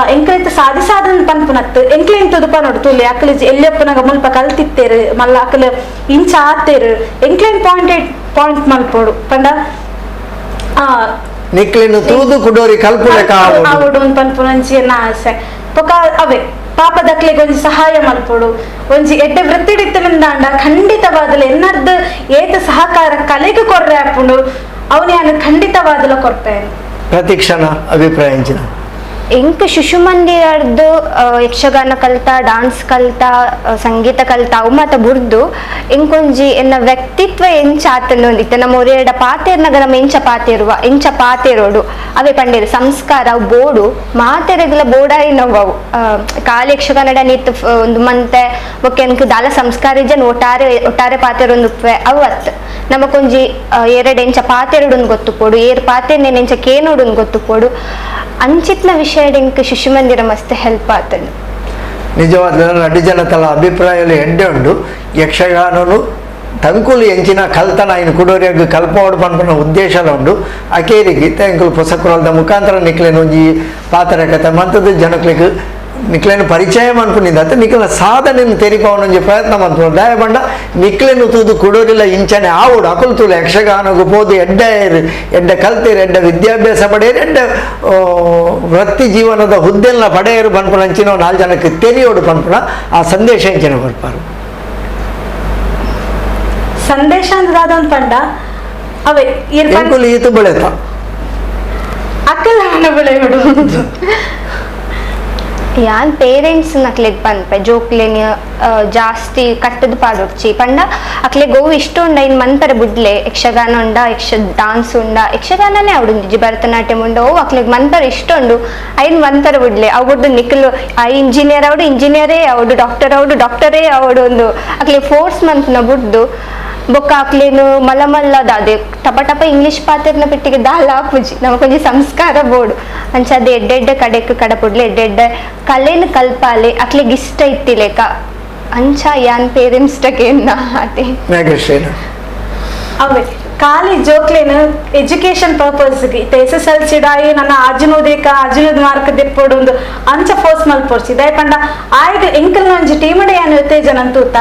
ಎಂಕಲಿಂತ ಸಾಧಿಸಾದನ್ ಪನ್ಪುನತ್ತು ಎಂಕ್ಲಿಂತ ತುದುಪ ನೋಡು ತೂಲಿ ಅಕ್ಕಲು ಎಲ್ಲಿಯಪ್ಪನಾಗ ಮುಲ್ಪ ಕಲ್ತಿತ್ತೇರು ಮಲ್ಲ ಅಕ್ಕಲು ಇಂಚ ಆತೇರು ಎಂಕ್ಲೈನ್ ಪಾಯಿಂಟ್ ಮಲ್ಪೋಡು ಪಂಡ ನಿಕ್ಲಿನ ತೂದು ಕುಡೋರಿ ಕಲ್ಪನೆ ಆವಡು ಪನ್ಪುನಂಚಿ ಆಸೆ ಪೊಕ ಅವೇ ಪಾಪದಕ್ಲೆಗ್ ಒಂಜಿ ಸಹಾಯ ಮಲ್ಪೊಡು ಒಂಜಿ ಎಡ್ಡೆ ವೃತ್ತಿಡಿತ್ತಲಿಂದಾಂಡ ಖಂಡಿತವಾದಲು ಎನ್ನರ್ದು ಏತ ಸಹಕಾರ ಕಲೆಗೆ ಕೊರ್ರೆ ಆಪುಂಡು ಅವನು ಯಾನು ಖಂಡಿತವಾದಲ ಕೊರ್ಪೇನು. ಪ್ರತಿಕ್ಷಣ ಅಭಿಪ್ರಾಯ ಅಂಚಿನ ಎಂಕ್ ಶಿಶು ಮಂದಿರದ್ದು ಯಕ್ಷಗಾನ ಕಲ್ತ, ಡಾನ್ಸ್ ಕಲ್ತ, ಸಂಗೀತ ಕಲ್ತ ಅವು ಮಾತ ಬುರ್ದು ಎಂಕೊಂಜಿ ಎನ್ನ ವ್ಯಕ್ತಿತ್ವ ಎಂಚ ಆತನೊಂದಿತ್ತೆ ನಮ್ಮ ಒರೆಯಡ ಪಾತೆರ್ನಗ ನಮ್ಮ ಎಂಚ ಪಾತೆರೋಡು ಅವೇ ಪಂಡೇರು ಸಂಸ್ಕಾರ ಅವು ಬೋಡು ಮಾತೆರೆಗ್ಲ ಬೋಡಾಯಿನವು ಕಾಲಿ ಯಕ್ಷಗಾನಡ ನಿತ್ ಒಂದು ಮಂತೆ ಬೊಕ್ಕೆ ಎಂಕ್ ದಾಲ ಸಂಸ್ಕಾರ ಇಜ್ಜನ್ ಒಟ್ಟಾರೆ ಪಾತೆರೊಂದು ಅವತ್ ನಮಕೊಂಜಿ ಎರಡು ಎಂಚ ಪಾತೆರಡೊಂದು ಗೊತ್ತುಪೋಡು ಏರ್ ಪಾತೆರ್ನೇನು ಎಂಚ ಕೇನೋಡೊಂದು ಗೊತ್ತುಪೋಡು ಅಂಚಿತ್ನ ವಿಷಯ ಶಿಶು ಮಂದಿರ ಮಸ್ತ್ ಹೆಲ್ಪ್ ಆತನು. ನಿಜವಾದ ನಡಿ ಜನತಲ ಅಭಿಪ್ರಾಯದಲ್ಲಿ ಎಡ್ಡೆ ಉಂಡು ಯಕ್ಷಗಾನನು ತಂಕುಲು ಎಂಚಿನ ಕಲ್ತನ ಇನ್ನು ಕುಡೋರಿಯಾಗ ಕಲ್ಪೋಡು ಪನ್ಪನ ಉದ್ದೇಶಲ ಉಂಡು ಅಕೇರಿಗೆ ತೆಂಕುಲು ಪೊಸಕುರಲ್ದ ಮುಖಾಂತರ ನಿಕ್ಲೇನು ಒಂಜಿ ಪಾತ್ರ ಕಥೆ ಮಂತದ ಜನಕ್ಲಿಗೆ ನಿಕ್ಲೇನು ಪರಿಚಯ ಮನ್ಪುನಿಂದ ಅಂತ ನಿಕ್ಲ ಸಾಧನೆಯನ್ನು ತೆರಿಪವನೊಂಜಿ ಪ್ರಯತ್ನ ಮನ್ಪುನ ದಯ ಬಂಡ ನಿಕ್ಲೇನು ತೂದು ಕುಡೋರಿಲ್ಲ ಇಂಚನೆ ಆವುಡು ಅಕುಲು ತೂಲು ಯಕ್ಷಗಾನಗೂ ಪೋದು ಎಡ್ಡೆ ಕಲ್ತೀರು ಎಡ್ಡೆ ವಿದ್ಯಾಭ್ಯಾಸ ಪಡೆಯರು ಎಡ್ಡೆ ವೃತ್ತಿ ಜೀವನದ ಹುದ್ದೆಲ್ಲ ಪಡೆಯರು ಪನ್ಪುನ ಅಂಚಿನ 4 ಜನಕ್ಕೆ ತೆರಿಯೋಡು ಪನ್ಪುನ ಆ ಸಂದೇಶ ಇಂಚಿನ ಬರ್ಪಾರು ಸಂದೇಶ ಅಂದ್ರೆ ಪಂಡ ಅವೇ ಈತು ಬೆಳೆತ ಅಕ್ಕಲ ಬೆಳೆಯೋಡು ಯಾನ್ ಪೇರೆಂಟ್ಸ್ ನಕ್ಲೆಗ್ ಪನ್ಪೆ ಜೋಕ್ಲೆನ್ ಜಾಸ್ತಿ ಕಟ್ಟದ ಪಾಡೊಡ್ಚಿ ಪಂಡ ಅಕ್ಲೆ ಗೋವು ಇಷ್ಟ ಉಂಡ ಇನ್ ಮನ್ಪರೆ ಬುಡ್ಲೆ ಯಕ್ಷಗಾನ ಉಂಡ ಡಾನ್ಸ್ ಉಂಡ ಯಕ್ಷಗಾನನೇ ಅವಡುಂದಿಜ್ಜಿ ಭರತನಾಟ್ಯಂ ಉಂಡ ಓ ಅಕ್ಲೆಗ್ ಮನ್ಪರೆ ಇಷ್ಟ ಉಂಡು ಐನ್ ಮನ್ಪರೆ ಬುಡ್ಲೆ ಅವ್ರದ್ದು ನಿಕ್ಲು ಇಂಜಿನಿಯರ್ ಅವಡು ಇಂಜಿನಿಯರೇ ಅವಡು ಡಾಕ್ಟರೇ ಅವಡು ಒಂದು ಅಕ್ಲೆ ಫೋರ್ಸ್ ಮನ್ಪನ ಬುಡ್ದು ಬೊಕ್ಕ ಅಕ್ಲೇನು ಮಲ್ಲದ ಅದೇ ಟಪ ಇಂಗ್ಲಿಷ್ ಪಾತೆರ್ನ ಪೆಟ್ಟಿಗೆ ದಾಲ ಪೂಜಿ ನಮಕೊಂಜಿ ಸಂಸ್ಕಾರ ಬೋಡು ಅಂಚದ ಎಡ್ಡೆಡ್ಡೆ ಕಡೆಕ್ ಕಡಪುಡ್ಲೆ ಎಡ್ಡೆಡ್ಡೆ ಕಲೆನು ಕಲ್ಪಾಲೆ ಅಕ್ಲೆಗ್ ಇಷ್ಟ ಇತ್ತಿಲೇಕ ಅಂಚ ಯಾನ್ ಪೇರೆಂಟ್ಸ್ ಟಕೇನ ಅದೇ ಅವೇ ಖಾಲಿ ಜೋಕ್ಲೇನು ಎಜುಕೇಶನ್ ಪರ್ಪಸ್ಗೆ SSLC ಡಾಯಿ ನನ್ನ ಅಜುನದ ಮಾರ್ಕ್ ದೆಪ್ಪೋಡು ಒಂದು ಅಂಚ ಫೋರ್ಸ್ ಮಲ್ಪೋರ್ಚಿ ದಯ ಪಂಡ ಆಯ್ಗೆ ಎಂಕಲ್ ಒಂಜಿ ಟೀಮಡೆ ಏನು ಉತ್ತೇಜನ ಅಂತೂತ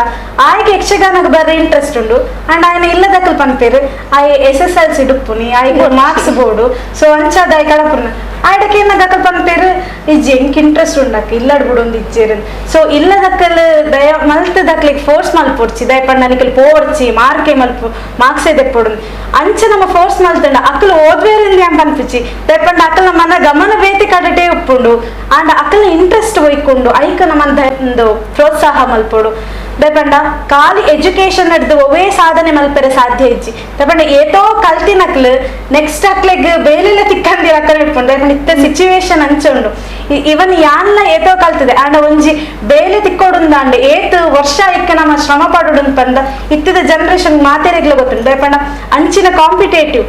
ಆಯ್ಗೆ ಯಕ್ಷಗಾನಕ್ಕೆ ಬರ್ರೆ ಇಂಟ್ರೆಸ್ಟ್ ಉಂಡು ಅಂಡ್ ఆయన ಇಲ್ಲದಕ್ಕಲ್ ಪನ್ಪೇರು ಆಯ್ SSLC ಡುಪ್ಪುನಿ ಆಯ್ಗೆ ಮಾರ್ಕ್ಸ್ ಬೋರ್ಡು ಸೊ ಅಂಚ ದಾಯ್ ಕಳಪುರ್ನ ಆಯ್ಡಕ್ಕೆ ಏನ ದಕ್ಕಲ್ ಪನ್ಪೇರು ಇಜ್ಜಿ ಎಂಕ್ ಇಂಟ್ರೆಸ್ಟ್ ಉಂಡಕ್ಕೆ ಇಲ್ಲಡ್ ಬಿಡು ಒಂದು ಇಜ್ಜೇರು ಸೊ ಇಲ್ಲದಕ್ಕಲ್ ದಯ ಮಲ್ತದಕ್ಲಿಗೆ ಫೋರ್ಸ್ ಮಲ್ಪೋರ್ಚಿ ದಯ ಪಂಡ ನಿಕಲ್ ಪೋರ್ಚಿ ಮಾರ್ಕೆ ಮಲ್ಪು ಮಾರ್ಕ್ಸೇ ದೆಪ್ಪೋಡು ಅಂಚ ನಮ್ಮ ಫೋರ್ಸ್ ಮಲ್ತಂಡ ಅಕ್ಕಲು ಓದ್ವೇರಿಂದ ಏನ್ ಪನ್ಪಿಚ್ಚಿ ದಯಪಂಡ ಅಕ್ಕಲ ಮನ ಗಮನ ಬೇತಿ ಕಡಟೆ ಉಪ್ಪುಂಡು ಅಂಡ್ ಅಕ್ಕಲ ಇಂಟ್ರೆಸ್ಟ್ ಒಯ್ಕೊಂಡು ಐಕ ನಮ್ಮ ಒಂದು ಪ್ರೋತ್ಸಾಹ ಮಲ್ಪೋಡು ದಯಪಂಡ ಖಾಲಿ ಎಜುಕೇಶನ್ ಹಿಡ್ದು ಒವೇ ಸಾಧನೆ ಮಲ್ಪರೆ ಸಾಧ್ಯ ಇಜ್ಜಿ ದಯಪಂಡ ಏತೋ ಕಲ್ತಿನಕ್ಲು ನೆಕ್ಸ್ಟ್ ಅಕ್ಲೆಗ್ ಬೇಲೆಲ್ಲ ತಿಕ್ಕಂದಿರ ಅಕ್ಕಲ್ ಇಟ್ಕೊಂಡು ದಯಪಂಡ ಇತ್ತ ಸಿಚುವೇಶನ್ ಅಂಚುಂಡು ಇವನ್ ಯಾನ್ಲ ಏತೋ ಕಲ್ತದೆ ಅಂಡ ಒಂಜಿ ಬೇಲೆ ತಿಕ್ಕೋಡುಂದಾಂಡೆ ಏತ್ ವರ್ಷ ಇಕ್ಕ ನಮ್ಮ ಶ್ರಮ ಪಡೋಡು ಪಂದ ಇತ್ತಿದ ಜನರೇಷನ್ ಮಾತೆರೆಗ್ಲ ಗೊತ್ತುಂಡು ದಯಪಂಡ ಅಂಚಿನ ಕಾಂಪಿಟೇಟಿವ್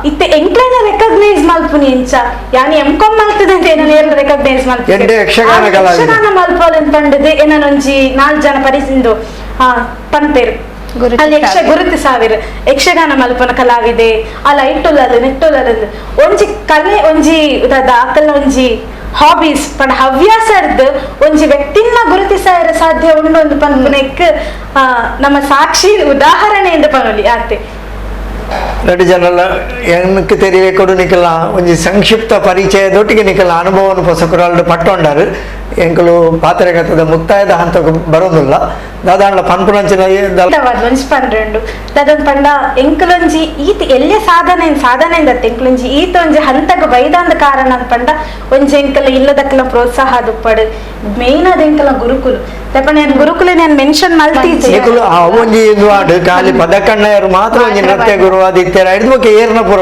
ಇತ್ತೆ ಎಂಕ್ಲೈನ ರೆಕಗ್ನೈಸ್ ಮಲ್ಪುನಿ ಇಂಚ ಯಾನಿ M.Com ಮಲ್ತದೆ ಅಂತ ಏನ ರೆಕಗ್ನೈಸ್ ಮಲ್ಪುನಿ ಯಕ್ಷಗಾನ ಮಲ್ಪೋಲ್ ಪಂಡದೆ ಏನೊಂಜಿ 4 ಜನ ಪರಿಸಿಂದು ಪನ್ಪೇರು ಅಲ್ಲಿ ಗುರುತು ಸಾವಿರ ಯಕ್ಷಗಾನ ಮಲ್ಪನ ಕಲಾವಿದೆ ಅಲ್ಲ ಇಟ್ಟುಲಲ್ಲ ನೆಟ್ಟುಲಲ್ಲ ಒಂಜಿ ಕಲೆ ಒಂಜಿ ಅಕ್ಕಲ್ಲ ಒಂಜಿ ಹಾಬೀಸ್ ಪಂಡ ಹವ್ಯಾಸ ಇರ್ದು ಒಂಜಿ ವ್ಯಕ್ತಿನ ಗುರುತಿಸಾರ ಸಾಧ್ಯ ಉಂಡು ಒಂದು ಪನ್ಪುನಕ್ ನಮ್ಮ ಸಾಕ್ಷಿ ಉದಾಹರಣೆಯಿಂದ ಪನೊಲಿ ಆತೆ ನಡಿ ಜನಲ ಎನ್ಕ್ ತೆರಿವೇಕೊಡು ನಿಕಲ ಒಂಜಿ ಸಂಕ್ಷಿಪ್ತ ಪರಿಚಯದೊಟ್ಟಿಗೆ ನಿಕಲ ಅನುಭವವನ್ನು ಪೊಸಕುರಾಲ್ಡು ಪಟ್ಟೊಂಡಾರು ಎಂಕಲು ಪಾತ್ರಕಥದ ಮುಕ್ತಾಯದ ಹಂತಕ್ಕೆ ಬರೋದಿಲ್ಲ ದಾದಾಂಡ್ಲ ಪನ್ಪುನಂಚಿನ ಒಂಜಿ ಪನ್ರೆಂಡು ದಾದನ್ ಪಂಡ ಎಂಕಲೊಂಜಿ ಈತ ಎಲ್ಲೆ ಸಾಧನೆ ಎಂಕ್ಲೊಂಜಿ ಈತ ಒಂಜಿ ಹಂತಗ ಬೈದಾಂದ ಕಾರಣ ಪಂಡ ಒಂಜಿ ಎಂಕಲ ಇಲ್ಲದಕ್ಕಲ ಪ್ರೋತ್ಸಾಹ ದುಪ್ಪಡು ಮೇನ್ ಅದ ಎಂಕಲ ಗುರುಕುಲು ದಯಪಂಡ ನಾನು ಗುರುಕುಲ ನಾನು ಮೆನ್ಷನ್ ಮಲ್ತೀಚಿ ಒಂಜಿ ವಾರ್ಡ್ ಖಾಲಿ ಪದಕಣ್ಣಯ್ಯರು ಮಾತ್ರ ಒಂಜಿ ನೃತ್ಯ ಗುರು ಆದಿತ್ಯರ ಹಿಡಿದು ಬಗ್ಗೆ ಏರ್ನಪುರ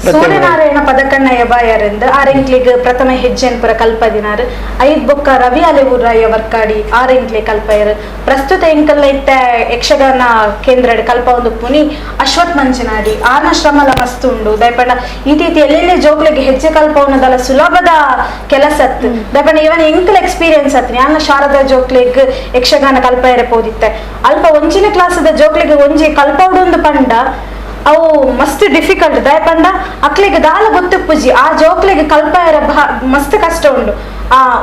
ಸೂರ್ಯನಾರಾಯಣ ಪದಕಣ್ಣಯ್ಯ ಬಾಯರಿಂದ ಆರೆಂಕ್ಲಿಗ್ ಪ್ರಥಮ ಹೆಜ್ಜೆನ್ ಪುರ ಕಲ್ಪದಿನಾರು 5 ಬೊಕ್ಕ ರವಿ ಅಲೆಊರಾಯ ವರ್ಕಾಡಿ ಆರೆಂಕ್ಲೆ ಕಲ್ಪಯರು ಪ್ರಸ್ತುತ ಎಂಕಲ್ಲ ಇತ್ತ ಯಕ್ಷಗಾನ ಕೇಂದ್ರ ಕಲ್ಪ ಒಂದು ಪುನಿ ಅಶ್ವತ್ ಮಂಜನಾಡಿ ಆರ್ನ ಶ್ರಮಲ ಮಸ್ತ್ ಉಂಡು ದಯಪಂಡ ಈತೀತಿ ಎಲ್ಲೆಲ್ಲೇ ಜೋಕ್ಲೆಗೆ ಹೆಜ್ಜೆ ಕಲ್ಪವನ್ನದಲ್ಲ ಸುಲಭದ ಕೆಲಸ ದಯಪಂಡ ಇವನ್ ಎಂಕಲ್ ಎಕ್ಸ್ಪೀರಿಯನ್ಸ್ ಅತ್ನಿ ಆರ್ನ ಶಾರದಾ ಜೋಕ್ಲೆಗ್ ಯಕ್ಷಗಾನ ಕಲ್ಪಯರೆ ಪೋದಿತ್ತೆ ಅಲ್ಪ ಒಂಚಿನ ಕ್ಲಾಸದ ಜೋಕ್ಲೆಗೆ ಒಂಜಿ ಕಲ್ಪೌಡು ಒಂದು ಪಂಡ ಅವು ಮಸ್ತ್ ಡಿಫಿಕಲ್ಟ್ ದಯಪಂಡ ಅಕ್ಲೆಗೆ ದಾಲ ಗೊತ್ತಿಪ್ಪುಜಿ ಆ ಜೋಕ್ಲೆಗೆ ಕಲ್ಪಯರ ಮಸ್ತ್ ಕಷ್ಟ ಉಂಡು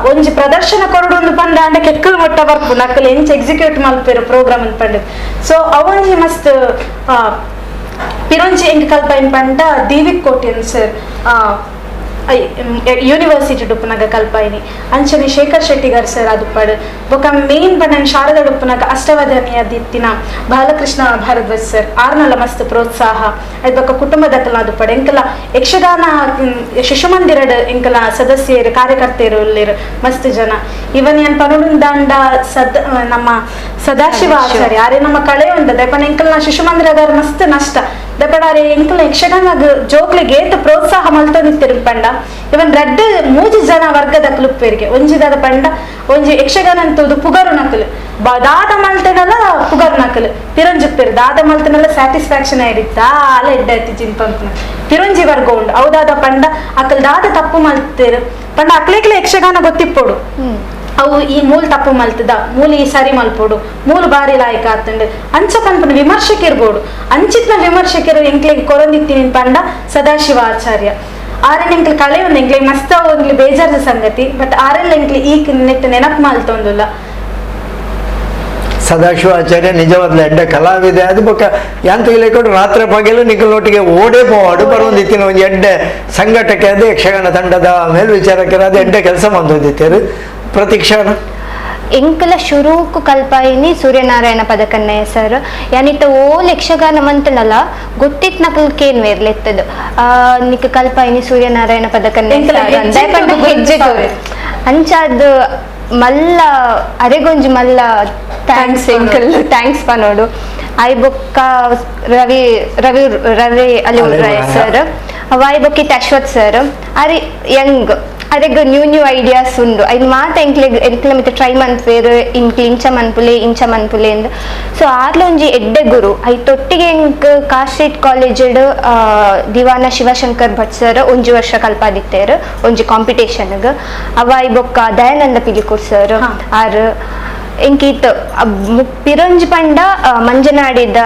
ಒಂಜಿ ಪ್ರದರ್ಶನ ಕೊರಡು ಒಂದು ಪಂಡ ಅಂಡ ಕೆಕ್ಕಲ್ ಮೊಟ್ಟ ಬರ್ಪು ನಕ್ಕಲ್ ಎಂಚ ಎಕ್ಸಿಕ್ಯೂಟ್ ಮಲ್ಪೇರು ಪ್ರೋಗ್ರಾಮ್ ಅಂತ ಪಂಡ ಸೊ ಅವೊಂಜಿ ಮಸ್ತ್ ಪಿರೊಂಜಿ ಎಂಕ್ ಕಲ್ಪ ಏನ್ ಪಂಡ ದೀವಿಕ್ ಕೋಟಿಯನ್ ಸರ್ ಯೂನಿವರ್ಸಿಟಿ ಡುಪ್ಪುನಾಗ ಕಲ್ಪಾಯಿನಿ ಅಂಚನೆ ಶೇಖರ್ ಶೆಟ್ಟಿಗಾರ್ ಸರ್ ಅದು ಪಡ್ ಬೊಕ ಮೇನ್ ಪಂಡ ಶಾರದಾ ಡುಪ್ಪುನಾಗ ಅಷ್ಟವಧನೀಯ ದಿತ್ತಿನ ಬಾಲಕೃಷ್ಣ ಭಾರದ್ವಾಜ್ ಸರ್ ಆರ್ನಲ್ಲ ಮಸ್ತ್ ಪ್ರೋತ್ಸಾಹ ಅದು ಬೊಕ ಕುಟುಂಬದಕ್ಕಲ ಅದು ಪಡ್ ಎಂಕಲ ಯಕ್ಷಗಾನ ಶಿಶು ಮಂದಿರಡ್ ಎಂಕಲ ಸದಸ್ಯರು ಕಾರ್ಯಕರ್ತೆಯರು ಉಳ್ಳೇರು ಮಸ್ತ್ ಜನ ಇವನ್ ಏನ್ ಪನುಡುಂದಾಂಡ ನಮ್ಮ ಸದಾಶಿವ ಆಚಾರ್ಯ ಆರೆ ನಮ್ಮ ಕಳೆ ಒಂದ ದಯಪಣ ಎಂಕಲ್ನ ಶಿಶು ಮಂದಿರಗಾರ ಮಸ್ತ್ ನಷ್ಟ ದಯಪಡಾರೆ ಎಂಕಲ್ನ ಯಕ್ಷಗಾನ ಜೋಕ್ಲಿಗೆ ಏತ್ ಪ್ರೋತ್ಸಾಹ ಮಲ್ತೊಂದಿತ್ತಿರು ಪಂಡ ಇವನ್ ರಡ್ಡ್ 3 ಜನ ವರ್ಗದ ಕ್ಲುಪ್ಪೇರಿಗೆ ಒಂಜಿದಾದ ಪಂಡ ಒಂಜಿ ಯಕ್ಷಗಾನ ಅಂತದ್ದು ಪುಗರು ನಕಲು ದಾದ ಮಲ್ತೆನಲ್ಲ ಪುಗರು ನಕಲು ಪಿರಂಜುಪ್ಪೇರು ದಾದ ಮಲ್ತೆನಲ್ಲ ಸ್ಯಾಟಿಸ್ಫ್ಯಾಕ್ಷನ್ ಆಯ್ದಿತ್ತ ಆಲ ಎಡ್ಡ ಐತಿ ಚಿಂಪಂಪನ ಪಿರಂಜಿ ವರ್ಗ ಉಂಡು ಅವದಾದ ಪಂಡ ಅಕಲ್ ದಾದ ತಪ್ಪು ಮಲ್ತೇರು ಪಂಡ ಅಕ್ಲೇಕ್ಲೆ ಯಕ್ಷಗಾನ ಗೊತ್ತಿಪ್ಪೋಡು ಅವು ಈ ಮೂಲ ತಪ್ಪು ಮಲ್ತದ ಮೂಲ ಈ ಸರಿ ಮಲ್ಪೋಡು ಮೂಲ ಬಾರಿ ಲಾಯಕ ಆತಂಡು ಅಂಚ ಪನ್ಪನ ವಿಮರ್ಶಕರ್ಬೋಡು ಅಂಚಿತ್ನ ವಿಮರ್ಶಕರು ಎಂಕ್ಲೆಗೆ ಕೊರೊಂದಿತ್ತೀನಿ ಪಂಡ ಸದಾಶಿವ ಆಚಾರ್ಯ ಆರೆಲ್ಲ ಎಂಕ್ಲೆ ಕಳೆ ಒಂದು ಎಂಕ್ಲೆ ಮಸ್ತ ಒಂದ್ಲಿ ಬೇಜಾರದ ಸಂಗತಿ ಬಟ್ ಆರೆಲ್ಲ ಎಂಕ್ಲೆ ಈ ನೆಟ್ ನೆನಪು ಮಲ್ತೊಂದುಲ್ಲ ಸದಾಶಿವಾಚಾರ್ಯ ನಿಜವಾದ ಎಡ್ಡ ಕಲಾವಿದೆ ಅದು ಬೊಕ್ಕ ಯಾಂತ್ರಿಕೊಂಡು ರಾತ್ರಿ ಪಗಲು ನಿಖಲೊಟ್ಟಿಗೆ ಓಡೇ ಪೋವಾಡು ಬರುವಂದಿತ್ತಿನ ಒಂದು ಎಡ್ಡೆ ಸಂಘಟಕ್ಕೆ ಅದು ಯಕ್ಷಗಾನ ತಂಡದ ಮೇಲ್ವಿಚಾರಕರು ಅದು ಎಡ್ಡೆ ಕೆಲಸ ಮಂದೊಂದಿತ್ತೇರು ಪ್ರತಿಕ್ಷಣ ಎಂಕಲ ಶುರುಕು ಕಲ್ಪಾಯಿನಿ ಸೂರ್ಯನಾರಾಯಣ ಪದಕನ್ನಯ್ಯ ಸರ್ ಯಾನಿತ ಓಲ್ ಯಕ್ಷಗಾನ ಮಂತನಲ್ಲ ಗೊತ್ತಿತ್ ನಕಲ್ ಕೇನ್ ವೇರ್ಲೆತ್ತದು ನಿಕ್ ಕಲ್ಪಾಯಿನಿ ಸೂರ್ಯನಾರಾಯಣ ಪದಕನ್ನಯ್ಯ ಹೆಜ್ಜೆ ಅಂಚಾದ್ ಮಲ್ಲ ಅರೆಗೊಂಜಿ ಮಲ್ಲ ಥ್ಯಾಂಕ್ಸ್ ಎಂಕಲ್ ಥ್ಯಾಂಕ್ಸ್ ಪನೋಡು ಐ ಬೊಕ್ಕ ರವಿ ರವಿ ರವಿ ಅಲಿರಾಯ್ ಸರ್ ವಾಯ್ ಬೊಕ್ಕಿತ್ ಅಶ್ವಥ್ ಸರ್ ಅರೆ ಯಂಗ್ ಅದಕ್ಕೆ ನ್ಯೂ ಐಡಿಯಾಸ್ ಉಂಡು ಅದು ಮಾತ ಎಂಕ್ಲೆ ಮಿತ್ತ ಟ್ರೈ ಮನ್ಪೇರು ಇಂಕ್ಲಿ ಇಂಚ ಮನ್ಪುಲೆ ಅಂದ್ ಸೊ ಆರ್ಲ ಒಂಜಿ ಎಡ್ಡೆ ಗುರು ಐ ತೊಟ್ಟಿಗೆ ಎಂಕ್ ಕಾಸ್ಟ್ರೀಟ್ ಕಾಲೇಜಡ್ ದಿವಾನ ಶಿವಶಂಕರ್ ಭಟ್ ಸರ್ ಒಂಜಿ ವರ್ಷ ಕಲ್ಪಾದಿತ್ತೇರು ಒಂಜಿ ಕಾಂಪಿಟೇಷನ್ಗ್ ಅವ ಐ ಬೊಕ್ಕ ದಯಾನಂದ ಪಿಲಿಕೂರ್ ಸರ್ ಆರ್ ಎಂಕೀತ್ ಪಿರಂಜಿ ಪಂಡ ಮಂಜನಾಡಿದ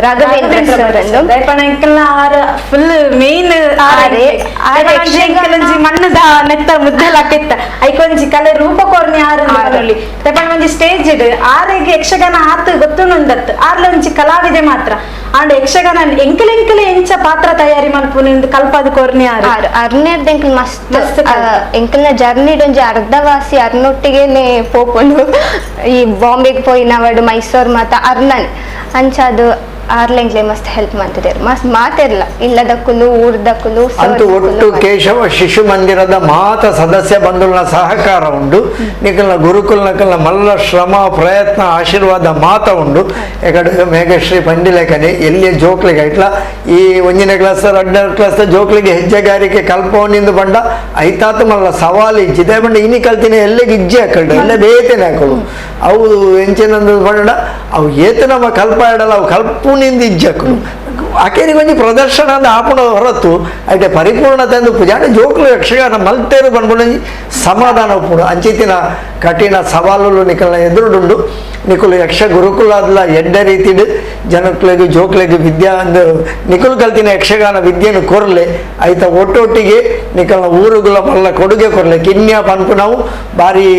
ರಾಘವೇಂದ್ರ ಸರ್ ಫುಲ್ ಮೇನ್ ಮಣ್ಣದ ನೆತ್ತ ಮುದ್ದಲಾಕೆತ್ತ ಐಕೊಂಜಿ ಕಲೆ ರೂಪ ಕೋರ್ನಿ ಆರಲ್ಲಿ ತಪಣ ಒಂಜಿ ಸ್ಟೇಜ್ ಇಡ್ ಆರೆಗೆ ಯಕ್ಷಗಾನ ಆತು ಗೊತ್ತುಂದತ್ ಆರ್ಲ ಒಂಜಿ ಕಲಾವಿದೆ ಮಾತ್ರ ಆಂಡ ಯಕ್ಷಗಾನ ಎಂಕಲೆಂಕಲೆ ಎಂಚ ಪಾತ್ರ ತಯಾರಿ ಮಲ್ಪುನಿಂದ ಕಲ್ಪದ ಕೋರ್ನಿ ಅರ್ನೇರ್ದ ಎಂಕಲ್ ಮಸ್ತ್ ಎಂಕಲ್ನ ಜರ್ನಿಡ್ ಒಂಜಿ ಅರ್ಧವಾಸಿ ಅರ್ನೊಟ್ಟಿಗೆನೆ ಪೋಪುಂಡು ಈ ಬಾಂಬೆಗೆ ಪೋಯಿನವಡು ಮೈಸೂರು ಮಾತ ಅರ್ನನ್ ಅಂಚಾದು ಆರ್ಲೆಂಗ್ಲೆ ಮಸ್ತ್ ಹೆಲ್ಪ್ ಮಾಡ್ತಿದ್ದಾರೆ ಮಸ್ತ್ ಮಾತಿರ್ಲ ಇಲ್ಲದಕ್ಕೂ ಊರ್ದಕ್ಕೂ ಅಂತೂ ಒಟ್ಟು ಕೇಶವ ಶಿಶು ಮಂದಿರದ ಮಾತ ಸದಸ್ಯ ಬಂಧುಗಳ ಸಹಕಾರ ಉಂಡು ನಿಖಲ್ನ ಗುರುಕುಲ್ನಕಲ್ನ ಮಲ್ಲ ಶ್ರಮ ಪ್ರಯತ್ನ ಆಶೀರ್ವಾದ ಮಾತ ಉಂಡು ಯಾಕಂದ್ರೆ ಮೇಘಶ್ರೀ ಪಂಡಿಲೇಖನೆ ಎಲ್ಲಿಯ ಜೋಕ್ಲಿಗೆ ಇಟ್ಲ ಈ 1ನೇ ಕ್ಲಾಸ್ 2ನೇ ಕ್ಲಾಸ್ ಜೋಕ್ಲಿಗೆ ಹೆಜ್ಜೆಗಾರಿಕೆ ಕಲ್ಪವನಿಂದ ಬಂಡ ಐತಾತು ಮಲ್ಲ ಸವಾಲು ಇಜ್ಜಿದೆ ಬಂಡ ಇನಿ ಕಲ್ತಿನ ಎಲ್ಲಿಗೆ ಇಜ್ಜೆ ಹಾಕಲ್ಡು ಎಲ್ಲ ಬೇತೇನೆ ಹಾಕಲು ಅವು ಎಂಚಿನಂದು ಬಂಡ ಅವು ಏತು ನಮ್ಮ ಕಲ್ಪ ಇಡಲ್ಲ ಅವು ಕಲ್ಪುನಿಂದ ಇಜ್ಜಕ್ಕಳು ಆಕೆಗೆ ಒಂಜಿ ಪ್ರದರ್ಶನ ಅಂದ ಆಪುಣ ಹೊರತು ಐತೆ ಪರಿಪೂರ್ಣತೆ ಅಂದು ಪೂಜಾನೆ ಜೋಕ್ಲು ಯಕ್ಷಗಾನ ಮಲ್ತೇರು ಬಂದ್ಬಿಡು ಸಮಾಧಾನ ಉಪ್ಪುಡು ಅಂಚಿತ್ತಿನ ಕಠಿಣ ಸವಾಲು ನಿಖಲ್ನ ಎದುರುಡುಂಡು ನಿಖಲು ಯಕ್ಷ ಗುರುಕುಲದ ಎಡ್ಡ ರೀತಿಡು ಜನಕ್ಳಿಗೆ ಜೋಕ್ಲಿಗೆ ವಿದ್ಯಾ ಅಂದು ನಿಖಲು ಕಲ್ತಿನ ಯಕ್ಷಗಾನ ವಿದ್ಯೆಯನ್ನು ಕೊರಲೆ ಐತ ಒಟ್ಟೊಟ್ಟಿಗೆ ನಿಖಲ್ನ ಊರುಗಳ ಮಲ್ಲ ಕೊಡುಗೆ ಕೊರಲೆ ಕಿನ್ಯ ಪನ್ಪು ನಾವು ಬಾರಿ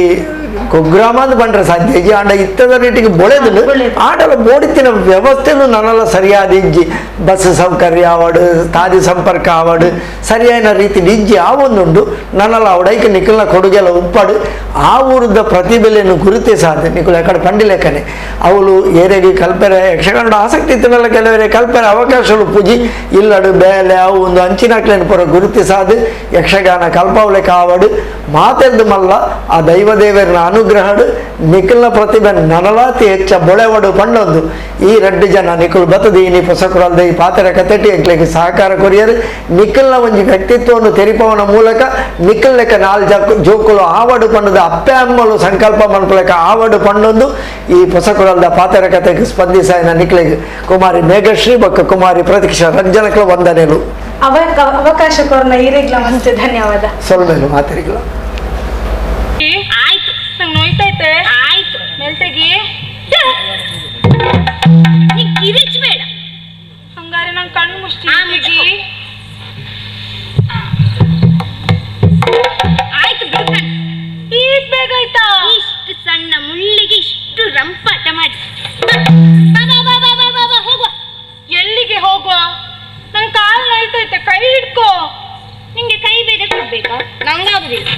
ಕುಗ್ರಾಮ ಅಂತ ಬಂದ್ರೆ ಸಾಧ್ಯ ಇಜ್ಜಿ ಆಂಡ ಇತ್ತದ ರೀತಿಗೆ ಬೊಳೆದು ಆಡಲ ಬೋಡಿತ್ತಿನ ವ್ಯವಸ್ಥೆನೂ ನನ್ನೆಲ್ಲ ಸರಿಯಾದ ಇಜ್ಜಿ ಬಸ್ ಸೌಕರ್ಯ ಆವಡು ತಾದಿ ಸಂಪರ್ಕ ಆವಡು ಸರಿಯಾದ ರೀತಿ ಇಜ್ಜಿ ಆವೊಂದುಂಡು ನನ್ನೆಲ್ಲ ಅವಡೈಕೆ ನಿಖಲ್ನ ಕೊಡುಗೆಲ್ಲ ಉಪ್ಪಾಡು ಆ ಊರದ ಪ್ರತಿಭೆಯನ್ನು ಗುರುತಿಸಾದೆ ನಿಖಲು ಯಾಕಡೆ ಪಂಡಿಲೇಖನೆ ಅವಳು ಏರೆಗೆ ಕಲ್ಪರೆ ಯಕ್ಷಗಾನ ಆಸಕ್ತಿ ಇತ್ತನೆಲ್ಲ ಕೆಲವರೇ ಕಲ್ಪರೆ ಅವಕಾಶಗಳು ಪೂಜಿ ಇಲ್ಲಡು ಬೇಲೆ ಅವು ಒಂದು ಅಂಚಿನಕ್ಲೇನು ಪುರ ಗುರುತಿಸಾದು ಯಕ್ಷಗಾನ ಕಲ್ಪವಲೆ ಕಾವಡು ಮಾತೆದ್ದು ಮಲ್ಲ ಆ ದೈವದೇವರನ್ನ ಅನುಗ್ರಹಡು ನಿಖಲ್ನ ಪ್ರತಿಭೆ ನನಲಾತಿ ಹೆಚ್ಚ ಬೊಳೆವಡು ಪಂಡೊಂದು ಈ 2 ಜನ ನಿಖಲ್ ಬತ್ತದ ಈ ಪೊಸಕುರಲ್ದ ಈ ಪಾತ್ರ ಕತೆಟಿ ಎಂಕ್ಲೆಗೆ ಸಹಕಾರ ಕೊರಿಯರು ನಿಖಲ್ನ ಒಂಜಿ ವ್ಯಕ್ತಿತ್ವವನ್ನು ತೆರಿಪವನ ಮೂಲಕ ನಿಖಲ್ ಲೆಕ್ಕ 4 ಜೋಕುಲು ಆವಡು ಪಂಡದ ಅಪ್ಪೆ ಅಮ್ಮಲು ಸಂಕಲ್ಪ ಮನ್ಪಲೆಕ್ಕ ಆವಡು ಪಂಡೊಂದು ಈ ಪೊಸಕುರಲ್ದ ಪಾತ್ರ ಕತೆಗೆ ಸ್ಪಂದಿಸಾಯಿನ ನಿಖಲಿಗೆ ಕುಮಾರಿ ಮೇಘಶ್ರೀ ಬೊಕ್ಕ ಕುಮಾರಿ ಪ್ರತೀಕ್ಷಾ ರಂಜನಕ್ಲ ವಂದನೆಲು ಅವಕಾಶ ಕೊರ್ನ ಈರಿಗ್ಲ ಮಸ್ತ್ ಧನ್ಯವಾದ ಸೊಲ್ಮೇಲು ಮಾತಿರಿಗ್ಲ ಆಯ್ತು ನಂಗೆ ನೋಯ್ತೈತೆ ಆಯ್ತು ಮೆಲ್ತೆಗಿ ನೀ ಕಿರಿಚ್ಬೇಡ ಹಂಗಾರೆ ನಂಗೆ ಕಣ್ಣು ಮುಷ್ಟಿ ಆಯ್ತು ಬಿಡ್ತಾನೆ ಈಟ್ ಬೇಕಾಯ್ತಾ ಇಷ್ಟು ಸಣ್ಣ ಮುಳ್ಳಿಗೆ ಇಷ್ಟು ರಂಪಾಟ ಮಾಡಿ ಹೋಗುವ ಎಲ್ಲಿಗೆ ಹೋಗುವ ನಂಗೆ ಕಾಲು ನೋಯ್ತೈತೆ ಕೈ ಹಿಡ್ಕೋ ನಿಂಗೆ ಕೈ ಬೇರೆ ಬೇಕಾ? ನಂಗಾಗುದಿಲ್ಲ.